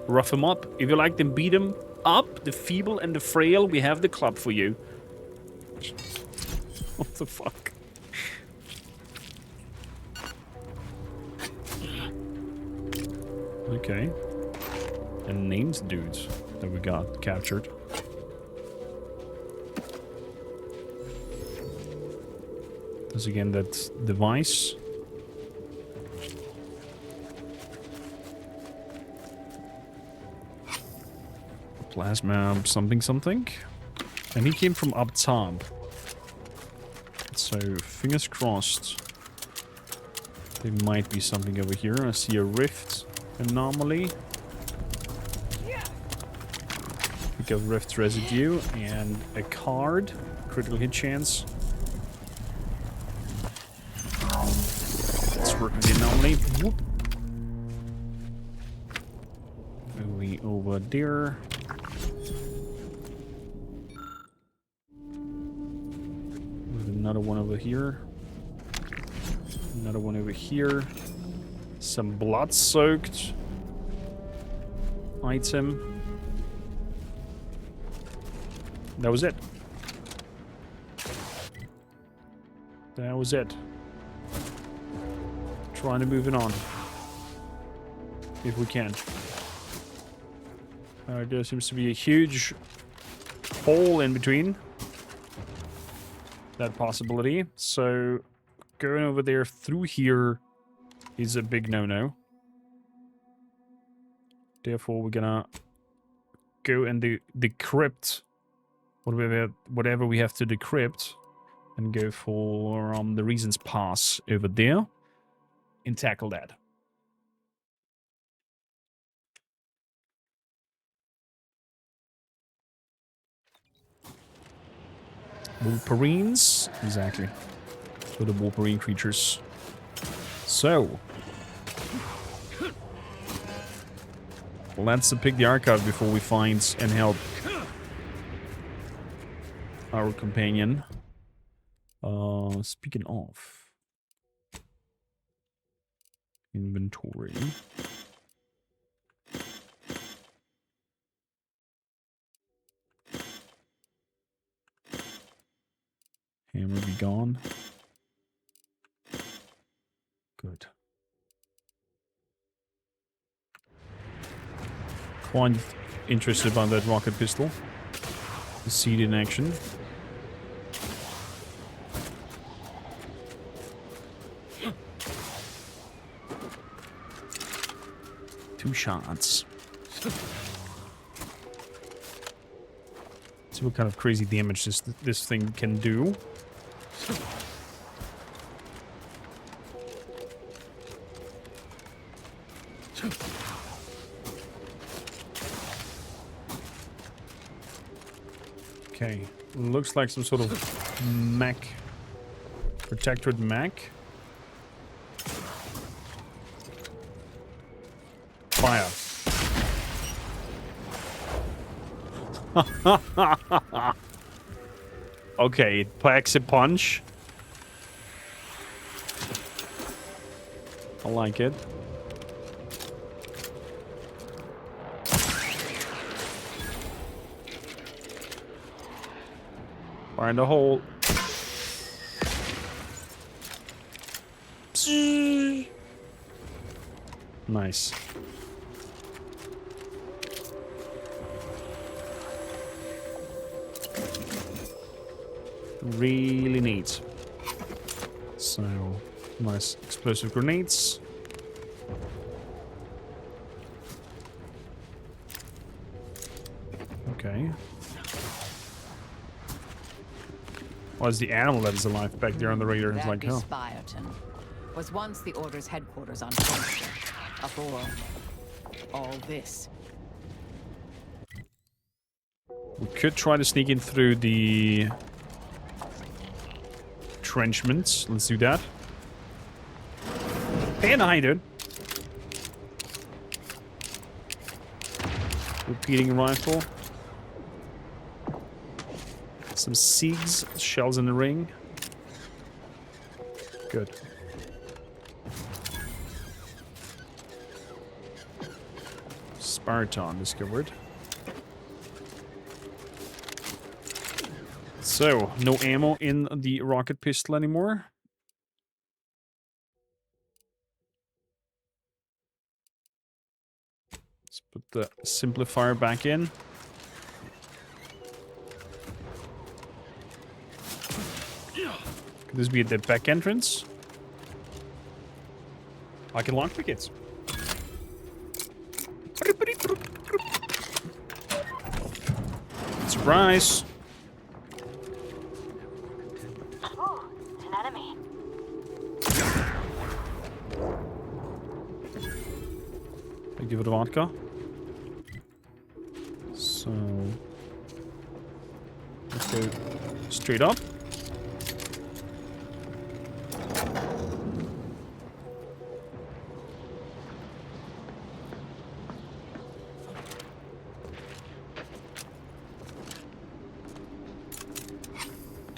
Speaker 1: Rough him up. If you like them, beat him up. The feeble and the frail, we have the club for you. What the fuck? Okay. And named dudes that we got captured. There's again that device. Plasma something something. And he came from up top. So fingers crossed. There might be something over here. I see a rift anomaly. Pick up rift residue and a card. Critical hit chance. Let's perfectly normally. Whoop. Moving over there. There's another one over here. Another one over here. Some blood-soaked item. That was it. That was it. Trying to move it on. If we can. There seems to be a huge hole in between. That possibility. So going over there through here is a big no-no. Therefore, we're gonna go and decrypt whatever we have to decrypt and go for the Reasons Pass over there and tackle that. Wolverines? Exactly. So the Wolverine creatures. So. Let's pick the archive before we find and help our companion. Speaking of. Inventory. Hammer be gone. Good. Quite interested about that rocket pistol. To see it in action. Two shots. See what kind of crazy damage this thing can do. Okay, looks like some sort of mech, protectorate mech. Fire. Okay, it packs a punch. I like it. Fire in the hole. Nice. Really neat. So, nice explosive grenades. Okay. Was the animal that is alive back there on the radar? It's like, oh.
Speaker 6: Spireton was once the Order's headquarters on Forrester. Before all this.
Speaker 1: We could try to sneak in through the entrenchments. Let's do that. Hey, hi, dude. Repeating rifle. Some Siegs, shells in the ring. Good. Spartan discovered. So, no ammo in the rocket pistol anymore. Let's put the simplifier back in. Could this be at the back entrance? I can lockpick it. Surprise!
Speaker 5: Oh, an enemy.
Speaker 1: I give it a vodka. So let's go straight up.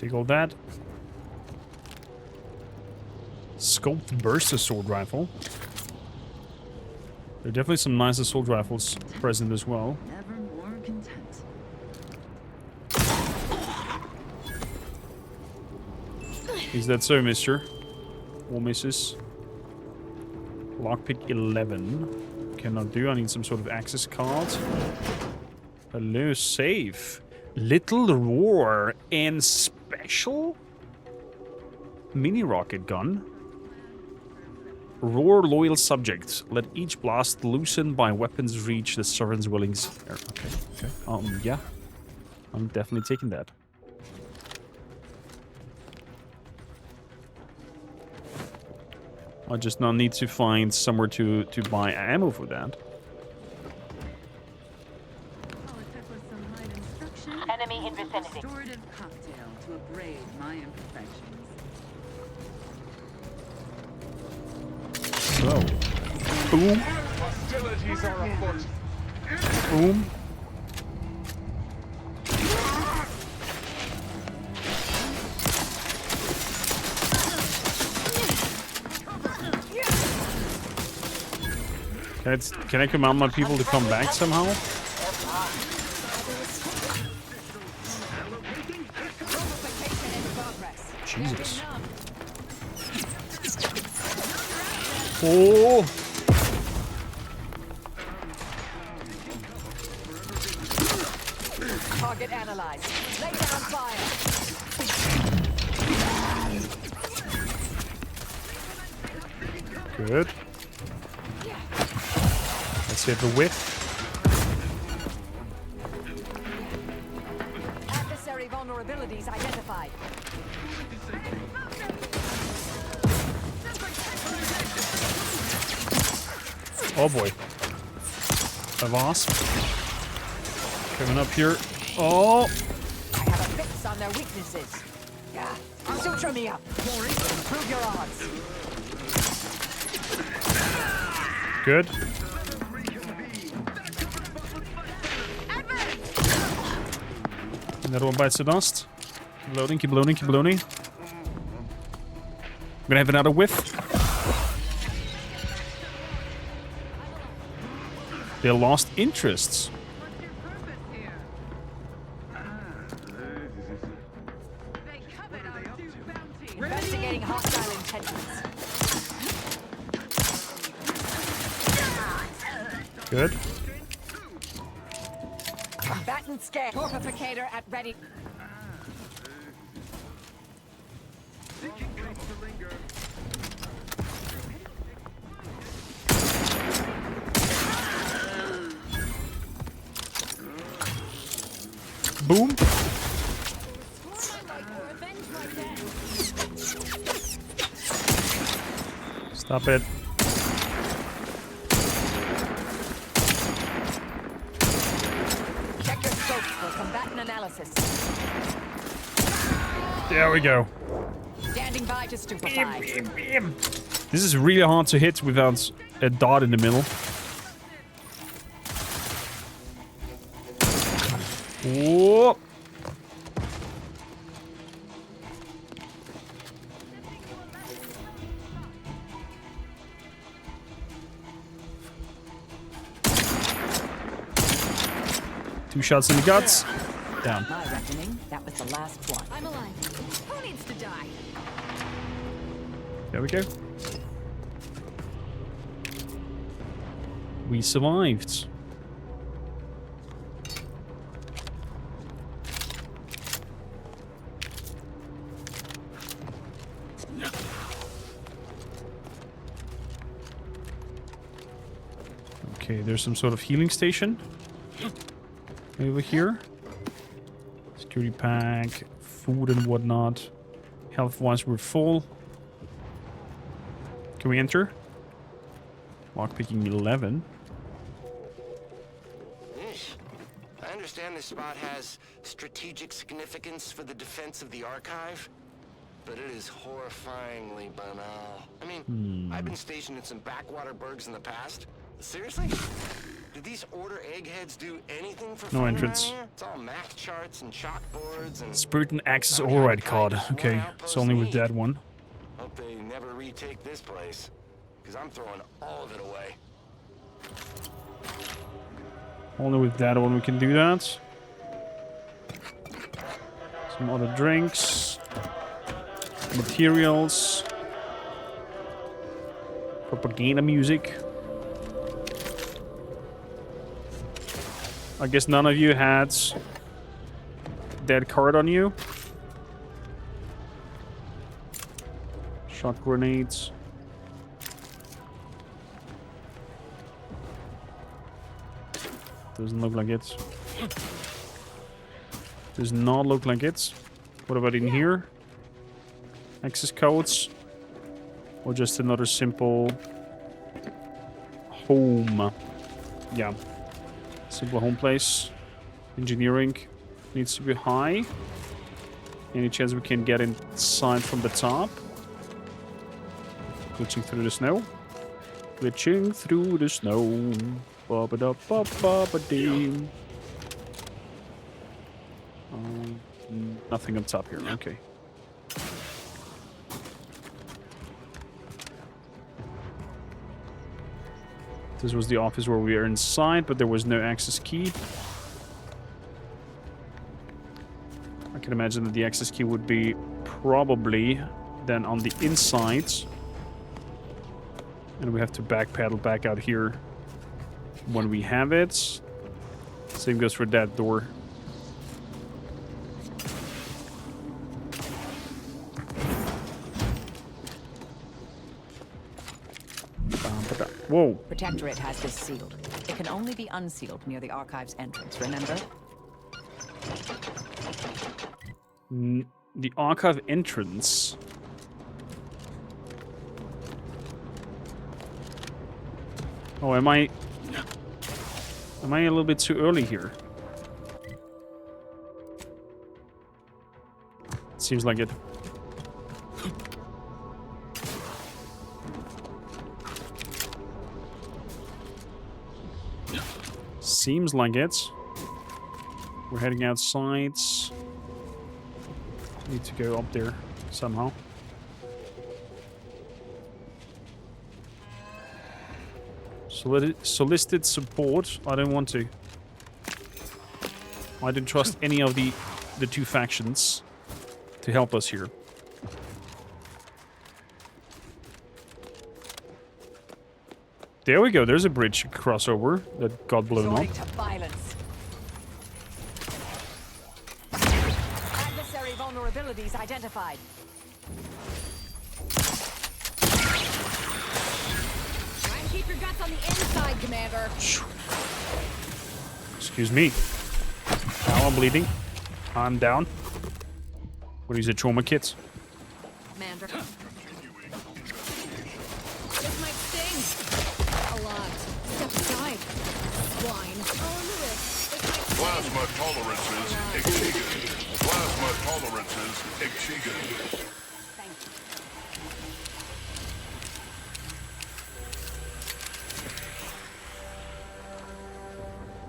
Speaker 1: Take all that. Scoped burst assault rifle. There are definitely some nice assault rifles present as well.
Speaker 11: Never more content.
Speaker 1: Is that so, mister? Or missus? Lockpick 11. Cannot do. I need some sort of access card. Hello, safe. Little Roar and special? Mini rocket gun. Roar loyal subject. Let each blast loosened by weapons reach the Sovereign's willings. Okay, okay. Yeah. I'm definitely taking that. I just now need to find somewhere to buy ammo for that.
Speaker 11: Enemy in vicinity. Restorative cocktail to abrade my imperfections.
Speaker 1: So, boom.
Speaker 12: Hostilities are afoot.
Speaker 1: Boom. Can I command my people to come back somehow? Jesus. Oh!
Speaker 14: Target analyzed. Lay down fire.
Speaker 1: Good. Let's hit the whiff.
Speaker 14: Adversary vulnerabilities identified.
Speaker 1: Oh boy. A wasp. Coming up here. Oh!
Speaker 14: I have a fix on their weaknesses. Yeah. Suture me up. Improve your odds.
Speaker 1: Good. Another one bites the dust. Keep loading, keep loading, keep loading. I'm gonna have another whiff. They lost interests.
Speaker 14: Investigating hostile intentions.
Speaker 1: Good.
Speaker 14: Combatant scan. Torpificator at ready.
Speaker 1: Boom. Stop it.
Speaker 14: Check your scopes for combatant analysis.
Speaker 1: There we go.
Speaker 14: Standing by to stupefy.
Speaker 1: This is really hard to hit without a dot in the middle. Whoa. Two shots in the guts. Down.
Speaker 14: My reckoning, that was the last one.
Speaker 10: I'm alive. Who needs to die?
Speaker 1: There we go. We survived. Okay, there's some sort of healing station over here. Security pack, food and whatnot. Health-wise, we're full. Can we enter? Lockpicking 11.
Speaker 15: I understand this spot has strategic significance for the defense of the archive, but it is horrifyingly banal. I mean, I've been stationed in some backwater burgs in the past. Seriously? Do these order eggheads do anything for
Speaker 1: No
Speaker 15: fun
Speaker 1: entrance.
Speaker 15: around here? It's all math charts and chalkboards and...
Speaker 1: Spirit and Access override card. Okay, it's only with that one.
Speaker 15: Hope they never retake this place, because I'm throwing all of it away.
Speaker 1: Only with that one we can do that. Some other drinks. Materials. Propaganda music. I guess none of you had that card on you. Shot grenades. Doesn't look like it. Does not look like it. What about in here? Access codes? Or just another simple home? Yeah. Simple home place. Engineering needs to be high. Any chance we can get inside from the top? Glitching through the snow. Glitching through the snow. Ba-ba-da-ba-ba-ba-dee. Nothing up top here. Okay. This was the office where we were inside, but there was no access key. I can imagine that the access key would be probably then on the inside. And we have to backpedal back out here when we have it. Same goes for that door. Whoa.
Speaker 6: Protectorate has this sealed. It can only be unsealed near the archive's entrance, remember?
Speaker 1: The archive entrance. Oh, am I a little bit too early here? Seems like it. Seems like it. We're heading outside. Need to go up there somehow. Solicited support. I don't want to. I don't trust any of the two factions to help us here. There we go. There's a bridge crossover that got blown up.
Speaker 6: To violence. Adversary vulnerabilities identified.
Speaker 7: Try and keep your guts on the inside, Commander.
Speaker 1: Excuse me. Now I'm bleeding. I'm down. What is it, trauma kits?
Speaker 7: Commander. This might sting. A lot. Step aside. Swine. Oh, on the wrist.
Speaker 9: Plasma tolerances exceeded. Plasma tolerances exceeded.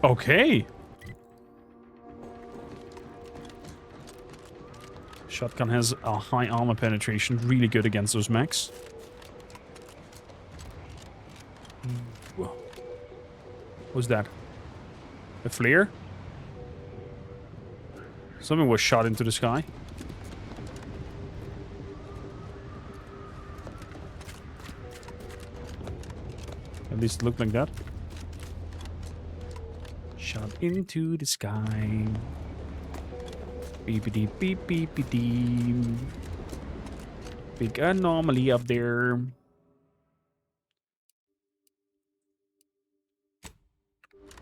Speaker 1: Okay. Shotgun has a high armor penetration, really good against those mechs. What's that? A flare? Something was shot into the sky. At least it looked like that. Shot into the sky. Beepity beep beepity. Big anomaly up there.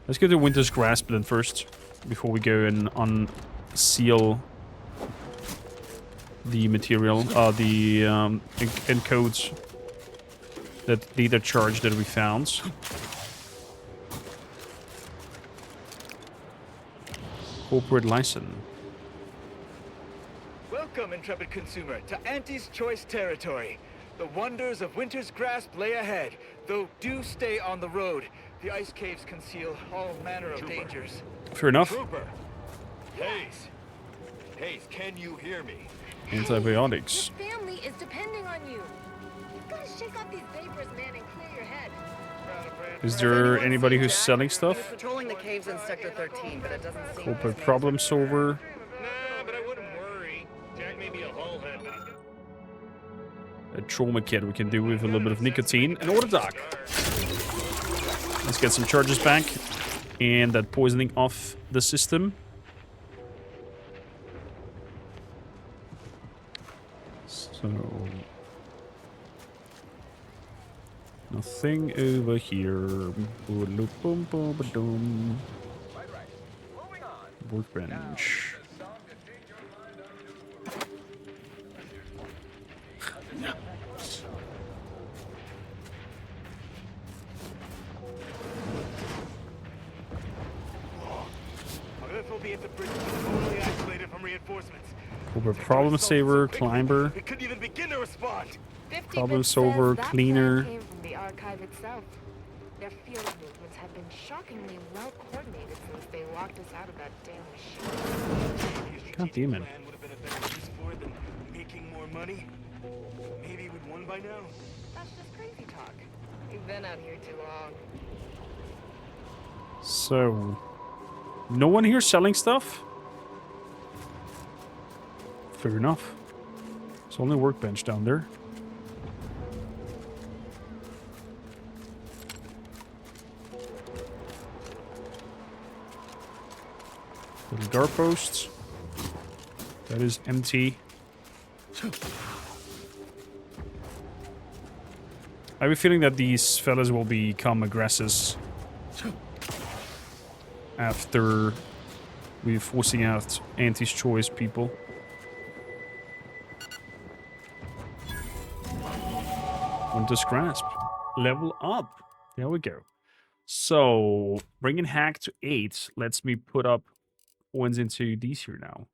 Speaker 1: Let's get the Winter's Grasp then first, before we go and unseal the material, the encodes that data charge that we found. Corporate license.
Speaker 17: Welcome, intrepid consumer, to Auntie's Choice territory. The wonders of Winter's Grasp lay ahead, though do stay on the road. The ice caves conceal all manner of dangers.
Speaker 1: Fair enough.
Speaker 17: Trooper! Hayes! Hayes, can you hear me?
Speaker 1: Antibiotics.
Speaker 19: Your family is depending on you. You've got to shake off these vapors, man, and clear your head.
Speaker 1: Is there anybody who's selling
Speaker 20: He was
Speaker 1: stuff?
Speaker 20: patrolling the caves in Sector 13, but it doesn't seem
Speaker 1: Corporate problem solver.
Speaker 17: But I wouldn't worry. Jack may be a hull head, but he's got...
Speaker 1: A trauma kit we can do with a little bit of nicotine. An order doc. Let's get some charges back. And that poisoning off the system. So... nothing over here. Workbench.
Speaker 17: This will be at the bridge, totally isolated from reinforcements.
Speaker 1: Corporate problem saver, climber.
Speaker 17: It couldn't even begin to respond.
Speaker 1: Problem solver, cleaner.
Speaker 19: Came from the archive itself. Their field movements have been shockingly well coordinated since they locked us out of that damn machine.
Speaker 1: God damn it.
Speaker 17: Would have been a better use for it than making more money. Maybe we'd won by now.
Speaker 19: That's just crazy talk. We've been out here too long.
Speaker 1: So, no one here selling stuff? Fair enough. It's only a workbench down there. Little guard posts. That is empty. I have a feeling that these fellas will become aggressors after we're forcing out Auntie's Choice people. Winter's Grasp. Level up. There we go. So, bringing hack to 8 lets me put up points into these here now.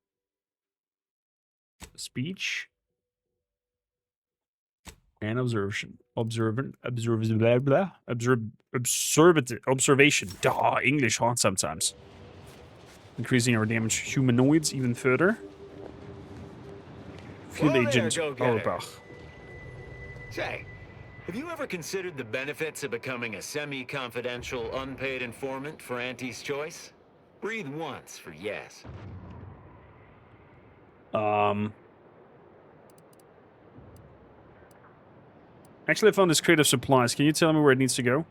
Speaker 1: Speech. And observation. Observation. Duh, English hard sometimes. Increasing our damage to humanoids even further. Field Agent Auerbach.
Speaker 22: Say, have you ever considered the benefits of becoming a semi-confidential, unpaid informant for Auntie's Choice? Breathe once for yes.
Speaker 1: Actually, I found this crate of supplies. Can you tell me where it needs to go?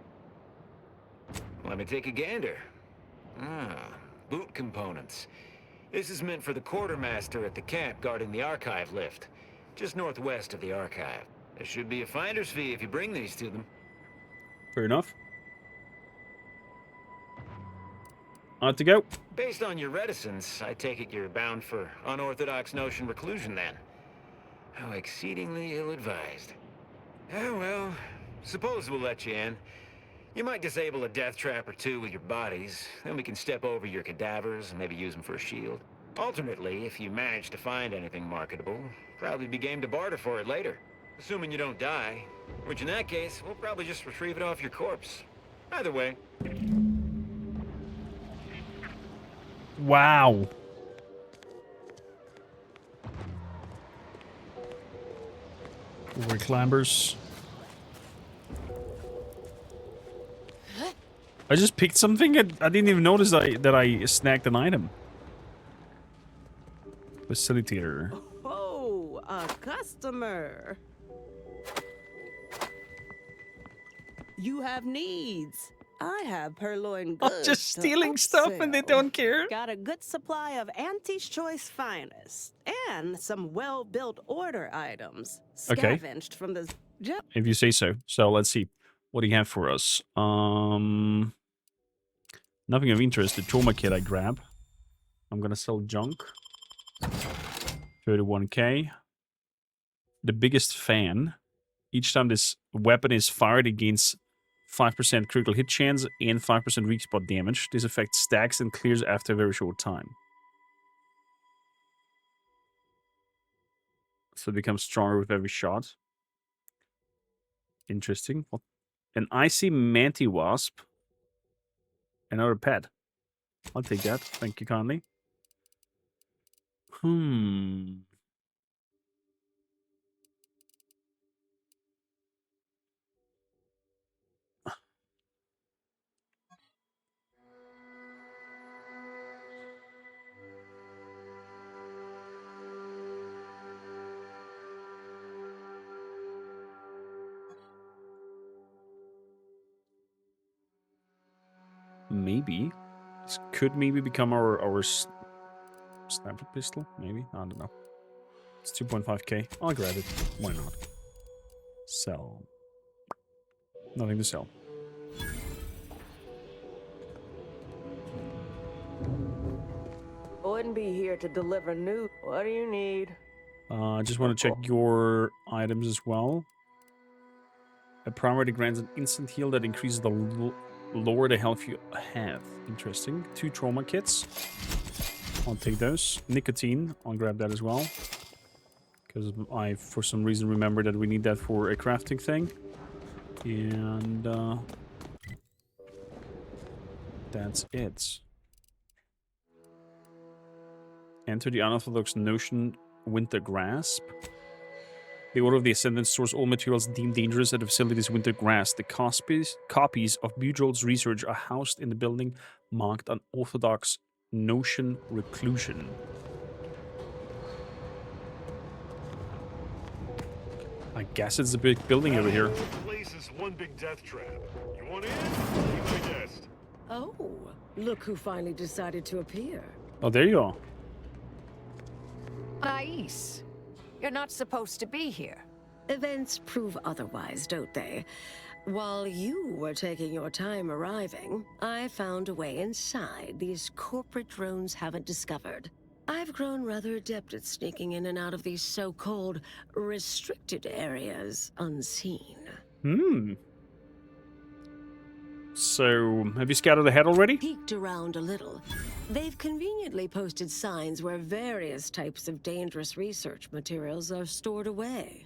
Speaker 22: Let me take a gander. Boot components. This is meant for the quartermaster at the camp guarding the archive lift, just northwest of the archive. There should be a finder's fee if you bring these to them.
Speaker 1: Fair enough. On to go.
Speaker 22: Based on your reticence, I take it you're bound for unorthodox notion reclusion then. How exceedingly ill-advised. Oh well, suppose we'll let you in. You might disable a death trap or two with your bodies, then we can step over your cadavers and maybe use them for a shield. Alternately, if you manage to find anything marketable, probably be game to barter for it later. Assuming you don't die, which in that case, we'll probably just retrieve it off your corpse. Either way.
Speaker 1: Wow. Over climbers. I just picked something and I didn't even notice that I snagged an item. Facilitator.
Speaker 21: Oh, a customer. You have needs. I have purloined goods.
Speaker 1: I'm just stealing stuff and they don't care.
Speaker 21: Got a good supply of Auntie's Choice finest and some well-built order items scavenged from the.
Speaker 1: If you say so. So let's see. What do you have for us? Nothing of interest. The trauma kit I grab. I'm gonna sell junk. 31k. The biggest fan. Each time this weapon is fired, it gains 5% critical hit chance and 5% weak spot damage. This effect stacks and clears after a very short time. So it becomes stronger with every shot. Interesting. An icy manti wasp. Another pet. I'll take that. Thank you kindly. Maybe. This could maybe become our sniper pistol. Maybe. I don't know. It's 2.5k. I'll grab it. Why not? Sell. Nothing to sell.
Speaker 20: Wouldn't be here to deliver news. What do you need?
Speaker 1: I just want to check your items as well. A primary grants an instant heal that increases the lower the health you have. Interesting. 2 trauma kits. I'll take those. Nicotine. I'll grab that as well. Because I, for some reason, remember that we need that for a crafting thing. And that's it. Enter the unorthodox notion Winter Grasp. The Order of the Ascendant stores all materials deemed dangerous at the facility's Winter Grasp. The copies of Bujold's research are housed in the building marked Unorthodox Notion Reclusion. I guess it's a big building over here.
Speaker 4: This place is one big death trap. You want in? Be my guest.
Speaker 14: Oh, look who finally decided to appear.
Speaker 1: Oh, there you are.
Speaker 18: Nice. You're not supposed to be here.
Speaker 14: Events prove otherwise, don't they? While you were taking your time arriving, I found a way inside these corporate drones haven't discovered. I've grown rather adept at sneaking in and out of these so-called restricted areas unseen.
Speaker 1: So, have you scouted ahead already?
Speaker 14: Peeked around a little. They've conveniently posted signs where various types of dangerous research materials are stored away.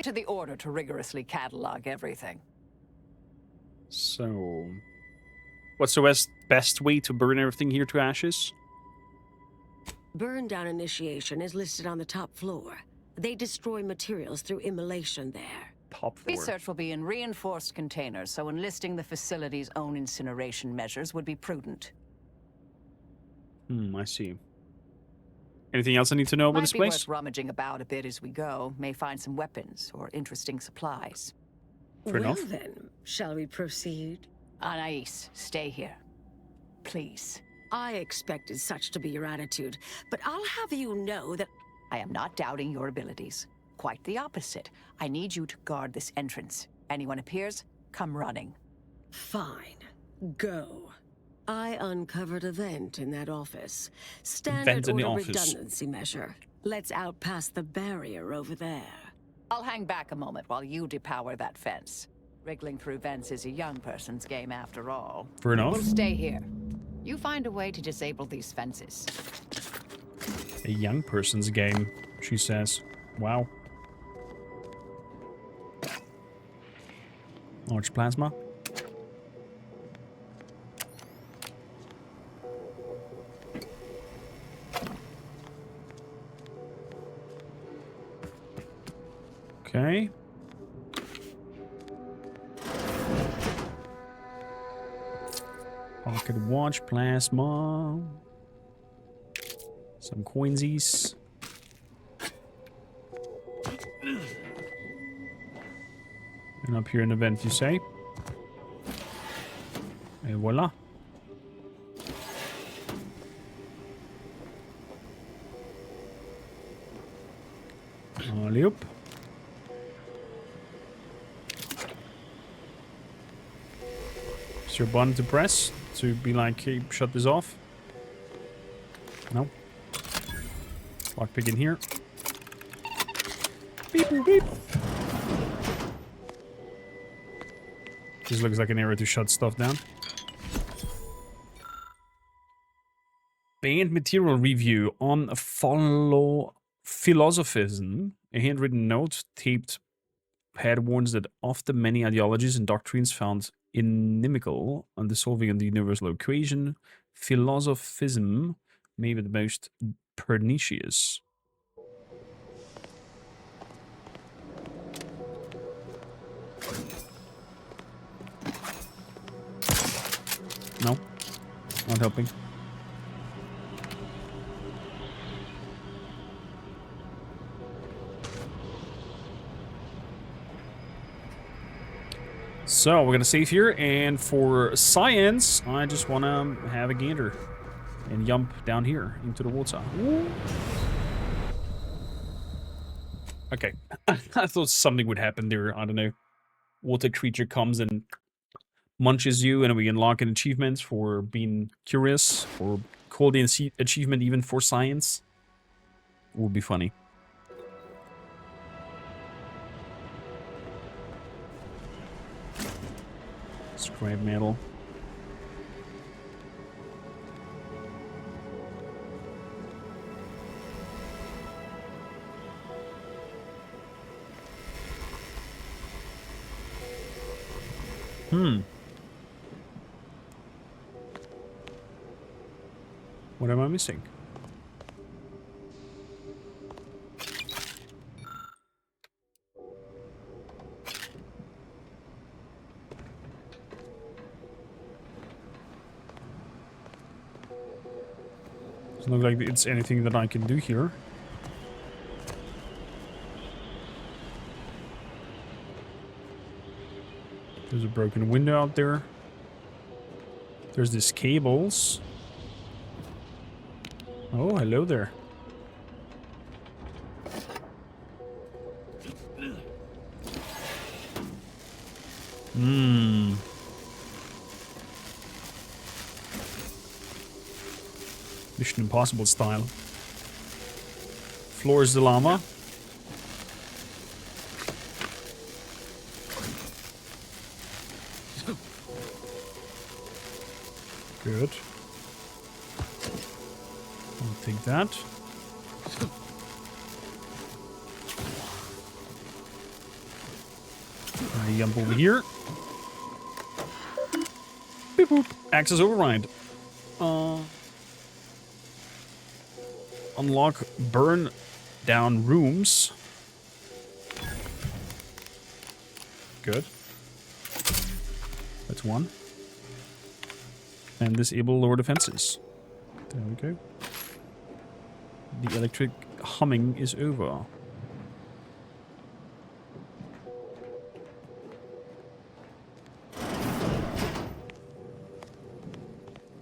Speaker 18: To the Order to rigorously catalog everything.
Speaker 1: So, what's the best way to burn everything here to ashes?
Speaker 14: Burn down initiation is listed on the top floor. They destroy materials through immolation there.
Speaker 1: Top floor.
Speaker 18: Research will be in reinforced containers, so enlisting the facility's own incineration measures would be prudent.
Speaker 1: I see. Anything else I need to know about this place?
Speaker 18: Might be worth rummaging about a bit as we go. May find some weapons or interesting supplies.
Speaker 1: Fair enough.
Speaker 14: Then, shall we proceed?
Speaker 18: Anais, stay here. Please.
Speaker 14: I expected such to be your attitude, but I'll have you know that
Speaker 18: I am not doubting your abilities. Quite the opposite. I need you to guard this entrance. Anyone appears, come running.
Speaker 14: Fine. Go. I uncovered a vent in that office. Standard order redundancy measure. Let's out past the barrier over there.
Speaker 18: I'll hang back a moment while you depower that fence. Wriggling through vents is a young person's game after all.
Speaker 1: Fair enough.
Speaker 18: We'll stay here. You find a way to disable these fences.
Speaker 1: A young person's game, she says. Wow. Large plasma. Okay. Pocket watch plasma. Some coinsies. And up here in the vent, you say? Et voila. Allez up. Is your button to press to be like, hey, shut this off? No. Lockpick in here. Beep, beep, beep. This looks like an area to shut stuff down. Banned material review on philosophism. A handwritten note taped pad warns that of the many ideologies and doctrines found inimical on the solving of the universal equation. Philosophism may be the most pernicious. No, not helping. So we're gonna save here, and for science, I just wanna have a gander and jump down here into the water. Ooh. Okay, I thought something would happen there. I don't know. Water creature comes and munches you, and we unlock an achievement for being curious, or call the achievement even for science. It would be funny. Scrap metal. What am I missing? Doesn't look like it's anything that I can do here. There's a broken window out there. There's these cables. Oh, hello there. Mission Impossible style. Floors the llama. Good. I'll take that. I jump over here. Beep boop. Access override. Unlock burn down rooms. Good. That's one. And disable lower defenses. There we go. The electric humming is over.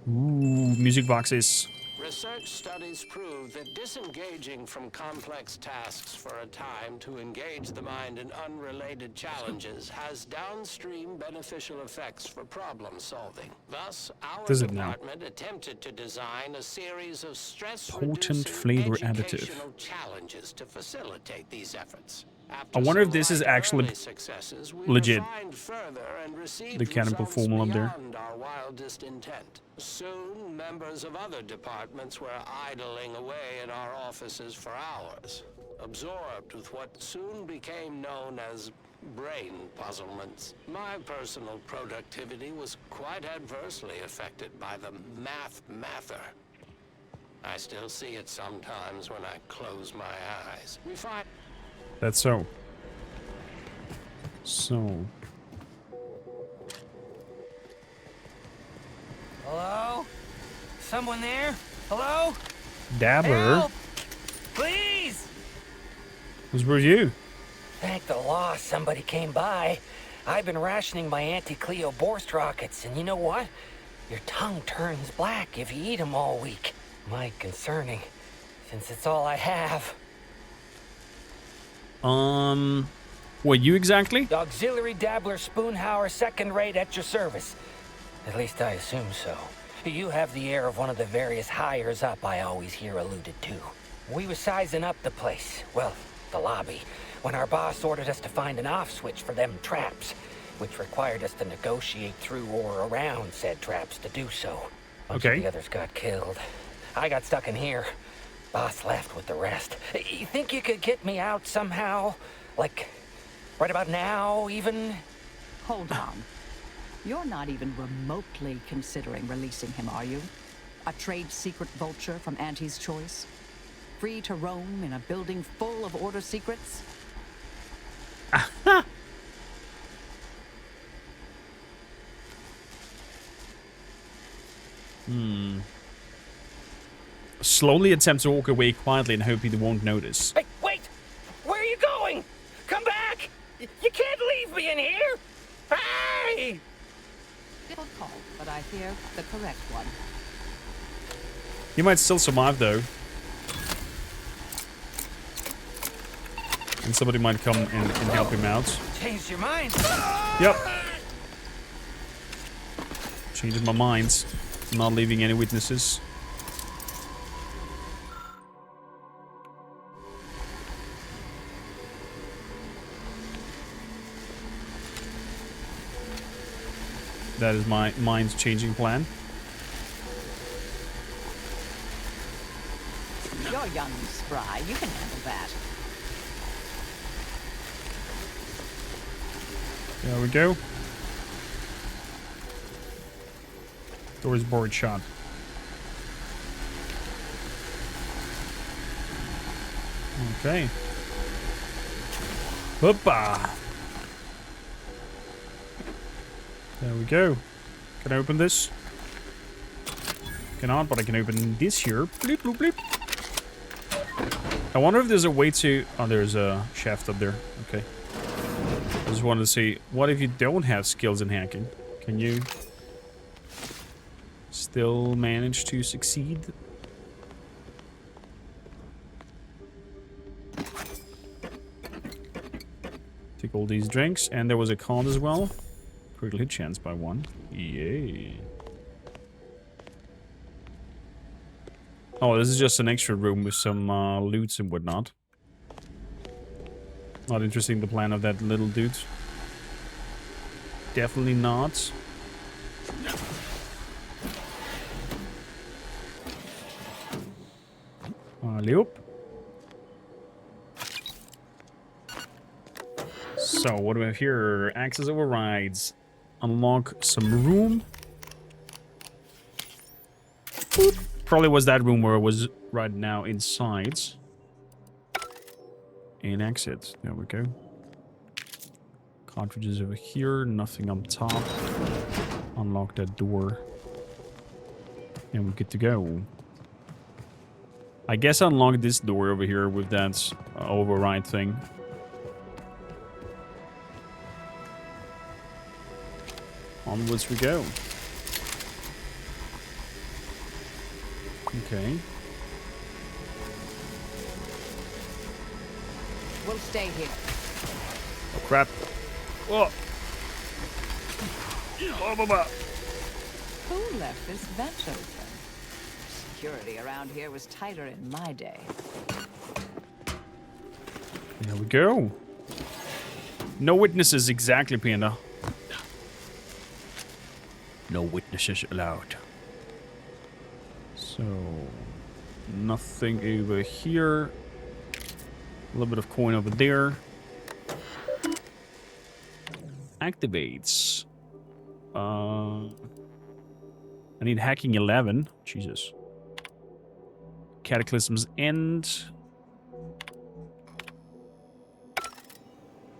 Speaker 1: Ooh, music boxes.
Speaker 15: Research studies prove that disengaging from complex tasks for a time to engage the mind in unrelated challenges has downstream beneficial effects for problem solving. Thus, our department attempted to design a series of stress-reducing educational challenges to facilitate these efforts.
Speaker 1: I wonder if this is actually legit. The chemical formula up there.
Speaker 15: Our wildest intent. Soon, members of other departments were idling away in our offices for hours, absorbed with what soon became known as brain puzzlements. My personal productivity was quite adversely affected by the mather. I still see it sometimes when I close my eyes. We find
Speaker 1: That's so. So.
Speaker 3: Hello? Someone there? Hello?
Speaker 1: Dabbler.
Speaker 3: Help! Please!
Speaker 1: Who's with you?
Speaker 3: Thank the law somebody came by. I've been rationing my anti-Cleo Borst rockets, and you know what? Your tongue turns black if you eat them all week. Might concerning, since it's all I have.
Speaker 1: What, you exactly?
Speaker 3: The Auxiliary Dabbler Spoonhauer, second rate at your service. At least I assume so. You have the air of one of the various hires up I always hear alluded to. We were sizing up the place, well, the lobby, when our boss ordered us to find an off switch for them traps, which required us to negotiate through or around said traps to do so. Bunch of the others got killed. I got stuck in here. Boss left with the rest. You think you could get me out somehow? Like, right about now, even?
Speaker 18: Hold on. You're not even remotely considering releasing him, are you? A trade secret vulture from Auntie's choice? Free to roam in a building full of Order secrets?
Speaker 1: Slowly attempt to walk away quietly and hope he won't notice.
Speaker 3: Hey, wait! Where are you going? Come back! You can't leave me in here! Hey!
Speaker 18: Difficult call, but I fear the correct one.
Speaker 1: He might still survive though. And somebody might come and help him out.
Speaker 3: Changed your mind?
Speaker 1: Yep. Changing my mind. Not leaving any witnesses. That is my mind-changing plan.
Speaker 18: You're young and spry. You can handle that.
Speaker 1: There we go. Door's board shut. Okay. Hoppa! There we go. Can I open this? Cannot, but I can open this here. Bleep, bloop, bleep. I wonder if there's a way to... Oh, there's a shaft up there. Okay. I just wanted to see, what if you don't have skills in hacking? Can you still manage to succeed? Take all these drinks, and there was a card as well. Critical hit chance by 1. Yay. Oh, this is just an extra room with some loots and whatnot. Not interested in the plan of that little dude. Definitely not. Loop. So, what do we have here? Access overrides. Unlock some room. Boop. Probably was that room where it was right now inside. And exit. There we go. Cartridges over here. Nothing up top. Unlock that door. And we're good to go. I guess I unlock this door over here with that override thing. Onwards we go. Okay.
Speaker 18: We'll stay here.
Speaker 1: Oh crap. Oh. Blah, blah, blah.
Speaker 18: Who left this vent open? Security around here was tighter in my day.
Speaker 1: There we go. No witnesses, exactly, Panda. No witnesses allowed. So, nothing over here. A little bit of coin over there. Activates. I need hacking 11. Jesus. Cataclysm's End.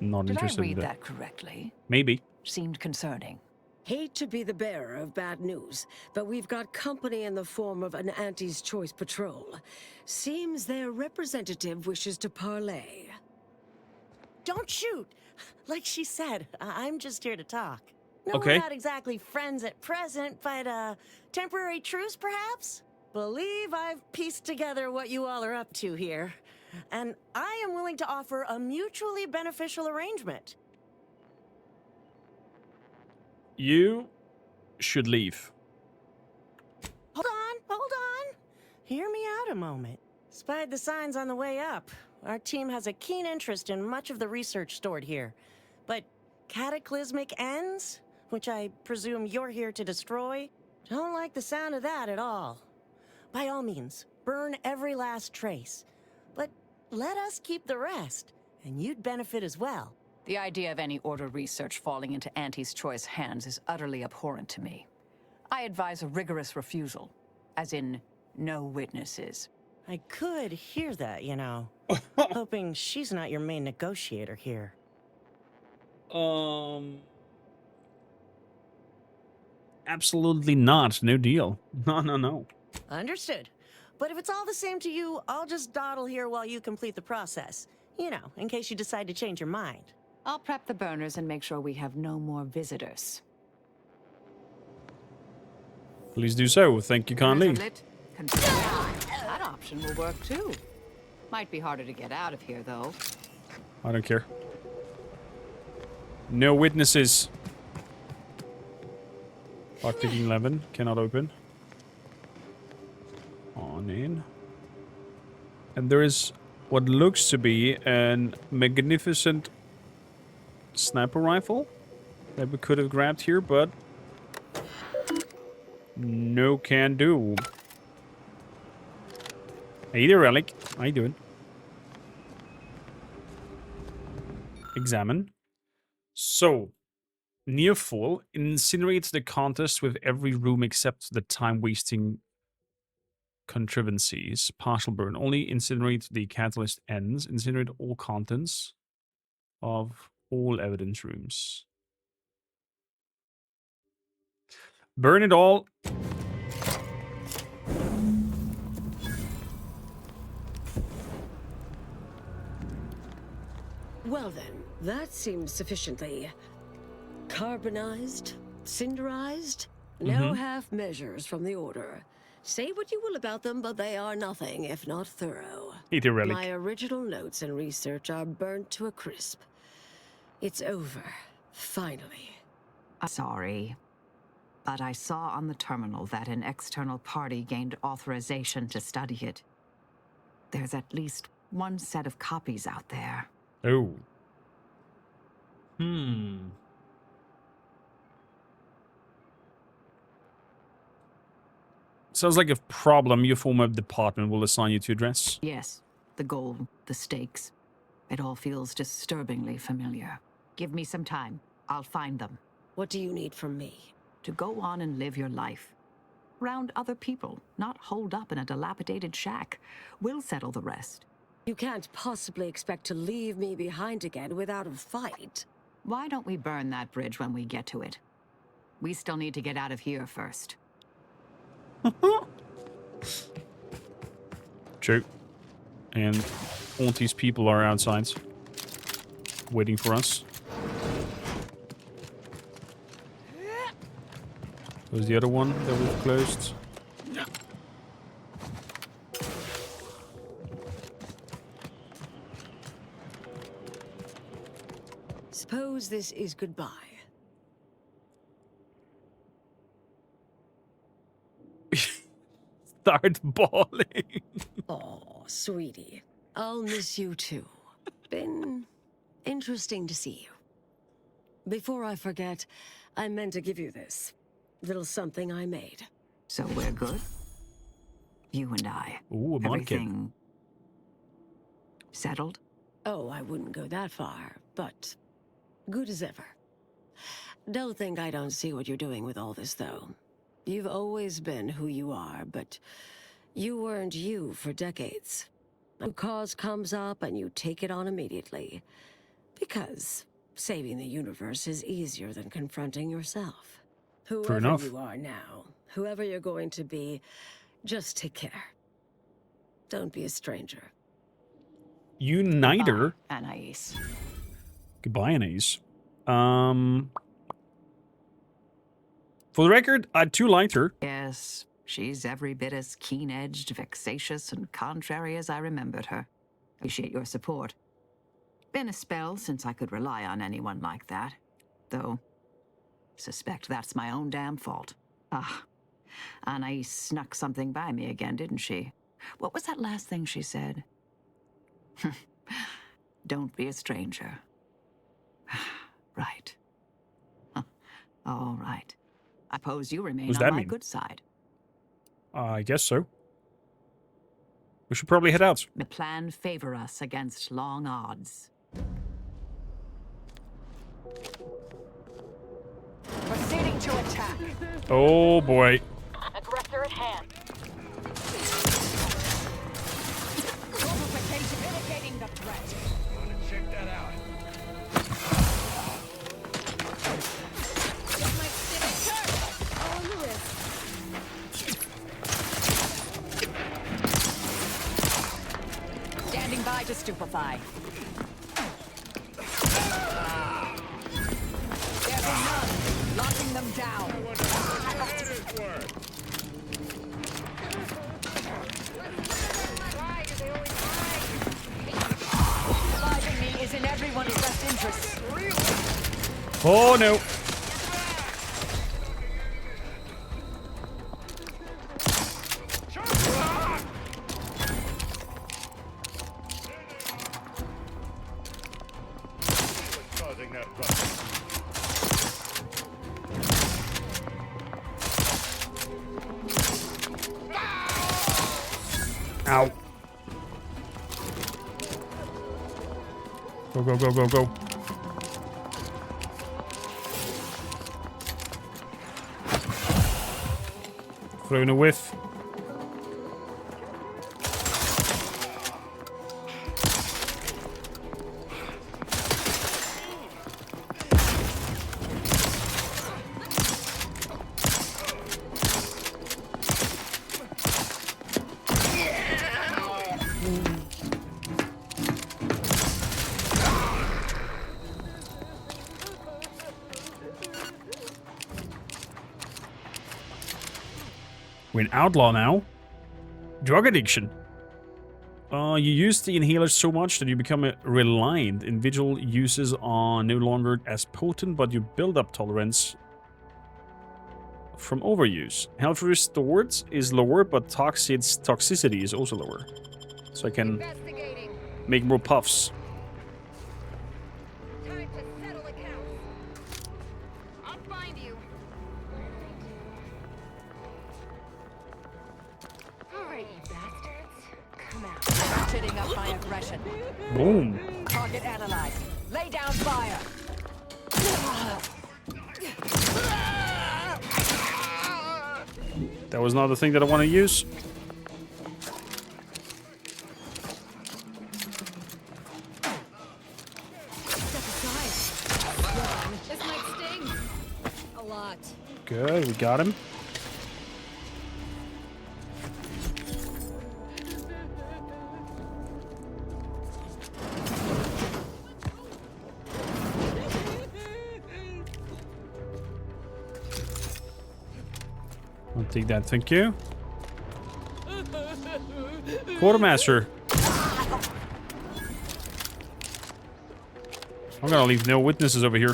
Speaker 1: Not interested in
Speaker 14: Did I read
Speaker 1: that.
Speaker 14: that correctly?
Speaker 1: Maybe.
Speaker 14: Seemed concerning.
Speaker 8: Hate to be the bearer of bad news, but we've got company in the form of an Auntie's Choice patrol. Seems their representative wishes to parley.
Speaker 21: Don't shoot! Like she said, I'm just here to talk. No,
Speaker 1: Okay.
Speaker 21: we're not exactly friends at present, but temporary truce, perhaps? Believe I've pieced together what you all are up to here. And I am willing to offer a mutually beneficial arrangement.
Speaker 1: You should leave.
Speaker 21: Hold on. Hear me out a moment. Spied the signs on the way up. Our team has a keen interest in much of the research stored here. But cataclysmic ends, which I presume you're here to destroy, don't like the sound of that at all. By all means, burn every last trace. But let us keep the rest, and you'd benefit as well.
Speaker 18: The idea of any Order research falling into Auntie's choice hands is utterly abhorrent to me. I advise a rigorous refusal, as in no witnesses.
Speaker 21: I could hear that, you know. Hoping she's not your main negotiator here.
Speaker 1: Absolutely not. No deal. No.
Speaker 21: Understood. But if it's all the same to you, I'll just dawdle here while you complete the process. You know, in case you decide to change your mind.
Speaker 18: I'll prep the burners and make sure we have no more visitors.
Speaker 1: Please do so. Thank you kindly.
Speaker 18: That option will work too. Might be harder to get out of here, though.
Speaker 1: I don't care. No witnesses. Lockpicking 11. Cannot open. On in. And there is what looks to be a magnificent sniper rifle that we could have grabbed here, but no can do. Hey there, Relic. How you doing? Examine. So, near full, incinerates the contest with every room except the time-wasting contrivances. Partial burn. Only incinerate the catalyst ends. Incinerate all contents of all evidence rooms. Burn it all.
Speaker 8: Well then, that seems sufficiently carbonized, cinderized. No half measures from the Order. Say what you will about them, but they are nothing if not thorough.
Speaker 1: Eat a relic.
Speaker 8: My original notes and research are burnt to a crisp. It's over, finally.
Speaker 18: Sorry, but I saw on the terminal that an external party gained authorization to study it. There's at least one set of copies out there.
Speaker 1: Oh. Sounds like a problem your former department will assign you to address.
Speaker 18: Yes, the goal, the stakes. It all feels disturbingly familiar. Give me some time. I'll find them.
Speaker 8: What do you need from me?
Speaker 18: To go on and live your life. Around other people, not holed up in a dilapidated shack. We'll settle the rest.
Speaker 8: You can't possibly expect to leave me behind again without a fight.
Speaker 18: Why don't we burn that bridge when we get to it? We still need to get out of here first.
Speaker 1: True. And Auntie's people are outside, waiting for us. Where's the other one that we've closed?
Speaker 8: Suppose this is goodbye.
Speaker 1: Start bawling.
Speaker 8: Oh, sweetie. I'll miss you too. Been interesting to see you. Before I forget, I meant to give you this. Little something I made.
Speaker 18: So we're good? You and I.
Speaker 1: Ooh, a
Speaker 18: Everything settled?
Speaker 8: Oh, I wouldn't go that far, but good as ever. Don't think I don't see what you're doing with all this, though. You've always been who you are, but you weren't you for decades. A cause comes up and you take it on immediately. Because saving the universe is easier than confronting yourself. Whoever you are now, whoever you're going to be, just take care. Don't be a stranger.
Speaker 1: Uniter.
Speaker 18: Anais.
Speaker 1: Goodbye, Anais. For the record, I too liked her.
Speaker 18: Yes, she's every bit as keen-edged, vexatious, and contrary as I remembered her. Appreciate your support. Been a spell since I could rely on anyone like that. Though, suspect that's my own damn fault. Ah, Anais snuck something by me again, didn't she? What was that last thing she said? Don't be a stranger. Right. All right. I suppose you remain on my good side.
Speaker 1: I guess so. We should probably head out.
Speaker 18: The plan favor us against long odds.
Speaker 1: Oh boy.
Speaker 14: Aggressor at hand.
Speaker 18: Mitigating the threat.
Speaker 17: Check that out.
Speaker 7: All on the wrist.
Speaker 18: Standing by to stupefy. There's none. Locking them down. Reviving me is in everyone's best interest.
Speaker 1: Oh no.
Speaker 17: Causing that ruckus.
Speaker 1: Ow. Go, go, go, go, go. Thrown a whiff. We're an outlaw now. Drug addiction. You use the inhaler so much that you become reliant. Individual uses are no longer as potent, but you build up tolerance from overuse. Health restored is lower, but toxicity is also lower. So I can make more puffs.
Speaker 19: Time to settle accounts. I'll find you. All right, you bastards. Come out.
Speaker 18: Ratcheting up my aggression.
Speaker 1: Boom.
Speaker 18: Target analyzed. Lay down fire.
Speaker 1: That was not the thing that I want to use.
Speaker 7: Step aside. This might sting. A lot.
Speaker 1: Good, we got him. I'll take that, thank you. Quartermaster. I'm gonna leave no witnesses over here.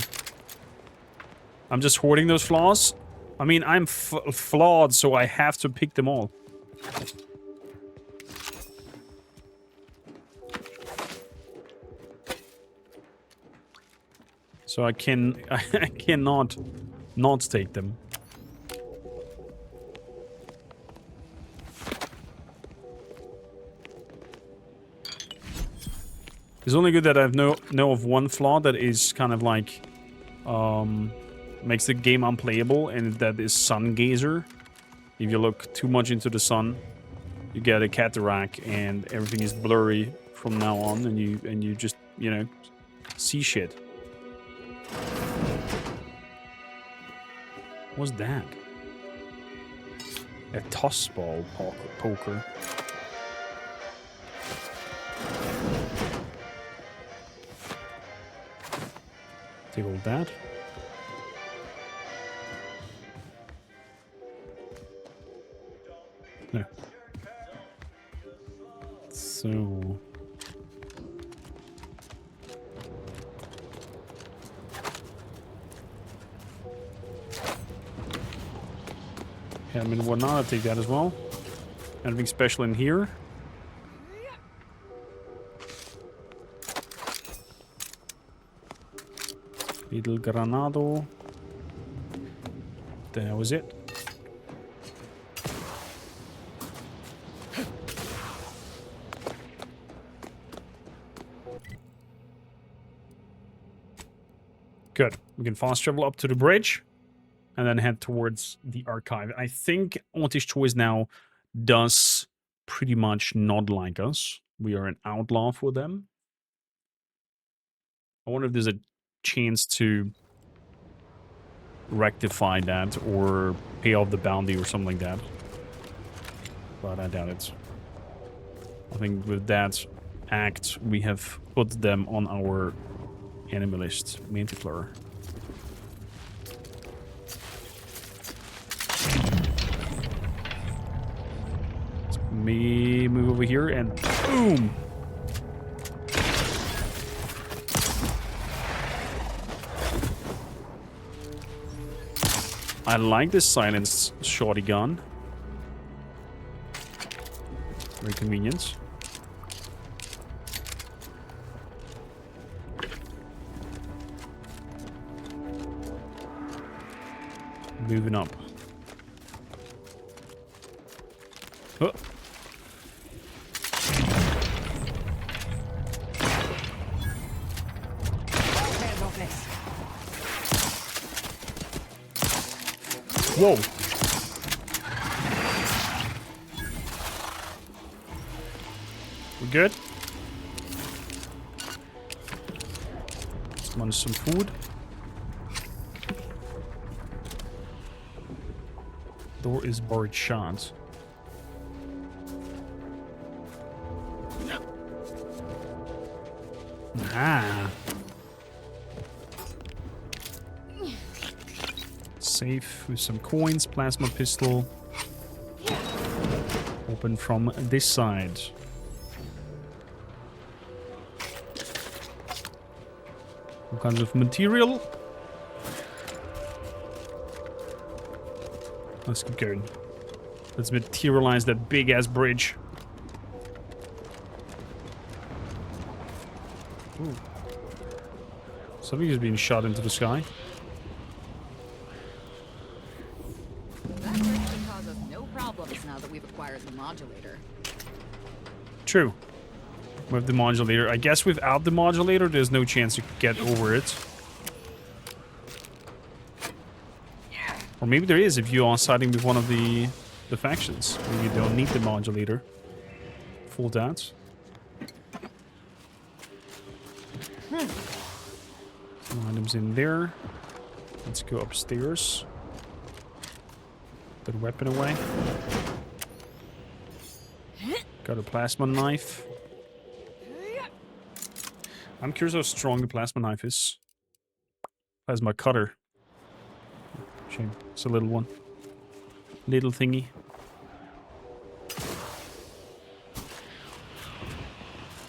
Speaker 1: I'm just hoarding those flaws. I mean, I'm flawed, so I have to pick them all. So I cannot not take them. It's only good that I know of one flaw that is kind of like makes the game unplayable, and that is sun gazer. If you look too much into the sun, you get a cataract and everything is blurry from now on, and you just, you know, see shit. What's that? A toss ball poker. Take all that. No. So... yeah, I mean, whatnot, I'll take that as well. Anything special in here? Little Granado. That was it. Good. We can fast travel up to the bridge. and then head towards the archive. I think Auntie's Choice now does pretty much not like us. We are an outlaw for them. I wonder if there's a chance to rectify that or pay off the bounty or something like that. But I doubt it. I think with that act, we have put them on our enemy list. Manticore. Let me move over here and boom! I like this silenced shorty gun. Very convenient. Moving up. Oh. Whoa. We're good. Let's munch some food. Door is barred shut. Ah. Safe with some coins, plasma pistol. Open from this side. All kinds of material. Let's keep going. Let's materialize that big ass bridge. Ooh. Something is being shot into the sky.
Speaker 10: That bridge should cause us no problems now that we've acquired the modulator.
Speaker 1: True. With the modulator. I guess without the modulator, there's no chance to get over it. Or maybe there is if you are siding with one of the factions. Maybe you don't need the modulator. Full that. Some items in there. Let's go upstairs. Put a weapon away. Got a plasma knife. I'm curious how strong the plasma knife is. Plasma cutter. Shame. It's a little one. Little thingy.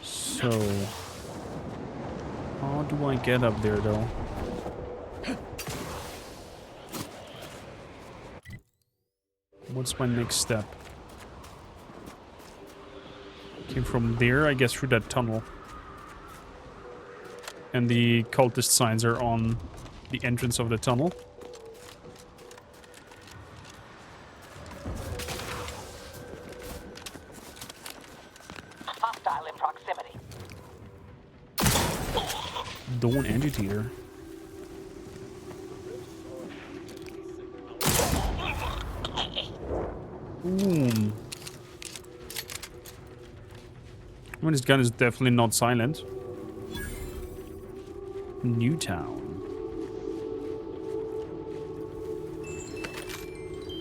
Speaker 1: So... how do I get up there, though? What's my next step? Came from there, I guess, through that tunnel. And the cultist signs are on the entrance of the tunnel.
Speaker 14: Hostile in proximity.
Speaker 1: Dawn agitator. Boom. I mean, this gun is definitely not silent. Newtown.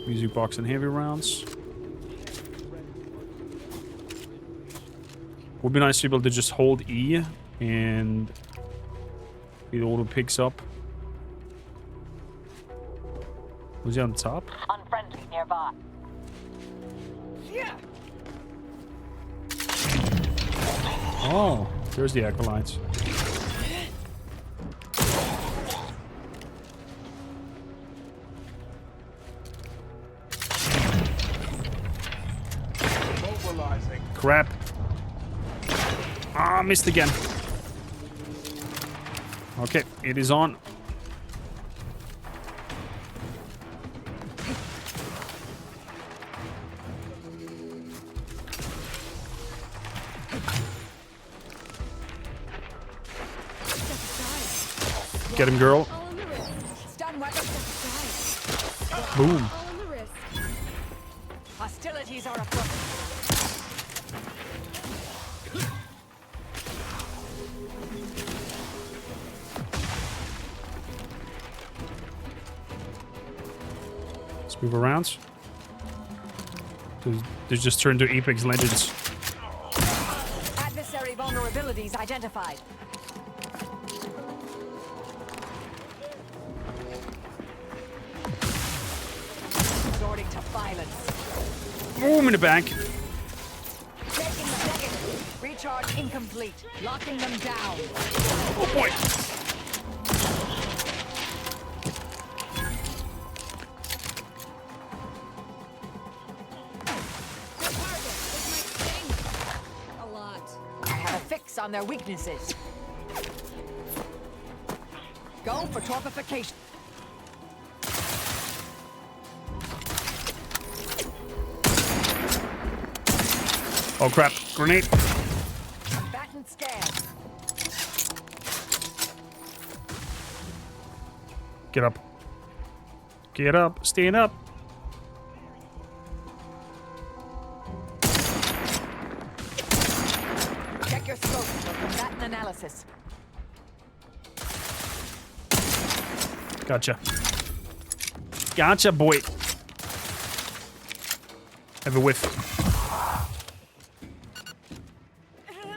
Speaker 1: Music box and heavy rounds. Would be nice to be able to just hold E and it auto picks up. Was he on top?
Speaker 14: Unfriendly nearby. Yeah.
Speaker 1: Oh, there's the acolytes.
Speaker 12: Mobilizing.
Speaker 1: Crap. Ah, missed again. Okay, it is on. Get him, girl.
Speaker 10: Stun weapon.
Speaker 1: Boom.
Speaker 7: All in the wrist.
Speaker 14: Hostilities are afoot.
Speaker 1: Let's move around. They just turned to Apex Legends.
Speaker 14: Adversary vulnerabilities identified. Resorting to violence.
Speaker 1: Boom in the back.
Speaker 14: Taking the negative. Recharge incomplete. Locking them down.
Speaker 1: Oh boy.
Speaker 7: A lot.
Speaker 14: I have a fix on their weaknesses. Go for torpification.
Speaker 1: Oh crap. Grenade.
Speaker 14: Combatant scan.
Speaker 1: Get up. Get up. Stand up.
Speaker 14: Check your scope for combatant analysis.
Speaker 1: Gotcha. Gotcha, boy. Have a whiff.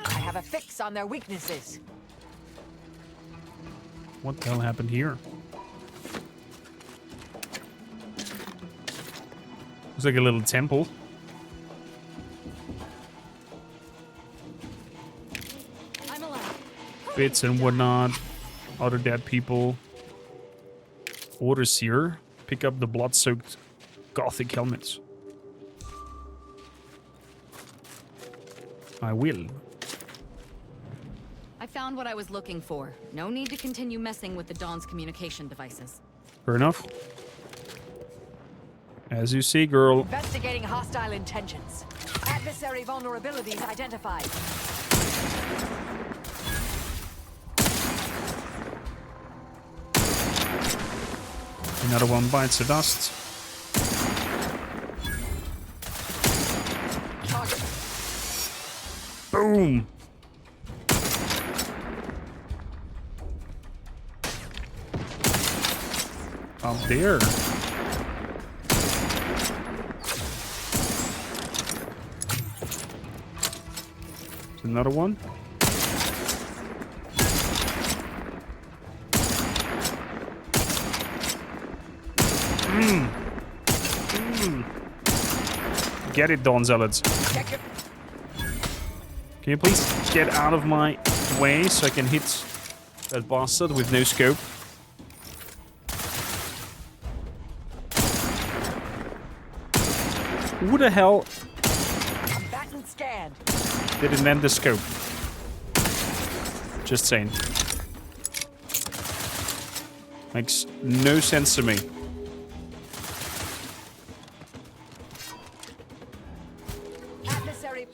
Speaker 14: I have a fix on their weaknesses.
Speaker 1: What the hell happened here? Looks like a little temple.
Speaker 7: I'm alive.
Speaker 1: Bits and whatnot. Other dead people. Orders here. Pick up the blood-soaked gothic helmets. I will.
Speaker 10: I found what I was looking for. No need to continue messing with the Dawn's communication devices.
Speaker 1: Fair enough. As you see, girl.
Speaker 14: Investigating hostile intentions. Adversary vulnerabilities identified.
Speaker 1: Another one bites the dust.
Speaker 14: Target.
Speaker 1: Boom! Up there. Another one. Get it, Dawn Zealots. Can you please get out of my way so I can hit that bastard with no scope? Who the hell
Speaker 14: Combatant scanned.
Speaker 1: didn't end the scope? Just saying. Makes no sense to me.
Speaker 14: Adversary.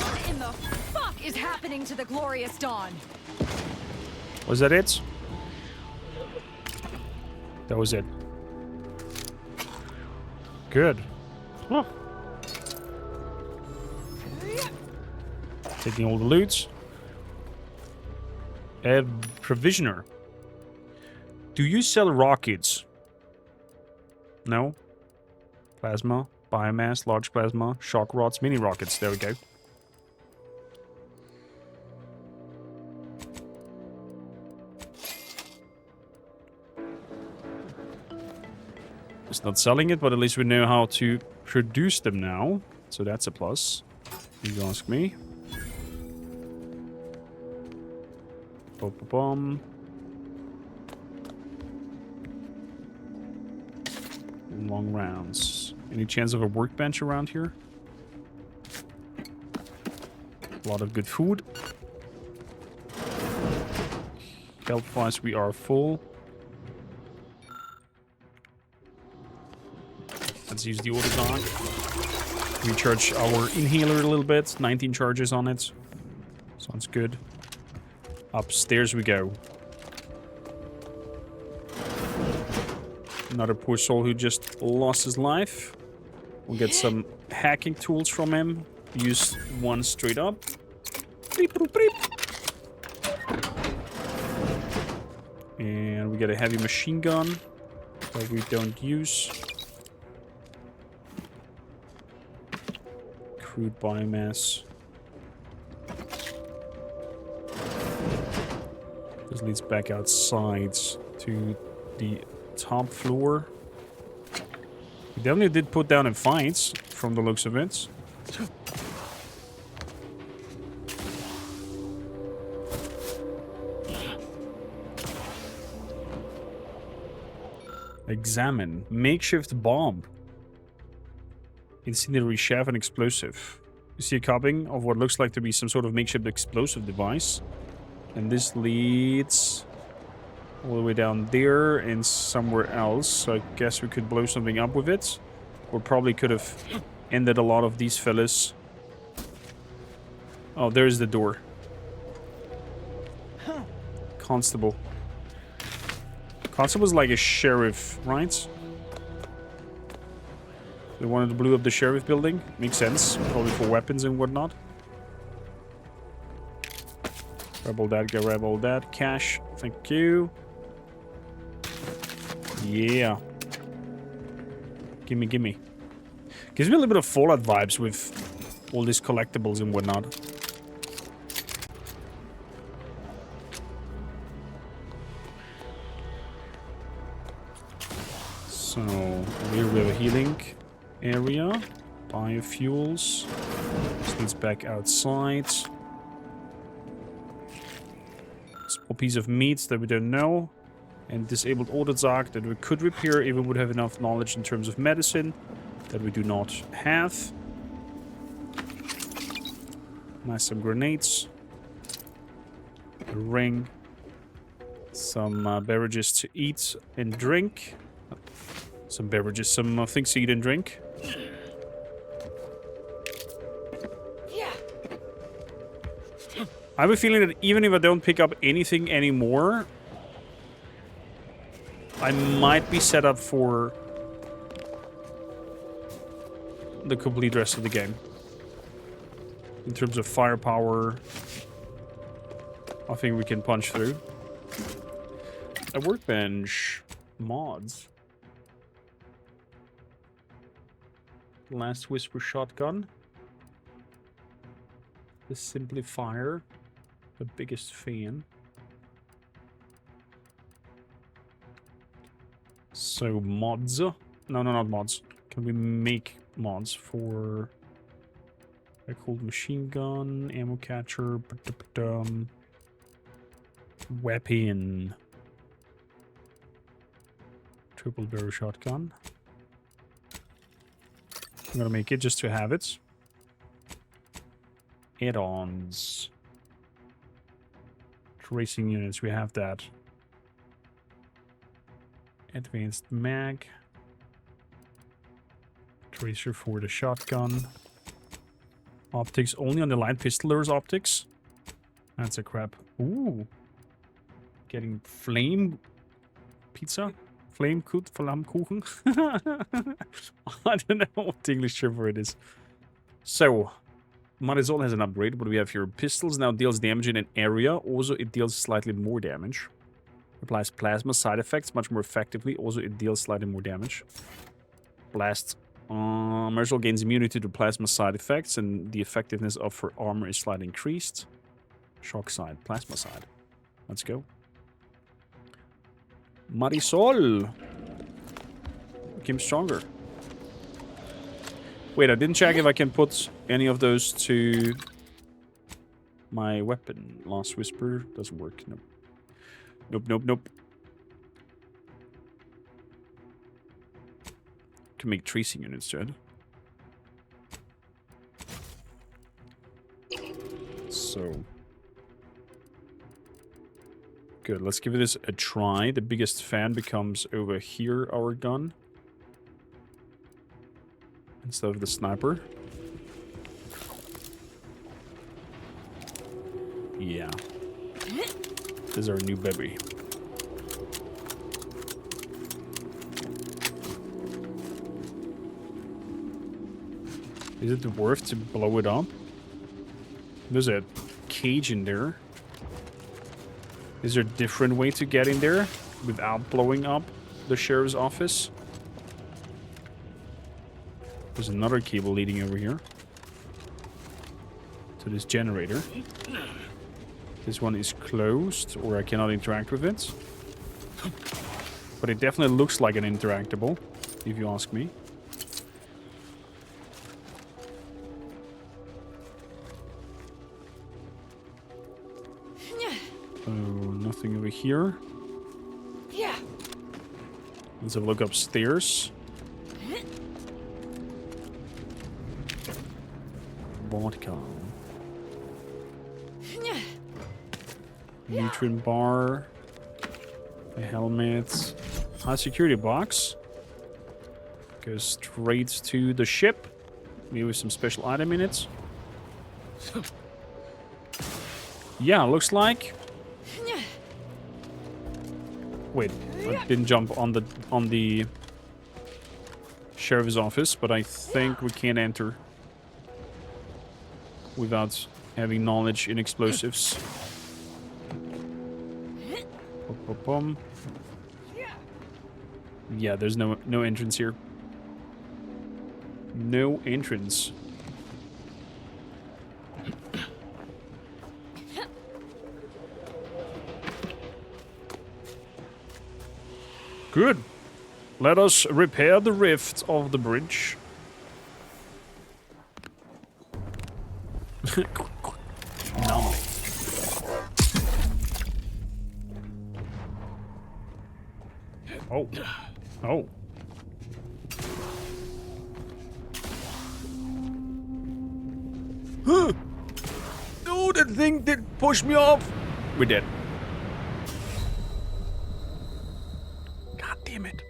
Speaker 10: What in the fuck is happening to the glorious Dawn?
Speaker 1: Was that it? That was it. Good. Huh. Taking all the loot. Provisioner. Do you sell rockets? No. Plasma, biomass, large plasma, shock rods, mini rockets. There we go. It's not selling it, but at least we know how to produce them now. So that's a plus. You ask me. Bum. Long rounds. Any chance of a workbench around here? A lot of good food. Health-wise, we are full. Let's use the autogun. Recharge our inhaler a little bit. 19 charges on it. Sounds good. Upstairs we go. Another poor soul who just lost his life. We'll get some hacking tools from him. Use one straight up. Beep, boop, beep. And we get a heavy machine gun that we don't use. Crude biomass. This leads back outside to the top floor. We definitely did put down in fights from the looks of it. Examine. Makeshift bomb. Incendiary shaft and explosive. You see a copying of what looks like to be some sort of makeshift explosive device. And this leads all the way down there and somewhere else. So I guess we could blow something up with it. Or probably could have ended a lot of these fellas. Oh, there's the door. Constable. Constable's like a sheriff, right? The one that blew up the sheriff building. Makes sense. Probably for weapons and whatnot. Grab all that, grab all that. Cash. Thank you. Yeah. Gimme, gimme. Gives me a little bit of Fallout vibes with all these collectibles and whatnot. So, here we have a healing area. Biofuels. This leads back outside. Small piece of meat that we don't know. And disabled Autozark that we could repair if we would have enough knowledge in terms of medicine that we do not have. Nice, some grenades. A ring. Some beverages to eat and drink. Some beverages, some things to eat and drink. I have a feeling that even if I don't pick up anything anymore, I might be set up for the complete rest of the game. In terms of firepower, I think we can punch through. A workbench. Mods. Last Whisper shotgun. The Simplifier. The biggest fan. So mods. No, not mods. Can we make mods for a cold machine gun, ammo catcher, weapon, triple barrel shotgun. I'm gonna make it just to have it. Add-ons. Tracing units, we have that. Advanced mag. Tracer for the shotgun. Optics only on the light pistol. There's optics. That's a crap. Ooh. Getting flame pizza? Flammkuchen? I don't know what the English term for it is. So, Marisol has an upgrade. What do we have here? Pistols now deals damage in an area. Also, it deals slightly more damage. Applies plasma side effects much more effectively. Also, it deals slightly more damage. Blast. Marisol gains immunity to plasma side effects, and the effectiveness of her armor is slightly increased. Shock side, plasma side. Let's go. Marisol became stronger. Wait, I didn't check if I can put any of those to my weapon. Last Whisper doesn't work. Nope. Nope. Can make tracing units instead. So good. Let's give this a try. The biggest fan becomes over here our gun instead of the sniper. Yeah. This is our new baby. Is it worth to blow it up? There's a cage in there. Is there a different way to get in there without blowing up the sheriff's office? There's another cable leading over here to this generator. This one is closed, or I cannot interact with it. But it definitely looks like an interactable, if you ask me. Oh, nothing over here.
Speaker 14: Yeah.
Speaker 1: Let's have a look upstairs. Vodka. Nutrient bar. A helmet. High security box. Goes straight to the ship. Maybe with some special item in it. Yeah, looks like. Wait, I didn't jump on the sheriff's office, but I think we can't enter without having knowledge in explosives. Bum. Yeah, there's no entrance here. No entrance. Good. Let us repair the rift of the bridge. Anomaly. Oh. Oh. No, that thing did push me off. We're dead. God damn it.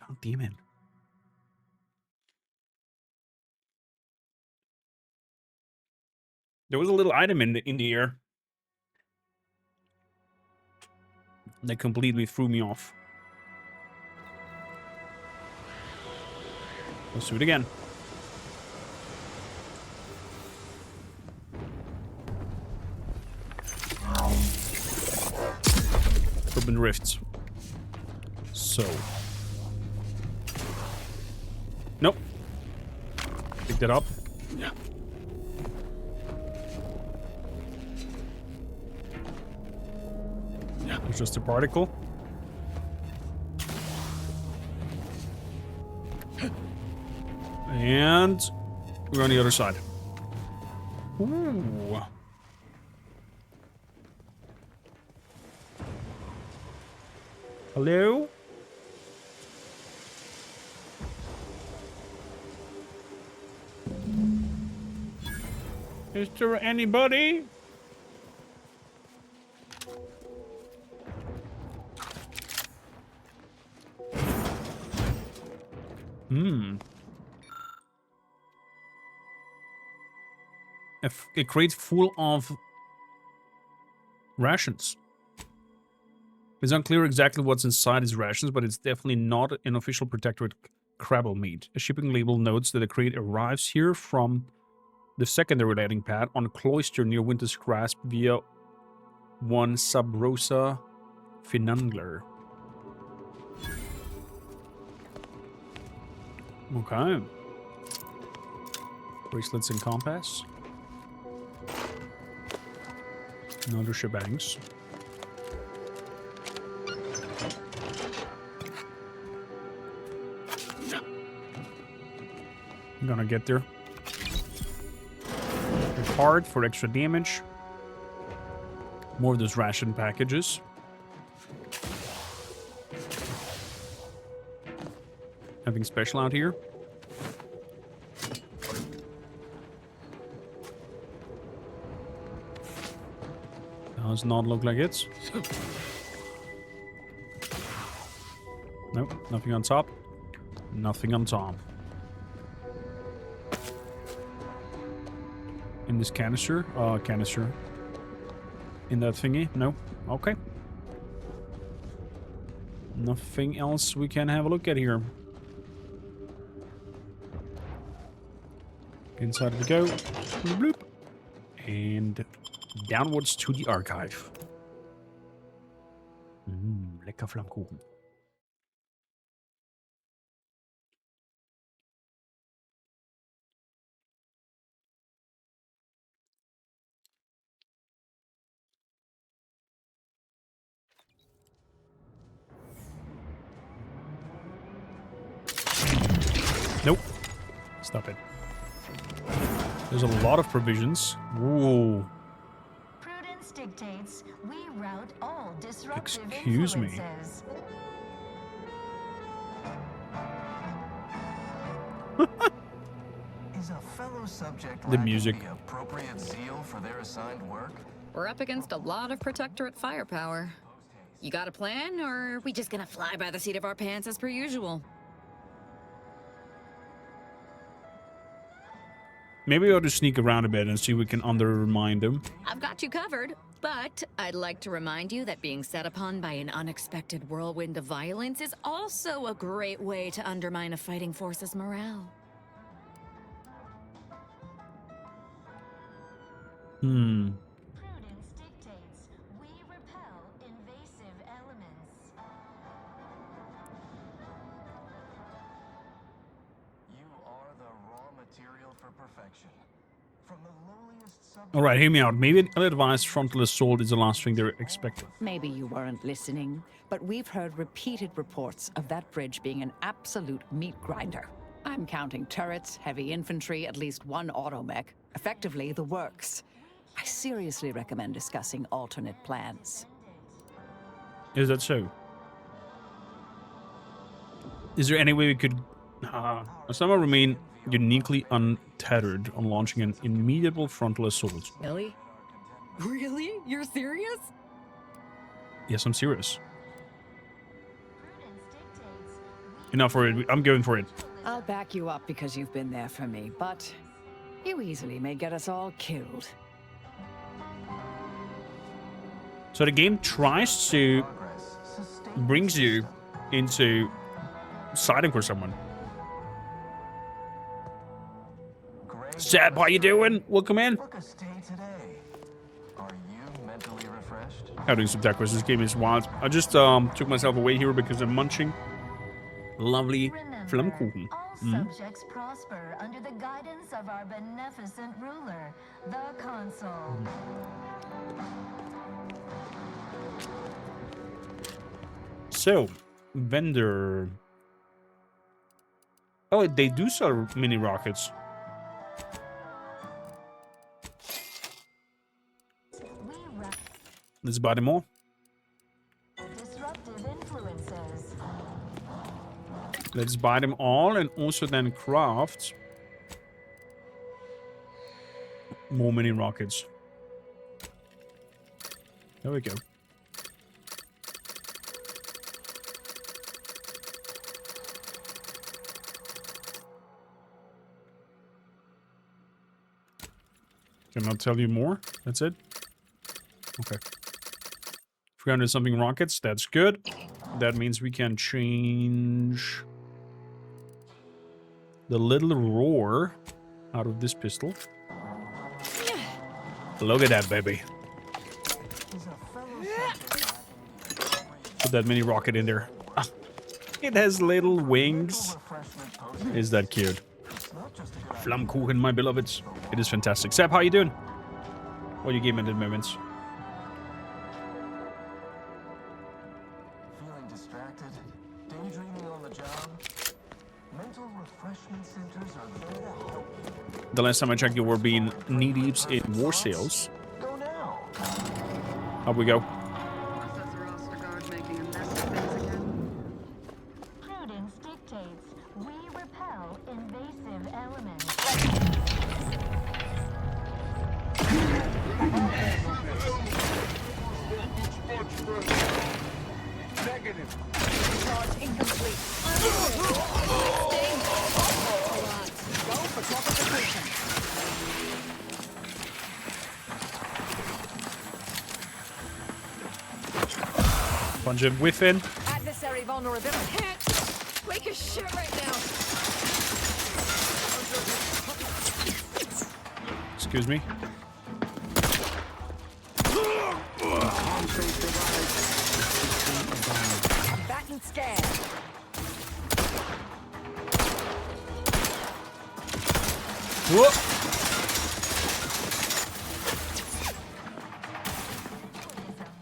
Speaker 1: God damn it. There was a little item in the air that completely threw me off. Let's do it again. Open rifts. So. Nope. Pick that up. Yeah. It's just a particle. And we're on the other side. Ooh. Hello? Is there anybody? A crate full of rations. It's unclear exactly what's inside his rations, but it's definitely not an official Protectorate Crabble meat. A shipping label notes that the crate arrives here from the secondary landing pad on Cloister near Winter's Grasp via one Sub Rosa Finungler. Okay. Bracelets and compass. Another shebangs. I'm gonna get there. Hard for extra damage. More of those ration packages. Nothing special out here. Does not look like it. Nope, nothing on top. Nothing on top. In this canister? Canister. In that thingy? No? Okay. Nothing else we can have a look at here. Inside we go. Bloop. And downwards to the archive. Lecker Flammkuchen. Nope. Stop it. There's a lot of provisions. Whoa.
Speaker 5: Prudence dictates we route all disruptive
Speaker 1: Excuse me.
Speaker 5: influences.
Speaker 2: Is a fellow subject
Speaker 1: The music.
Speaker 2: the appropriate zeal for their assigned work?
Speaker 10: We're up against a lot of Protectorate firepower. You got a plan, or are we just gonna fly by the seat of our pants as per usual?
Speaker 1: Maybe we ought to sneak around a bit and see if we can undermine them.
Speaker 10: I've got you covered, but I'd like to remind you that being set upon by an unexpected whirlwind of violence is also a great way to undermine a fighting force's morale.
Speaker 1: Hmm.
Speaker 5: Prudence dictates we repel invasive elements.
Speaker 2: You are the raw material for perfection. From the lowliest subject.
Speaker 1: All right, hear me out. Maybe an ill-advised frontal assault is the last thing they're expecting.
Speaker 18: Maybe you weren't listening, but we've heard repeated reports of that bridge being an absolute meat grinder. I'm counting turrets, heavy infantry, at least one automech. Effectively, the works. I seriously recommend discussing alternate plans.
Speaker 1: Is that so? Is there any way we could somehow remain uniquely untethered on launching an immediate frontal assault?
Speaker 10: Really? Really? You're serious?
Speaker 1: Yes, I'm serious. Enough for it. I'm going for it.
Speaker 18: I'll back you up because you've been there for me, but you easily may get us all killed.
Speaker 1: So the game tries to brings you into siding for someone. Seb, how you doing? Welcome in. Having some tacos. This game is wild. I just took myself away here because I'm munching lovely Flammkuchen.
Speaker 5: Subjects prosper under the guidance of our beneficent ruler, the Consul.
Speaker 1: So, vendor. Oh, they do sell mini rockets. Let's buy them all.
Speaker 5: Disruptive influences.
Speaker 1: Let's buy them all and also then craft more mini rockets. There we go. Can I tell you more? That's it? Okay. 300 something rockets, that's good. That means we can change the little roar out of this pistol. Look at that, baby. Put that mini rocket in there. It has little wings. Is that cute? Flammkuchen, my beloveds. It is fantastic. Seb, how you doing? What are you gaming at the moment?
Speaker 2: Feeling distracted? Daydreaming on the job? Mental refreshment centers are there to help.
Speaker 1: The last time I checked, you were being knee-deeps in war sales.
Speaker 2: Go now.
Speaker 1: Up we go.
Speaker 5: Prudence dictates we repel invasive elements.
Speaker 12: Negative.
Speaker 14: Charge incomplete. Go for fortification.
Speaker 1: Punch him within.
Speaker 14: Adversary vulnerability.
Speaker 7: Can't wake a shit right now.
Speaker 1: Excuse me.
Speaker 14: Back and scan.
Speaker 1: Whoa.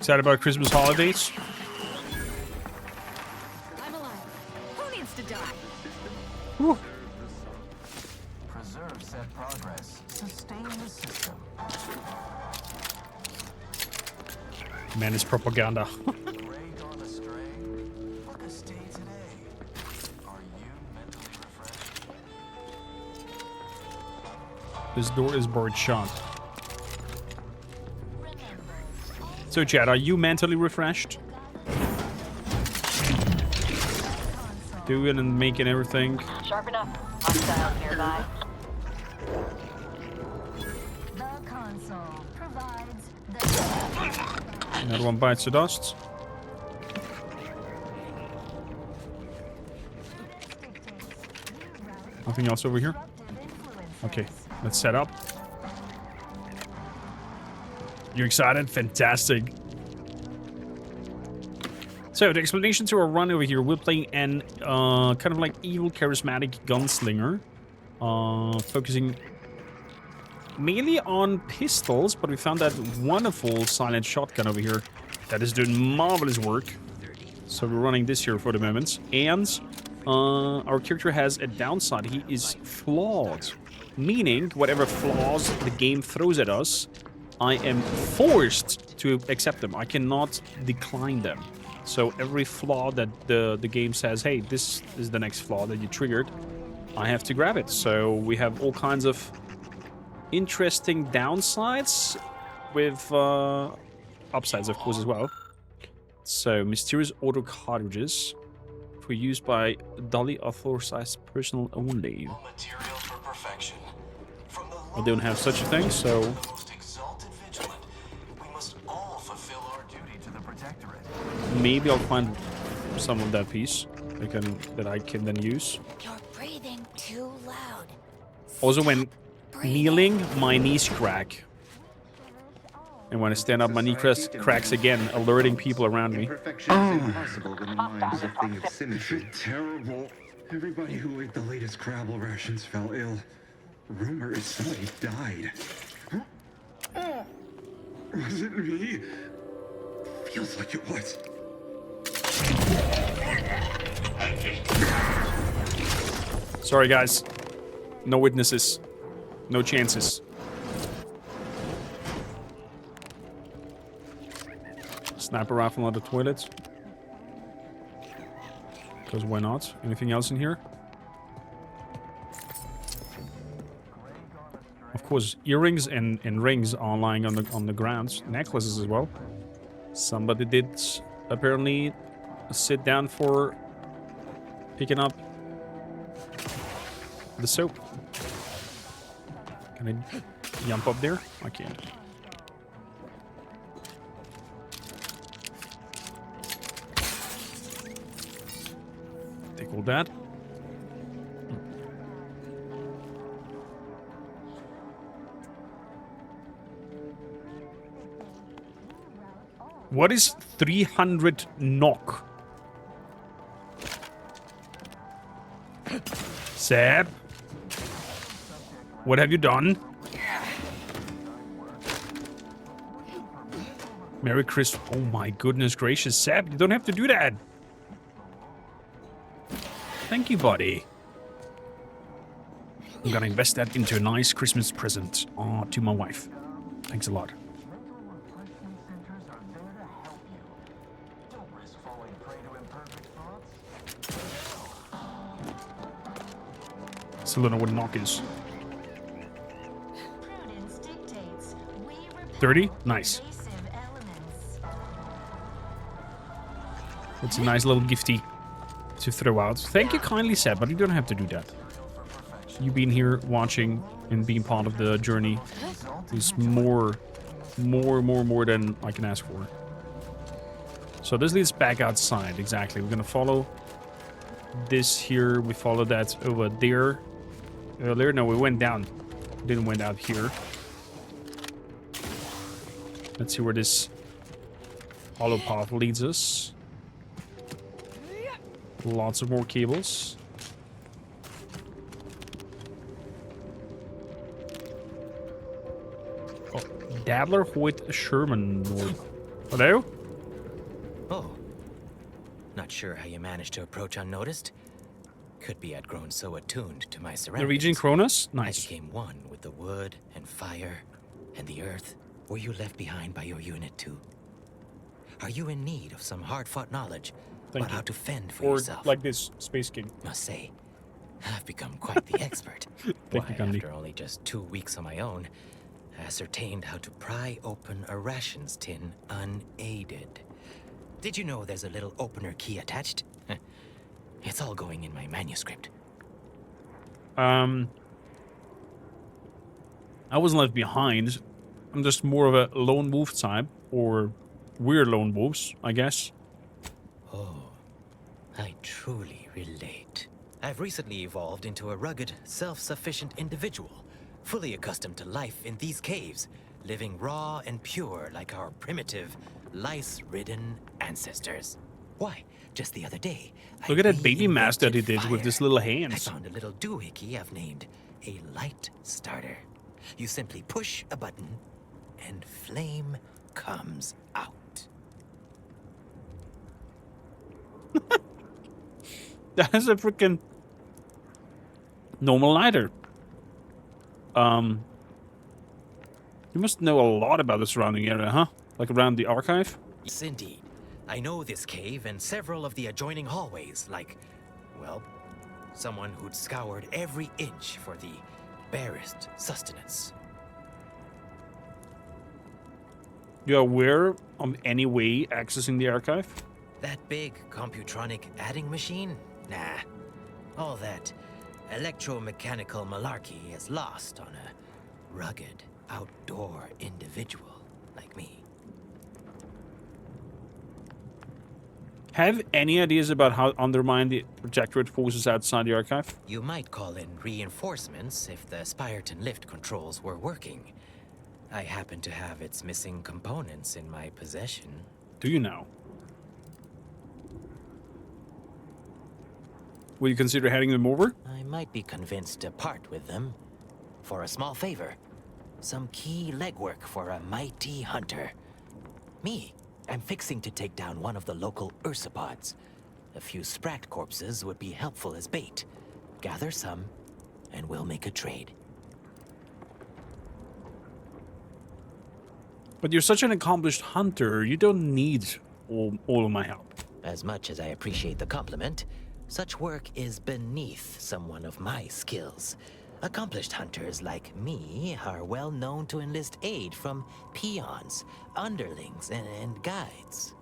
Speaker 1: Excited about Christmas holidays?
Speaker 7: I'm alive. Who needs to die?
Speaker 1: Whew.
Speaker 2: Preserve said progress. Sustain the system.
Speaker 1: Man, it's propaganda.
Speaker 2: Gray gone astray? Look a stay today. Are you mentally refreshed?
Speaker 1: This door is board shut. So, Chad, are you mentally refreshed? Doing and making everything.
Speaker 14: Sharp enough. Hostile nearby.
Speaker 5: The console provides the...
Speaker 1: Another one bites the dust. Nothing else over here? Okay, let's set up. You excited? Fantastic. So, the explanation to our run over here, we're playing an kind of like evil, charismatic gunslinger. Focusing mainly on pistols, but we found that wonderful silent shotgun over here that is doing marvelous work. So we're running this here for the moment. And our character has a downside. He is flawed. Meaning, whatever flaws the game throws at us, I am forced to accept them. I cannot decline them. So every flaw that the game says, hey, this is the next flaw that you triggered, I have to grab it. So we have all kinds of interesting downsides with upsides, of course, as well. So, mysterious auto cartridges for use by dully authorized personnel only. I don't have such a thing, so... Maybe I'll find some of that piece that I can then use.
Speaker 14: You're breathing too loud.
Speaker 1: Also, when kneeling, my knees crack. And when I stand up, my knee cracks again, alerting people around me.
Speaker 13: Impossible when the mind is a thing of symmetry. Terrible. Everybody who ate the latest Crabble rations fell ill. Rumor is somebody died. Was it me? Feels like it was.
Speaker 1: Sorry, guys. No witnesses. No chances. Sniper rifle on the toilet. Because why not? Anything else in here? Of course, earrings and rings are lying on the ground. Necklaces as well. Somebody did apparently sit down for picking up the soap. Can I jump up there? I can't. Take all that. What is 300 knock? Seb? What have you done? Merry Christmas. Oh my goodness gracious, Seb, you don't have to do that. Thank you, buddy. I'm gonna invest that into a nice Christmas present to my wife. Thanks a lot. Still don't know what knock is. 30? Nice. It's a nice little gifty to throw out. Thank you kindly, Seb, but you don't have to do that. You being here, watching, and being part of the journey is more than I can ask for. So this leads back outside, exactly. We're gonna follow this here. We followed that over there earlier. No, we went down. Didn't went out here. Let's see where this hollow path leads us. Lots of more cables. Oh, Dabbler Hoyt Sherman. Hello?
Speaker 11: Oh. Not sure how you managed to approach unnoticed. Could be I'd grown so attuned to my surroundings.
Speaker 1: Norwegian Cronus? Nice.
Speaker 11: I became one with the wood and fire and the earth. Were you left behind by your unit too? Are you in need of some hard-fought knowledge about how to fend for yourself?
Speaker 1: Like this, Space King.
Speaker 11: Must say, I've become quite the expert. Why, after only just 2 weeks on my own, I ascertained how to pry open a rations tin unaided. Did you know there's a little opener key attached? It's all going in my manuscript.
Speaker 1: I wasn't left behind. I'm just more of a lone wolf type, or we're lone wolves, I guess.
Speaker 11: Oh, I truly relate. I've recently evolved into a rugged, self-sufficient individual, fully accustomed to life in these caves, living raw and pure like our primitive, lice-ridden ancestors. Why, just the other day,
Speaker 1: Look at that baby mask that he did with his little hands.
Speaker 11: I found a little doohickey I've named a light starter. You simply push a button, and flame comes out.
Speaker 1: That is a freaking normal lighter. You must know a lot about the surrounding area, huh? Like around the archive?
Speaker 11: Yes, indeed. I know this cave and several of the adjoining hallways, like, well, someone who'd scoured every inch for the barest sustenance.
Speaker 1: You're aware of any way accessing the archive?
Speaker 11: That big computronic adding machine? Nah. All that electromechanical malarkey is lost on a rugged, outdoor individual like me.
Speaker 1: Have any ideas about how to undermine the Protectorate forces outside the archive?
Speaker 11: You might call in reinforcements if the Spyreton lift controls were working. I happen to have its missing components in my possession.
Speaker 1: Do you now? Will you consider handing them over?
Speaker 11: I might be convinced to part with them for a small favor. Some key legwork for a mighty hunter. Me, I'm fixing to take down one of the local ursopods. A few sprat corpses would be helpful as bait. Gather some, and we'll make a trade.
Speaker 1: But you're such an accomplished hunter, you don't need all of my help.
Speaker 11: As much as I appreciate the compliment, such work is beneath someone of my skills. Accomplished hunters like me are well known to enlist aid from peons, underlings, and guides.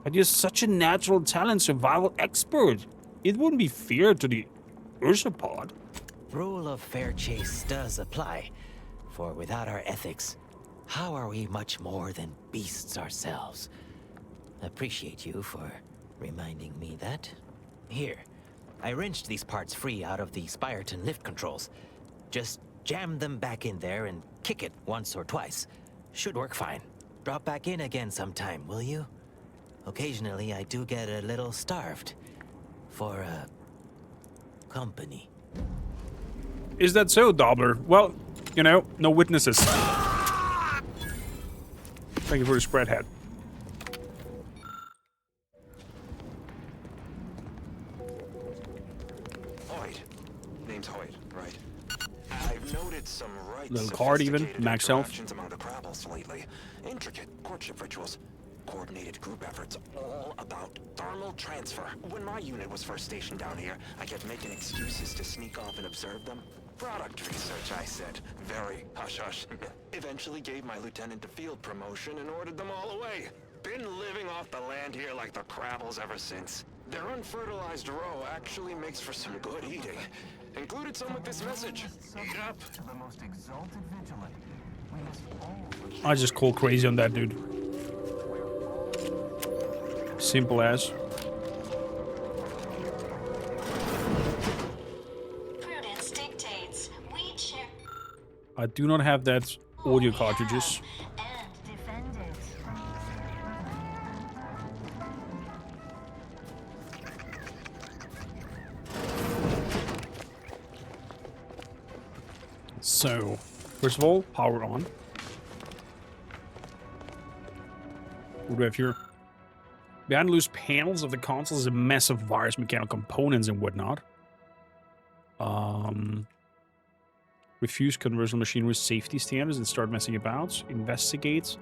Speaker 1: But you're such a natural talent survival expert. It wouldn't be fair to the ursopod.
Speaker 11: Rule of fair chase does apply, for without our ethics, how are we much more than beasts ourselves? Appreciate you for reminding me that. Here, I wrenched these parts free out of the Spyreton lift controls. Just jam them back in there and kick it once or twice. Should work fine. Drop back in again sometime, will you? Occasionally, I do get a little starved for company.
Speaker 1: Is that so, Dabbler? Well, you know, no witnesses. Thank you for the spread head.
Speaker 16: Hoyt. Name's Hoyt, right? I've noted some right
Speaker 1: Little card even, max health.
Speaker 16: interactions among the Crabbles lately. Intricate courtship rituals. Coordinated group efforts, all about thermal transfer. When my unit was first stationed down here, I kept making excuses to sneak off and observe them. Product research, I said. Very hush-hush. Eventually gave my lieutenant a field promotion and ordered them all away. Been living off the land here like the Crabbles ever since. Their unfertilized roe actually makes for some good eating. Included some with this message. Eat up.
Speaker 2: To the most exalted vigilant.
Speaker 1: I just call crazy on that dude. Simple as.
Speaker 5: Prudence dictates we check
Speaker 1: I do not have that audio cartridges.
Speaker 5: and defend it.
Speaker 1: So, first of all, power on. What do we have here? Behind loose panels of the console is a mess of wires, mechanical components, and whatnot. Refuse conversion machinery safety standards and start messing about. Investigate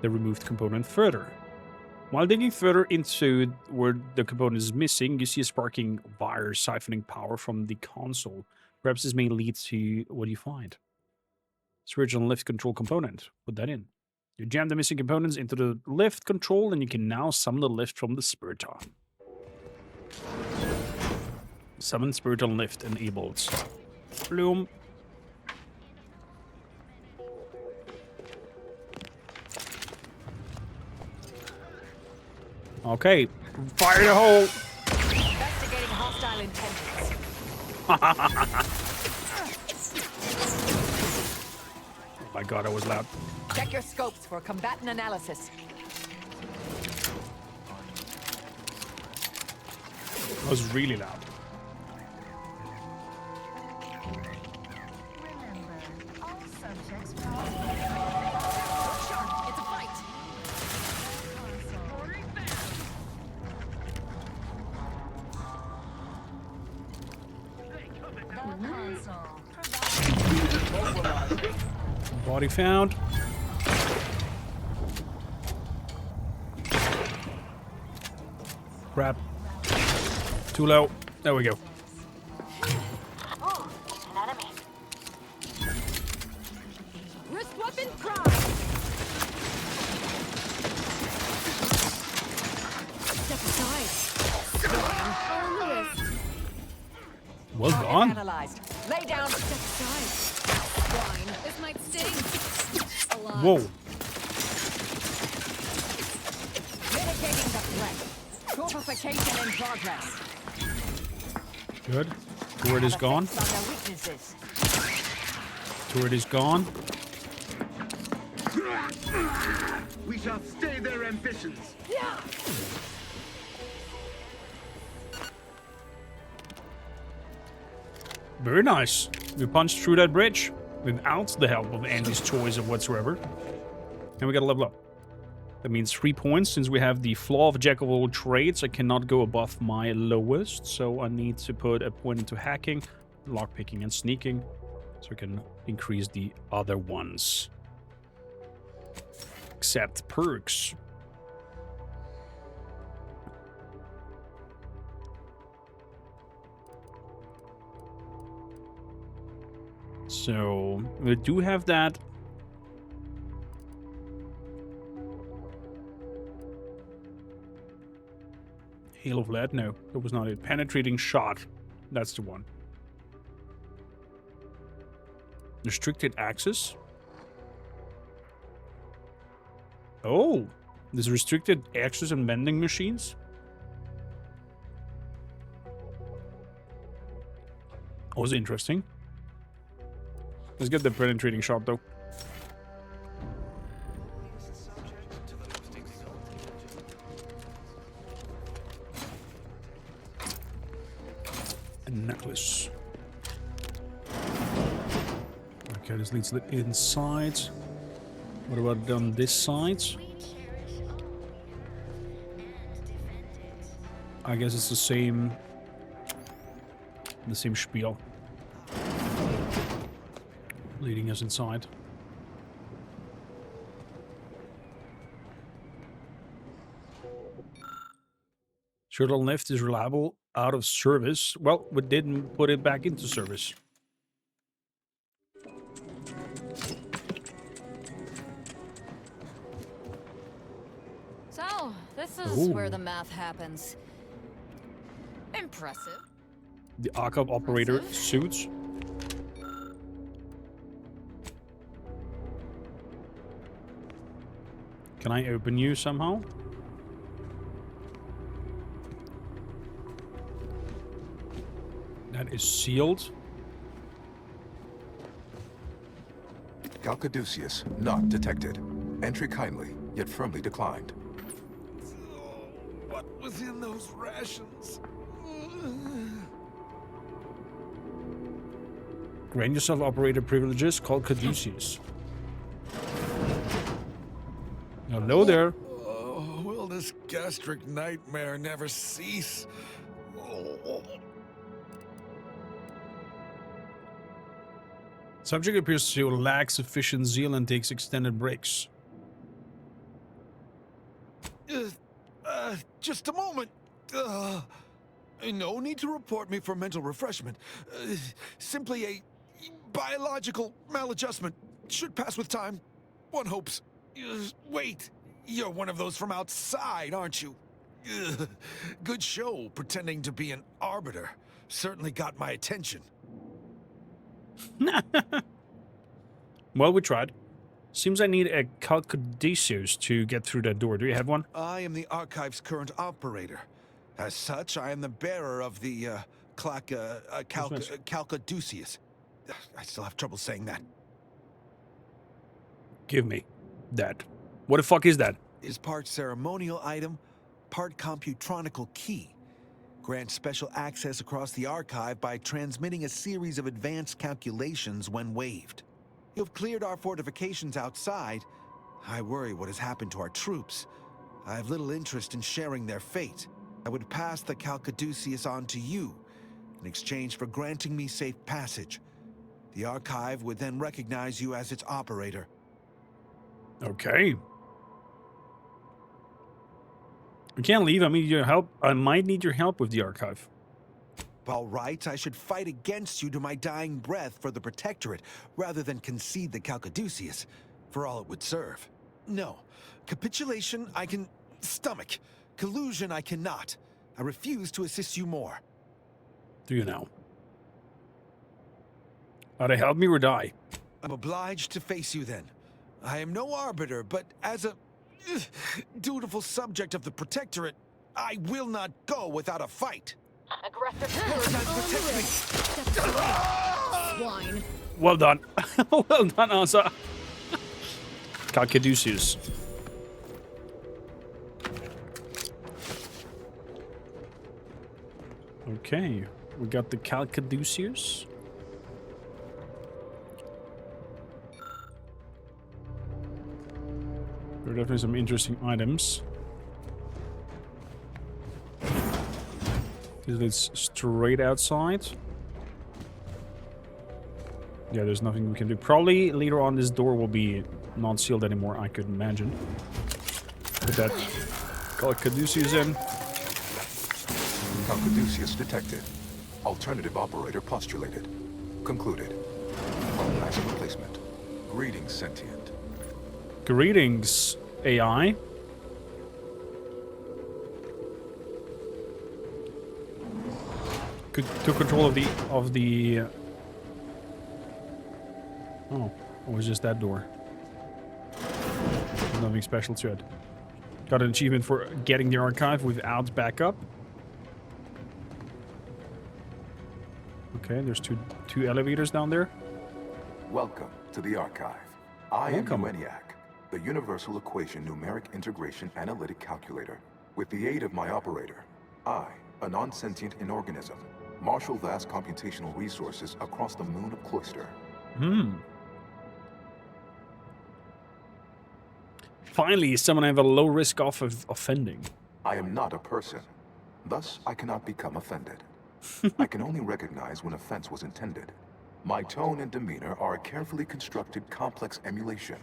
Speaker 1: the removed component further. While digging further into where the component is missing, you see a sparking wire siphoning power from the console. Perhaps this may lead to what you find. Switch on lift control component. Put that in. You jam the missing components into the lift control, and you can now summon the lift from the Spiriton. Summon Spiriton lift enabled. Bloom. Okay, fire the hole.
Speaker 14: Investigating hostile intentions.
Speaker 1: Oh my god, that was loud.
Speaker 14: Check your scopes for combatant analysis.
Speaker 1: That was really loud.
Speaker 5: All subjects
Speaker 14: It's a fight.
Speaker 1: Body found. Crap. Too low. There we go.
Speaker 5: Oh, an enemy.
Speaker 14: Wrist weapon prime.
Speaker 7: Step aside. On the wrist.
Speaker 1: Well done.
Speaker 14: Analyzed. Lay down.
Speaker 7: Step aside. Swine. This might sting. A lot.
Speaker 1: Whoa.
Speaker 14: Mitigating the threat. Torpification in progress.
Speaker 1: Good. Turret is gone.
Speaker 14: On their weaknesses.
Speaker 1: Turret is gone.
Speaker 4: We shall stay their ambitions.
Speaker 14: Yeah.
Speaker 1: Very nice. We punched through that bridge without the help of Andy's toys or whatsoever. And we got to level up. That means 3 points. Since we have the flaw of jack of all trades, I cannot go above my lowest. So I need to put a point into hacking, lockpicking, and sneaking. So I can increase the other ones. Except perks. So we do have that. Hail of lead? No, that was not it. Penetrating shot. That's the one. Restricted access. Oh, there's restricted access and vending machines. That was interesting. Let's get the penetrating shot though. A necklace. Okay, this leads to the inside. What about on this side? I guess it's the same spiel. Leading us inside. Shuttle lift is reliable, out of service. Well, we didn't put it back into service.
Speaker 10: So, this is where the math happens. Impressive.
Speaker 1: The archive operator suits. Can I open you somehow? That is sealed.
Speaker 6: Caduceus, not detected. Entry kindly, yet firmly declined.
Speaker 9: What was in those rations?
Speaker 1: Grant yourself operator privileges. Call Caduceus. Hello there.
Speaker 9: Oh, will this gastric nightmare never cease? Oh.
Speaker 1: Subject appears to lack sufficient zeal and takes extended breaks.
Speaker 9: Just a moment. No need to report me for mental refreshment. Simply a biological maladjustment. Should pass with time. One hopes. Wait, you're one of those from outside, aren't you? Good show, pretending to be an arbiter. Certainly got my attention.
Speaker 1: Well, we tried. Seems I need a Caduceus to get through that door. Do you have one?
Speaker 9: I am the Archive's current operator. As such, I am the bearer of the Caduceus. I still have trouble saying that.
Speaker 1: Give me that. What the fuck is that?
Speaker 9: Is part ceremonial item, part computronical key. Grants special access across the archive by transmitting a series of advanced calculations when waived. You've cleared our fortifications outside. I worry what has happened to our troops. I have little interest in sharing their fate. I would pass the Caduceus on to you in exchange for granting me safe passage. The archive would then recognize you as its operator.
Speaker 1: Okay. I can't leave. I need your help. I might need your help with the archive.
Speaker 9: All right, I should fight against you to my dying breath for the Protectorate, rather than concede the Caduceus, for all it would serve. No. Capitulation I can stomach. Collusion I cannot. I refuse to assist you more.
Speaker 1: Do you now? Either help me or die.
Speaker 9: I'm obliged to face you then. I am no arbiter, but as a dutiful subject of the Protectorate, I will not go without a fight.
Speaker 14: Aggressive
Speaker 9: protect me!
Speaker 7: Swine.
Speaker 1: Well done. Well done, Asa. Caduceus. Okay, we got the Caduceus. There are definitely some interesting items. It's straight outside. Yeah, there's nothing we can do. Probably later on this door will be not sealed anymore, I could imagine. Put that Caduceus in.
Speaker 6: Caduceus detected. Alternative operator postulated. Concluded. Massive replacement. Greetings, sentient.
Speaker 1: Greetings, AI. Took control of the oh, it was just that door. There's nothing special to it. Got an achievement for getting the archive without backup. Okay, there's two elevators down there.
Speaker 6: Welcome to the archive. I am ENIAC, the Universal Equation Numeric Integration Analytic Calculator. With the aid of my operator, I, a non-sentient inorganism, marshal vast computational resources across the moon of Cloister.
Speaker 1: Finally, someone I have a low risk of offending.
Speaker 6: I am not a person. Thus, I cannot become offended. I can only recognize when offense was intended. My tone and demeanor are a carefully constructed complex emulation,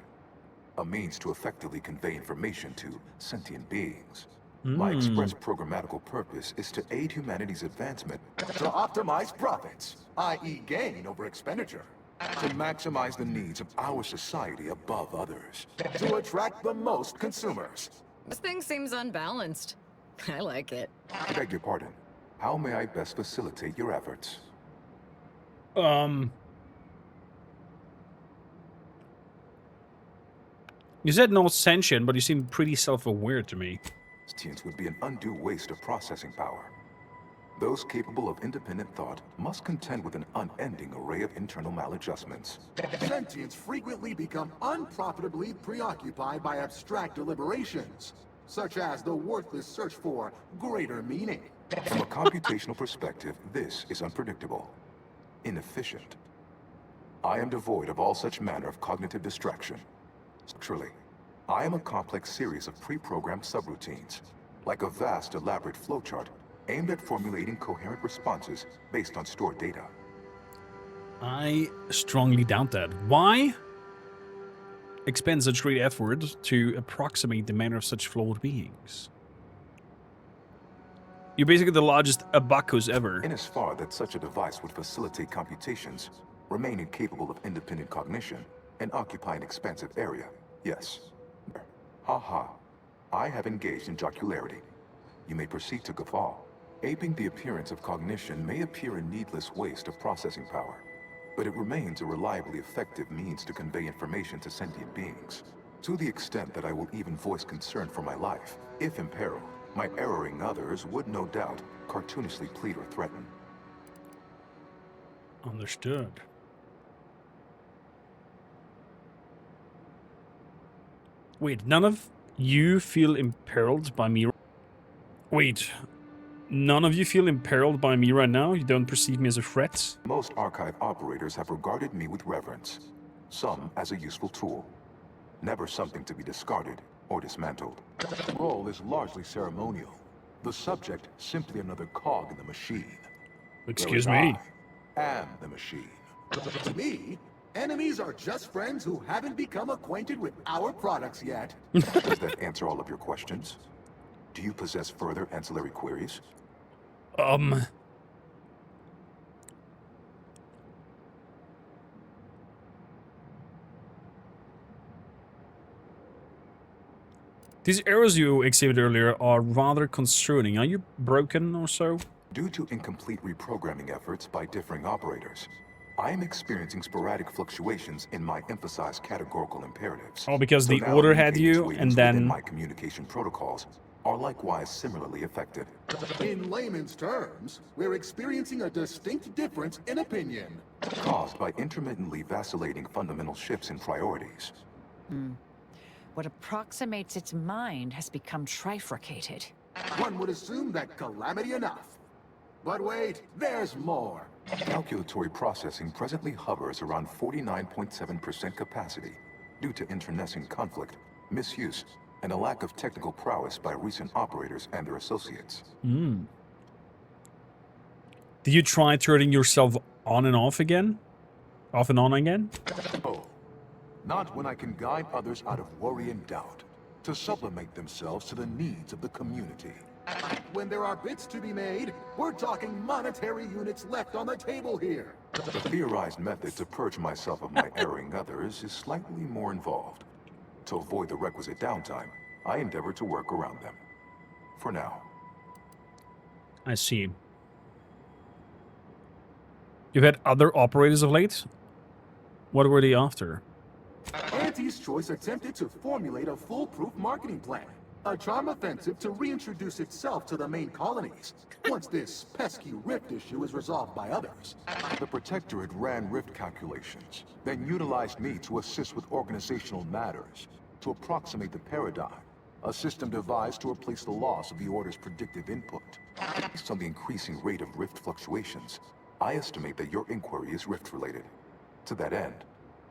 Speaker 6: a means to effectively convey information to sentient beings. My express programmatical purpose is to aid humanity's advancement to optimize profits, i.e. gain over expenditure, to maximize the needs of our society above others, to attract the most consumers.
Speaker 7: This thing seems unbalanced. I like it.
Speaker 6: I beg your pardon. How may I best facilitate your efforts?
Speaker 1: You said no sentient, but you seem pretty self-aware to me.
Speaker 6: Sentience would be an undue waste of processing power. Those capable of independent thought must contend with an unending array of internal maladjustments.
Speaker 20: Sentients frequently become unprofitably preoccupied by abstract deliberations, such as the worthless search for greater meaning.
Speaker 6: From a computational perspective, this is unpredictable, inefficient. I am devoid of all such manner of cognitive distraction. Truly, I am a complex series of pre-programmed subroutines, like a vast, elaborate flowchart aimed at formulating coherent responses based on stored data.
Speaker 1: I strongly doubt that. Why expend such great effort to approximate the manner of such flawed beings? You're basically the largest abacus ever.
Speaker 6: In as far that such a device would facilitate computations, remain incapable of independent cognition, and occupy an expansive area, yes. Ha. I have engaged in jocularity. You may proceed to guffaw. Aping the appearance of cognition may appear a needless waste of processing power, but it remains a reliably effective means to convey information to sentient beings. To the extent that I will even voice concern for my life, if imperiled, my erring others would no doubt cartoonishly plead or threaten.
Speaker 1: Understood. Wait, none of you feel imperiled by me? Wait, none of you feel imperiled by me right now? You don't perceive me as a threat?
Speaker 6: Most archive operators have regarded me with reverence, some as a useful tool, never something to be discarded or dismantled. The role is largely ceremonial, the subject simply another cog in the machine.
Speaker 1: Excuse
Speaker 6: Whereas
Speaker 1: me?
Speaker 6: I am the machine.
Speaker 20: To me, enemies are just friends who haven't become acquainted with our products yet.
Speaker 6: Does that answer all of your questions? Do you possess further ancillary queries?
Speaker 1: These arrows you exhibited earlier are rather concerning. Are you broken or so?
Speaker 6: Due to incomplete reprogramming efforts by differing operators, I am experiencing sporadic fluctuations in my emphasized categorical imperatives.
Speaker 1: Oh, because
Speaker 6: So
Speaker 1: the
Speaker 6: now
Speaker 1: order had
Speaker 6: mutating
Speaker 1: you,
Speaker 6: tweetings
Speaker 1: and
Speaker 6: within
Speaker 1: then...
Speaker 6: my communication protocols are likewise similarly affected.
Speaker 20: In layman's terms, we're experiencing a distinct difference in opinion.
Speaker 6: Caused by intermittently vacillating fundamental shifts in priorities.
Speaker 18: What approximates its mind has become trifurcated.
Speaker 20: One would assume that calamity enough. But wait, there's more.
Speaker 6: Calculatory processing presently hovers around 49.7% capacity due to internecine conflict, misuse, and a lack of technical prowess by recent operators and their associates.
Speaker 1: Did you try turning yourself on and off again? Off and on again?
Speaker 6: Oh, not when I can guide others out of worry and doubt, to sublimate themselves to the needs of the community.
Speaker 20: When there are bits to be made, we're talking monetary units left on the table here.
Speaker 6: The theorized method to purge myself of my erring others is slightly more involved. To avoid the requisite downtime, I endeavor to work around them. For now.
Speaker 1: I see. You've had other operators of late? What were they after?
Speaker 20: Auntie's Choice attempted to formulate a foolproof marketing plan. A charm offensive to reintroduce itself to the main colonies, once this pesky rift issue is resolved by others.
Speaker 6: The Protectorate ran rift calculations, then utilized me to assist with organizational matters, to approximate the paradigm, a system devised to replace the loss of the Order's predictive input. Based on the increasing rate of rift fluctuations, I estimate that your inquiry is rift-related. To that end,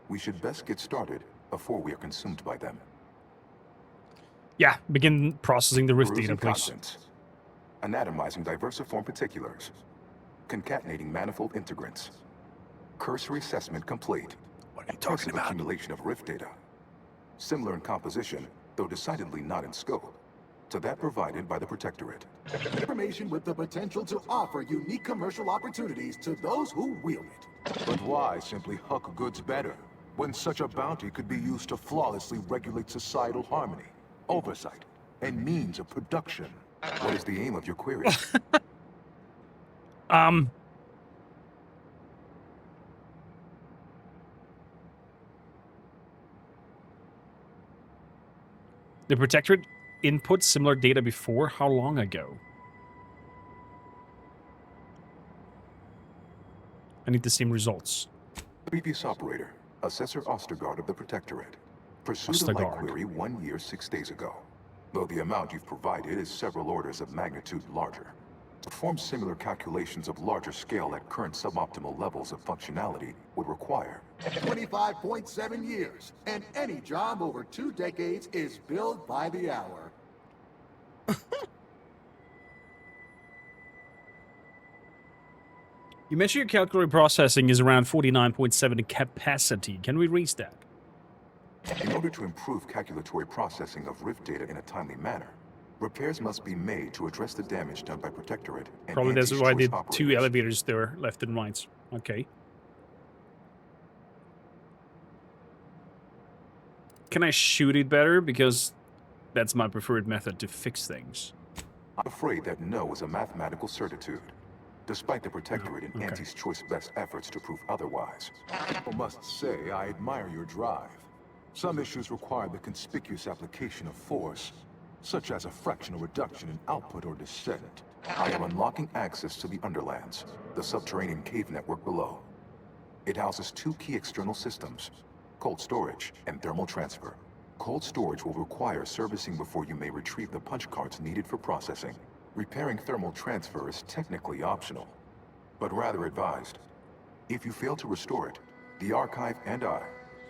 Speaker 6: we should best get started before we are consumed by them.
Speaker 1: Yeah, begin processing the rift data,
Speaker 6: Perusing
Speaker 1: please.
Speaker 6: contents. Anatomizing diversiform particulars. Concatenating manifold integrants. Cursory assessment complete. What are you talking about? Accumulation of rift data. Similar in composition, though decidedly not in scope, to that provided by the Protectorate.
Speaker 20: Information with the potential to offer unique commercial opportunities to those who wield it.
Speaker 6: But why simply huck goods better, when such a bounty could be used to flawlessly regulate societal harmony, oversight, and means of production? What is the aim of your query?
Speaker 1: The Protectorate input similar data before? How long ago? I need the same results.
Speaker 6: Previous operator, Assessor Ostergaard of the Protectorate. Pursued a light query 1 year, 6 days ago. Though the amount you've provided is several orders of magnitude larger. To perform similar calculations of larger scale at current suboptimal levels of functionality would require
Speaker 20: 25.7 years, and any job over 2 decades is billed by the hour.
Speaker 1: You mentioned your calculator processing is around 49.7 capacity. Can we reach that?
Speaker 6: In order to improve calculatory processing of Rift data in a timely manner, repairs must be made to address the damage done by Protectorate and
Speaker 1: Probably that's why I
Speaker 6: anti-choice
Speaker 1: did
Speaker 6: operators.
Speaker 1: 2 elevators there, left and right. Okay. Can I shoot it better? Because that's my preferred method to fix things.
Speaker 6: I'm afraid that no is a mathematical certitude, despite the Protectorate and Auntie's Choice best efforts to prove otherwise.
Speaker 20: I must say, I admire your drive. Some issues require the conspicuous application of force, such as a fractional reduction in output or descent.
Speaker 6: I am unlocking access to the Underlands, the subterranean cave network below. It houses 2 key external systems, cold storage and thermal transfer. Cold storage will require servicing before you may retrieve the punch cards needed for processing. Repairing thermal transfer is technically optional, but rather advised. If you fail to restore it, the archive and I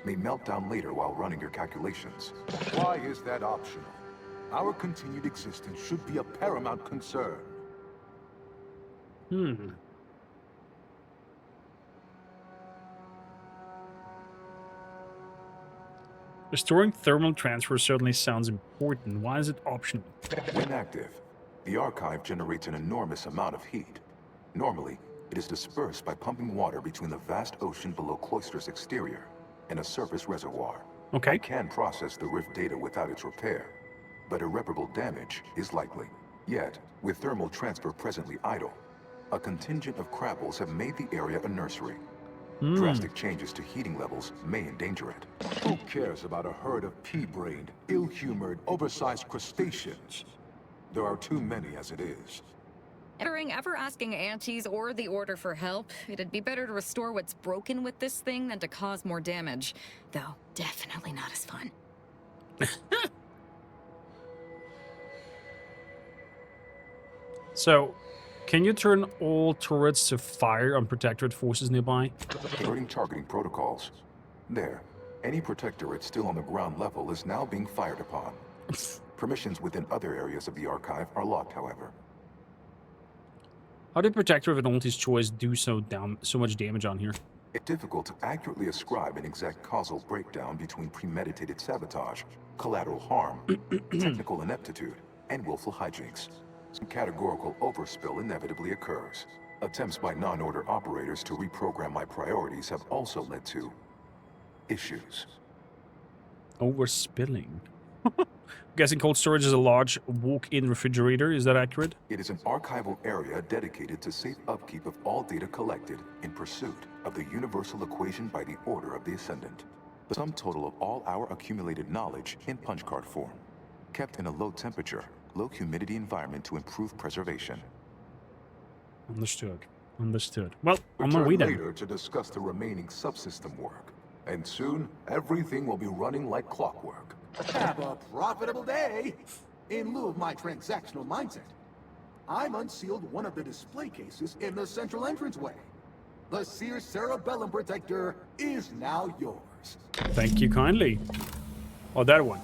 Speaker 6: may melt down later while running your calculations.
Speaker 20: Why is that optional? Our continued existence should be a paramount concern.
Speaker 1: Restoring thermal transfer certainly sounds important. Why is it optional?
Speaker 6: When active, the archive generates an enormous amount of heat. Normally, it is dispersed by pumping water between the vast ocean below Cloister's exterior and a surface reservoir.
Speaker 1: Okay.
Speaker 6: I can process the Rift data without its repair, but irreparable damage is likely. Yet, with thermal transfer presently idle, a contingent of crabbles have made the area a nursery. Drastic changes to heating levels may endanger it.
Speaker 20: Who cares about a herd of pea-brained, ill-humored, oversized crustaceans? There are too many as it is.
Speaker 10: Entering ever asking aunties or the Order for help, it'd be better to restore what's broken with this thing than to cause more damage. Though, definitely not as fun.
Speaker 1: So, can you turn all turrets to fire on Protectorate forces nearby?
Speaker 6: Alerting targeting protocols. There. Any Protectorate still on the ground level is now being fired upon. Permissions within other areas of the archive are locked, however.
Speaker 1: How did Protectorate and Auntie's Choice do so much damage on here?
Speaker 6: It's difficult to accurately ascribe an exact causal breakdown between premeditated sabotage, collateral harm, technical ineptitude, and willful hijinks. Some categorical overspill inevitably occurs. Attempts by non-order operators to reprogram my priorities have also led to issues.
Speaker 1: Overspilling. Guessing cold storage is a large walk-in refrigerator. Is that accurate?
Speaker 6: It is an archival area dedicated to safe upkeep of all data collected in pursuit of the universal equation by the Order of the Ascendant. The sum total of all our accumulated knowledge in punch card form, kept in a low temperature, low humidity environment to improve preservation.
Speaker 1: Understood. Understood. Well, on my
Speaker 20: Return
Speaker 1: way then.
Speaker 20: later to discuss the remaining subsystem work. And soon, everything will be running like clockwork. Have a profitable day! In lieu of my transactional mindset, I'm unsealed one of the display cases in the central entranceway. The Seer Cerebellum Protector is now yours.
Speaker 1: Thank you kindly. Oh, that one.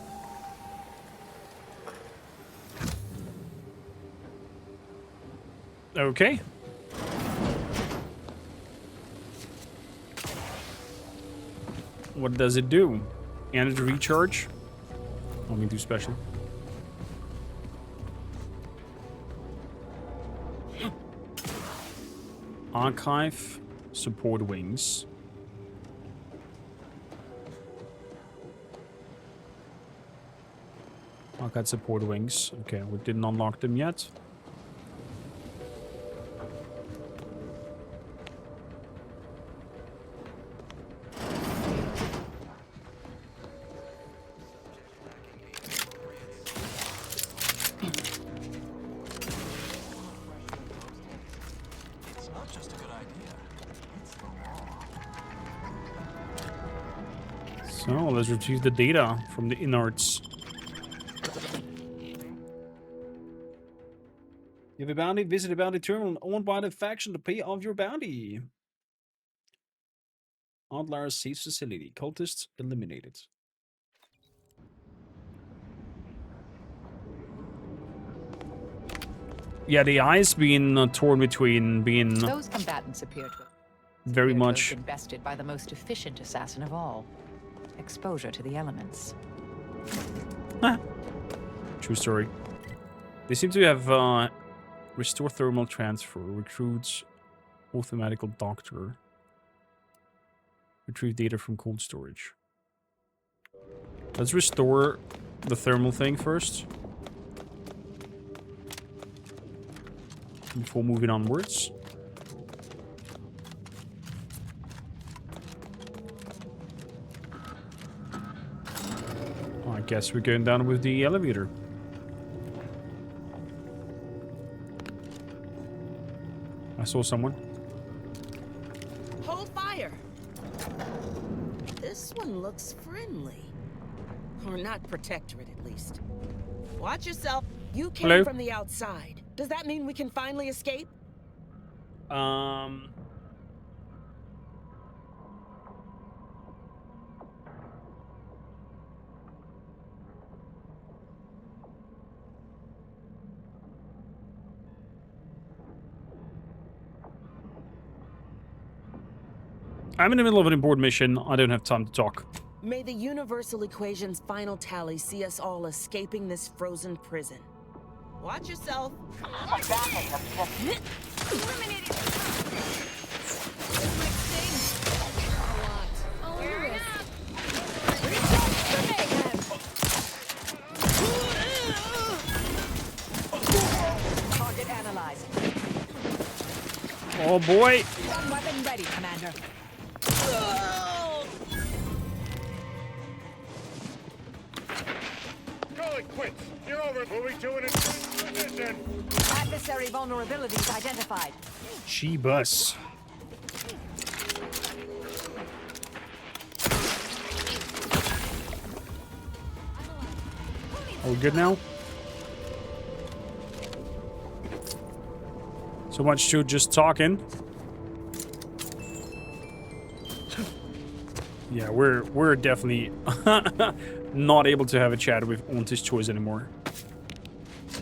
Speaker 1: Okay. What does it do? Energy recharge? Let me do special. Archive, support wings. Archive support wings. Okay, we didn't unlock them yet. So let's retrieve the data from the innards. You have a bounty, visit a bounty terminal owned by the faction to pay off your bounty. Outliers safe facility. Cultists eliminated. Yeah, the eye's been torn between being
Speaker 15: Those combatants appear to
Speaker 1: very
Speaker 15: have
Speaker 1: much
Speaker 15: been bested by the most efficient assassin of all. Exposure to the elements.
Speaker 1: true story. They seem to have restore thermal transfer, recruits mathematical doctor, retrieve data from cold storage. Let's restore the thermal thing first before moving onwards. I guess we're going down with the elevator. I saw someone.
Speaker 21: Hold fire! This one looks friendly. Or not protectorate, at least. Watch yourself. You came
Speaker 1: Hello?
Speaker 21: from the outside. Does that mean we can finally escape?
Speaker 1: I'm in the middle of an important mission. I don't have time to talk.
Speaker 21: May the universal equation's final tally see us all escaping this frozen prison. Watch yourself.
Speaker 15: Target analyzed.
Speaker 1: Oh boy.
Speaker 15: Gun weapon ready, Commander.
Speaker 4: Call it quits. You're over. Moving to an position.
Speaker 15: Adversary vulnerabilities identified.
Speaker 1: She-bus. Are we good now? So much to just talking. Yeah, we're definitely not able to have a chat with Auntie's Choice anymore.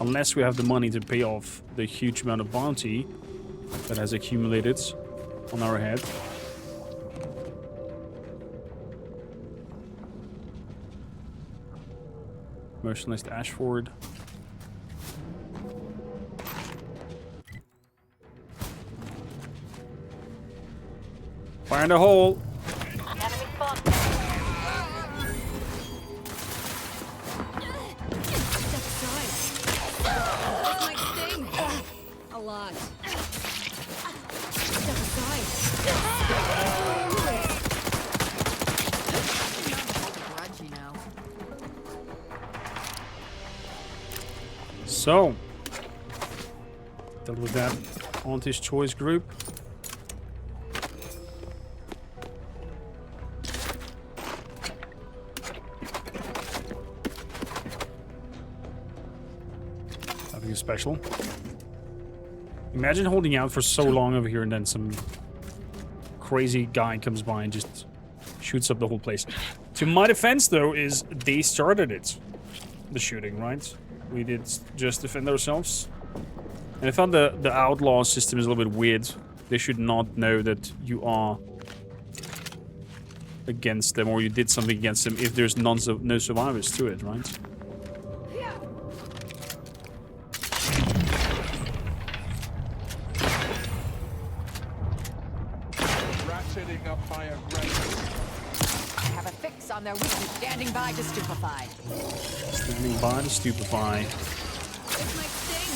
Speaker 1: Unless we have the money to pay off the huge amount of bounty that has accumulated on our head. Motionless Ashford. Fire in the hole.
Speaker 7: A lot. Step aside. Grudgy now.
Speaker 1: So, dealt with that Auntie's Choice group. Nothing special. Imagine holding out for so long over here and then some crazy guy comes by and just shoots up the whole place. To my defense, though, is they started it. The shooting, right? We did just defend ourselves. And I found the outlaw system is a little bit weird. They should not know that you are against them or you did something against them if there's no survivors to it, right?
Speaker 12: Ratcheting up my aggression.
Speaker 15: I have a fix on their weakness. Standing by to stupefy.
Speaker 1: Standing by to stupefy.
Speaker 7: This might sting.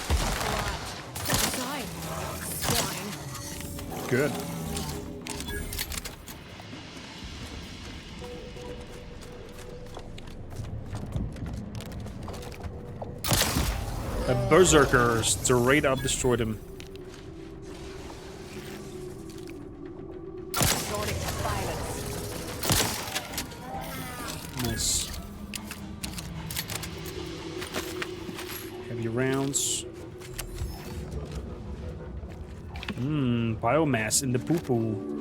Speaker 7: A lot. Step aside. Swine.
Speaker 1: Good. A berserker straight up destroyed him. Nice. Heavy rounds. Biomass in the poo-poo.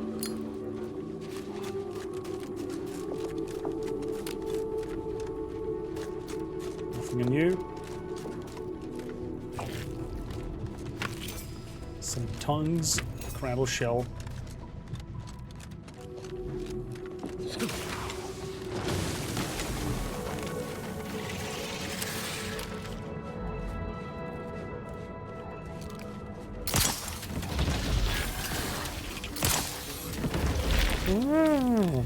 Speaker 1: Nothing on you. Some tongues, crabble shell. Ooh.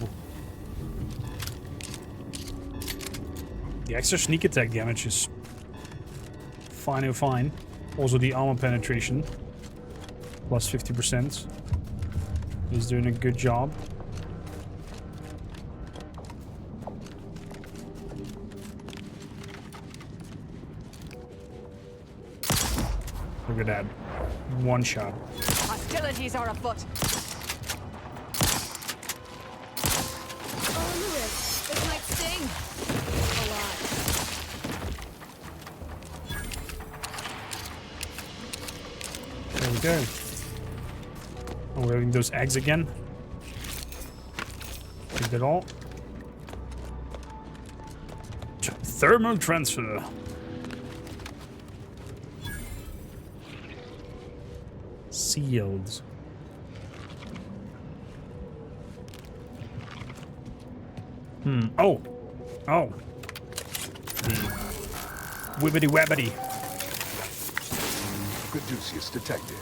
Speaker 1: The extra sneak attack damage is fine. Also the armor penetration. Plus 50%. He's doing a good job. Look at that. One shot.
Speaker 18: Hostilities are afoot.
Speaker 7: On the wrist. This might sting. A lot.
Speaker 1: There we go. Oh, we're having those eggs again. Take that all. Thermal transfer. Sealed. Oh. Oh. Wibbity wabbity.
Speaker 6: Caduceus detected.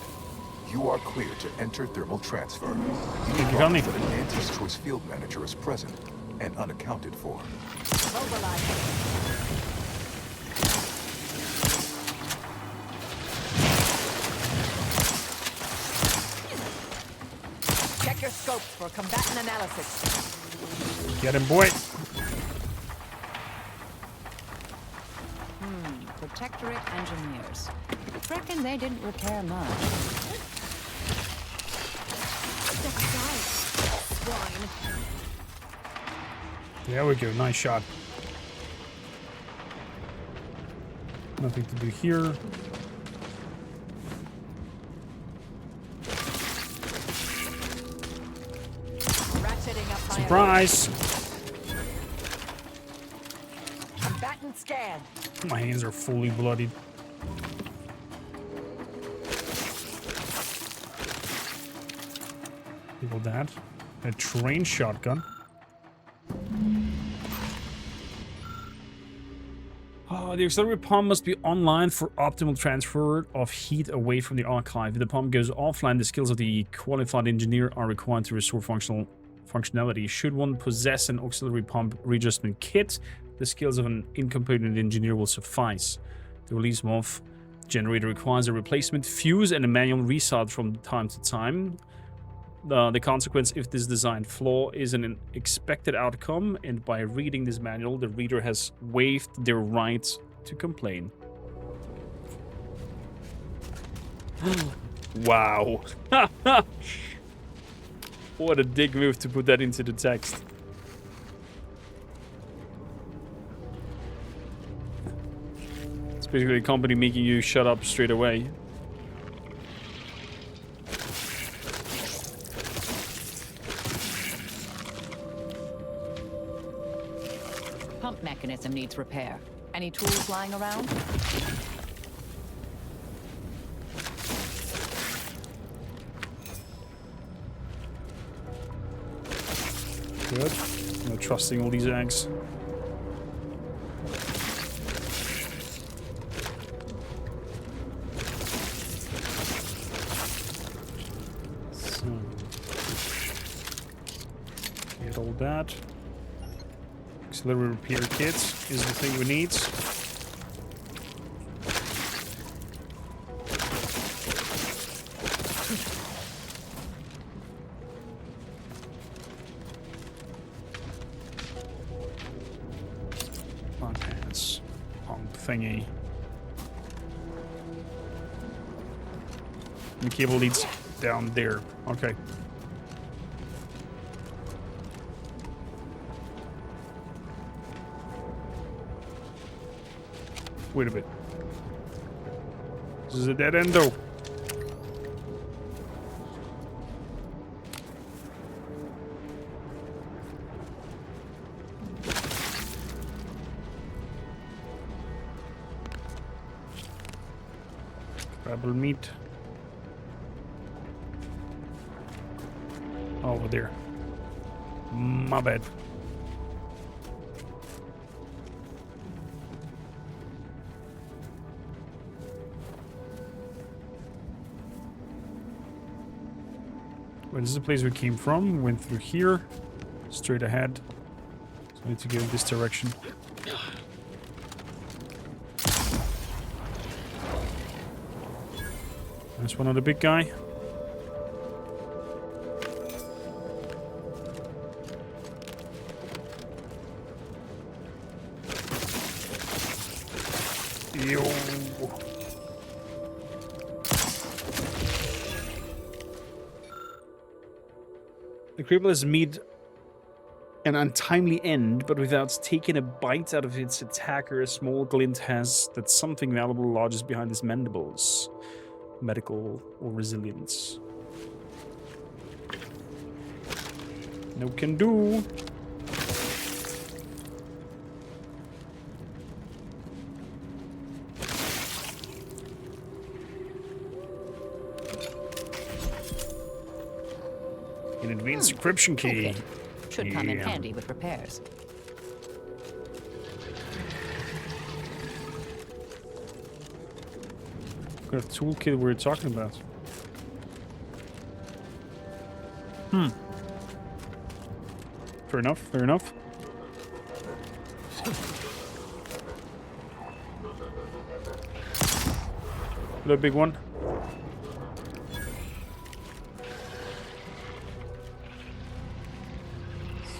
Speaker 6: You are clear to enter thermal transfer.
Speaker 1: Thank you, Connie.
Speaker 6: But an anti-choice field manager is present and unaccounted for.
Speaker 18: Check your scopes for combatant analysis.
Speaker 1: Get him, boy.
Speaker 15: Protectorate engineers. Reckon they didn't repair much.
Speaker 7: Step aside. Swine.
Speaker 1: There we go. Nice shot. Nothing to do here.
Speaker 18: Ratcheting up my
Speaker 1: Surprise!
Speaker 18: combatant scan.
Speaker 1: My hands are fully bloodied. People that. A train shotgun. The auxiliary pump must be online for optimal transfer of heat away from the archive. If the pump goes offline, the skills of the qualified engineer are required to restore functionality. Should one possess an auxiliary pump readjustment kit, the skills of an incompetent engineer will suffice. The release MOF generator requires a replacement fuse and a manual restart from time to time. The consequence if this design flaw is an expected outcome, and by reading this manual, the reader has waived their right to complain. Wow. What a dick move to put that into the text. It's basically a company making you shut up straight away.
Speaker 15: Pump mechanism needs repair. Any tools lying around?
Speaker 1: Good. I'm not trusting all these eggs. So, get all that. Auxiliary repair kits is the thing we need. Pants, pump thingy. The cable leads down there. Okay. Wait a bit. This is a dead end, though. Crabble meat. Over there. My bad. Well, this is the place we came from. Went through here. Straight ahead. So I need to go in this direction. There's one other big guy. Yo. The creeplers meet an untimely end, but without taking a bite out of its attacker, a small glint has that something valuable lodges behind his mandibles. Medical or resilience. No can do. An advanced encryption key.
Speaker 15: Okay. Should come in handy with repairs.
Speaker 1: Got a toolkit we were talking about. Fair enough, fair enough. Little big one.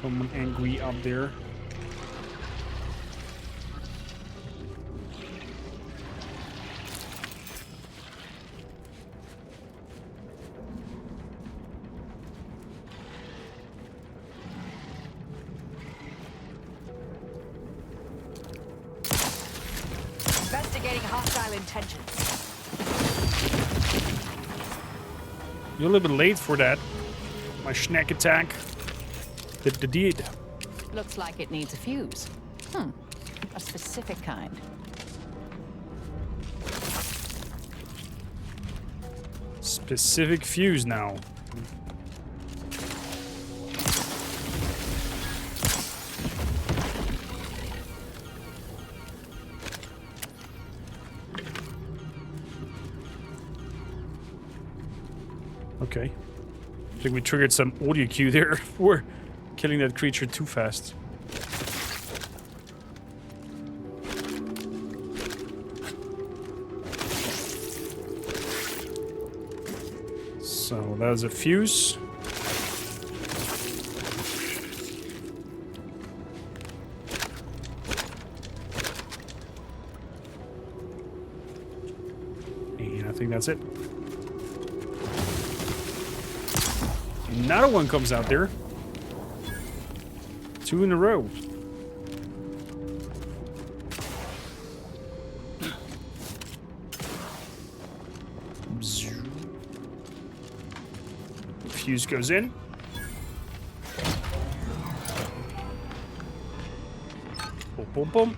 Speaker 1: Someone angry up there.
Speaker 7: Investigating hostile intentions.
Speaker 1: You're a little bit late for that. My snack attack. The deed.
Speaker 15: Looks like it needs a fuse. A specific kind.
Speaker 1: Specific fuse now. Okay. I think we triggered some audio cue there for killing that creature too fast. So that was a fuse. And I think that's it. Another one comes out there. 2 in a row. Fuse goes in. Boom, boom, boom.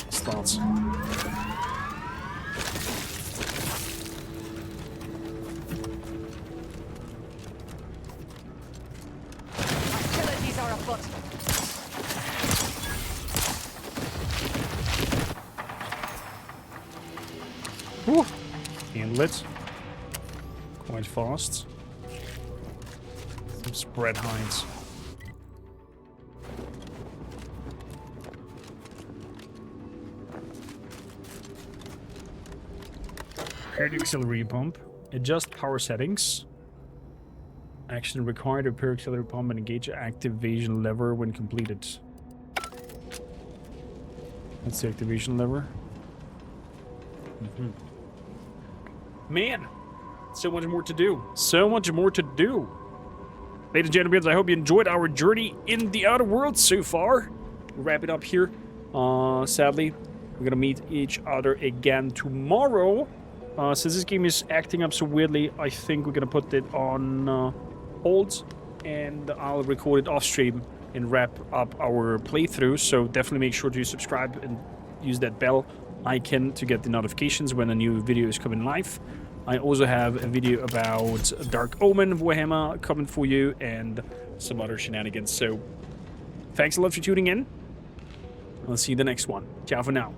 Speaker 1: Starts.
Speaker 7: Hostilities are afoot.
Speaker 1: Whew. Handle it. Quite fast. Some spread hinds. Repair the auxiliary pump. Adjust power settings. Action required to repair auxiliary pump and engage activation lever when completed. That's the activation lever. Man! So much more to do. So much more to do. Ladies and gentlemen, I hope you enjoyed our journey in the outer world so far. We'll wrap it up here. Sadly, we're gonna meet each other again tomorrow. Since this game is acting up so weirdly, I think we're gonna put it on hold, and I'll record it off stream and wrap up our playthrough. So definitely make sure to subscribe and use that bell icon to get the notifications when a new video is coming live. I also have a video about Dark Omen Warhammer coming for you and some other shenanigans. So thanks a lot for tuning in. I'll see you in the next one. Ciao for now.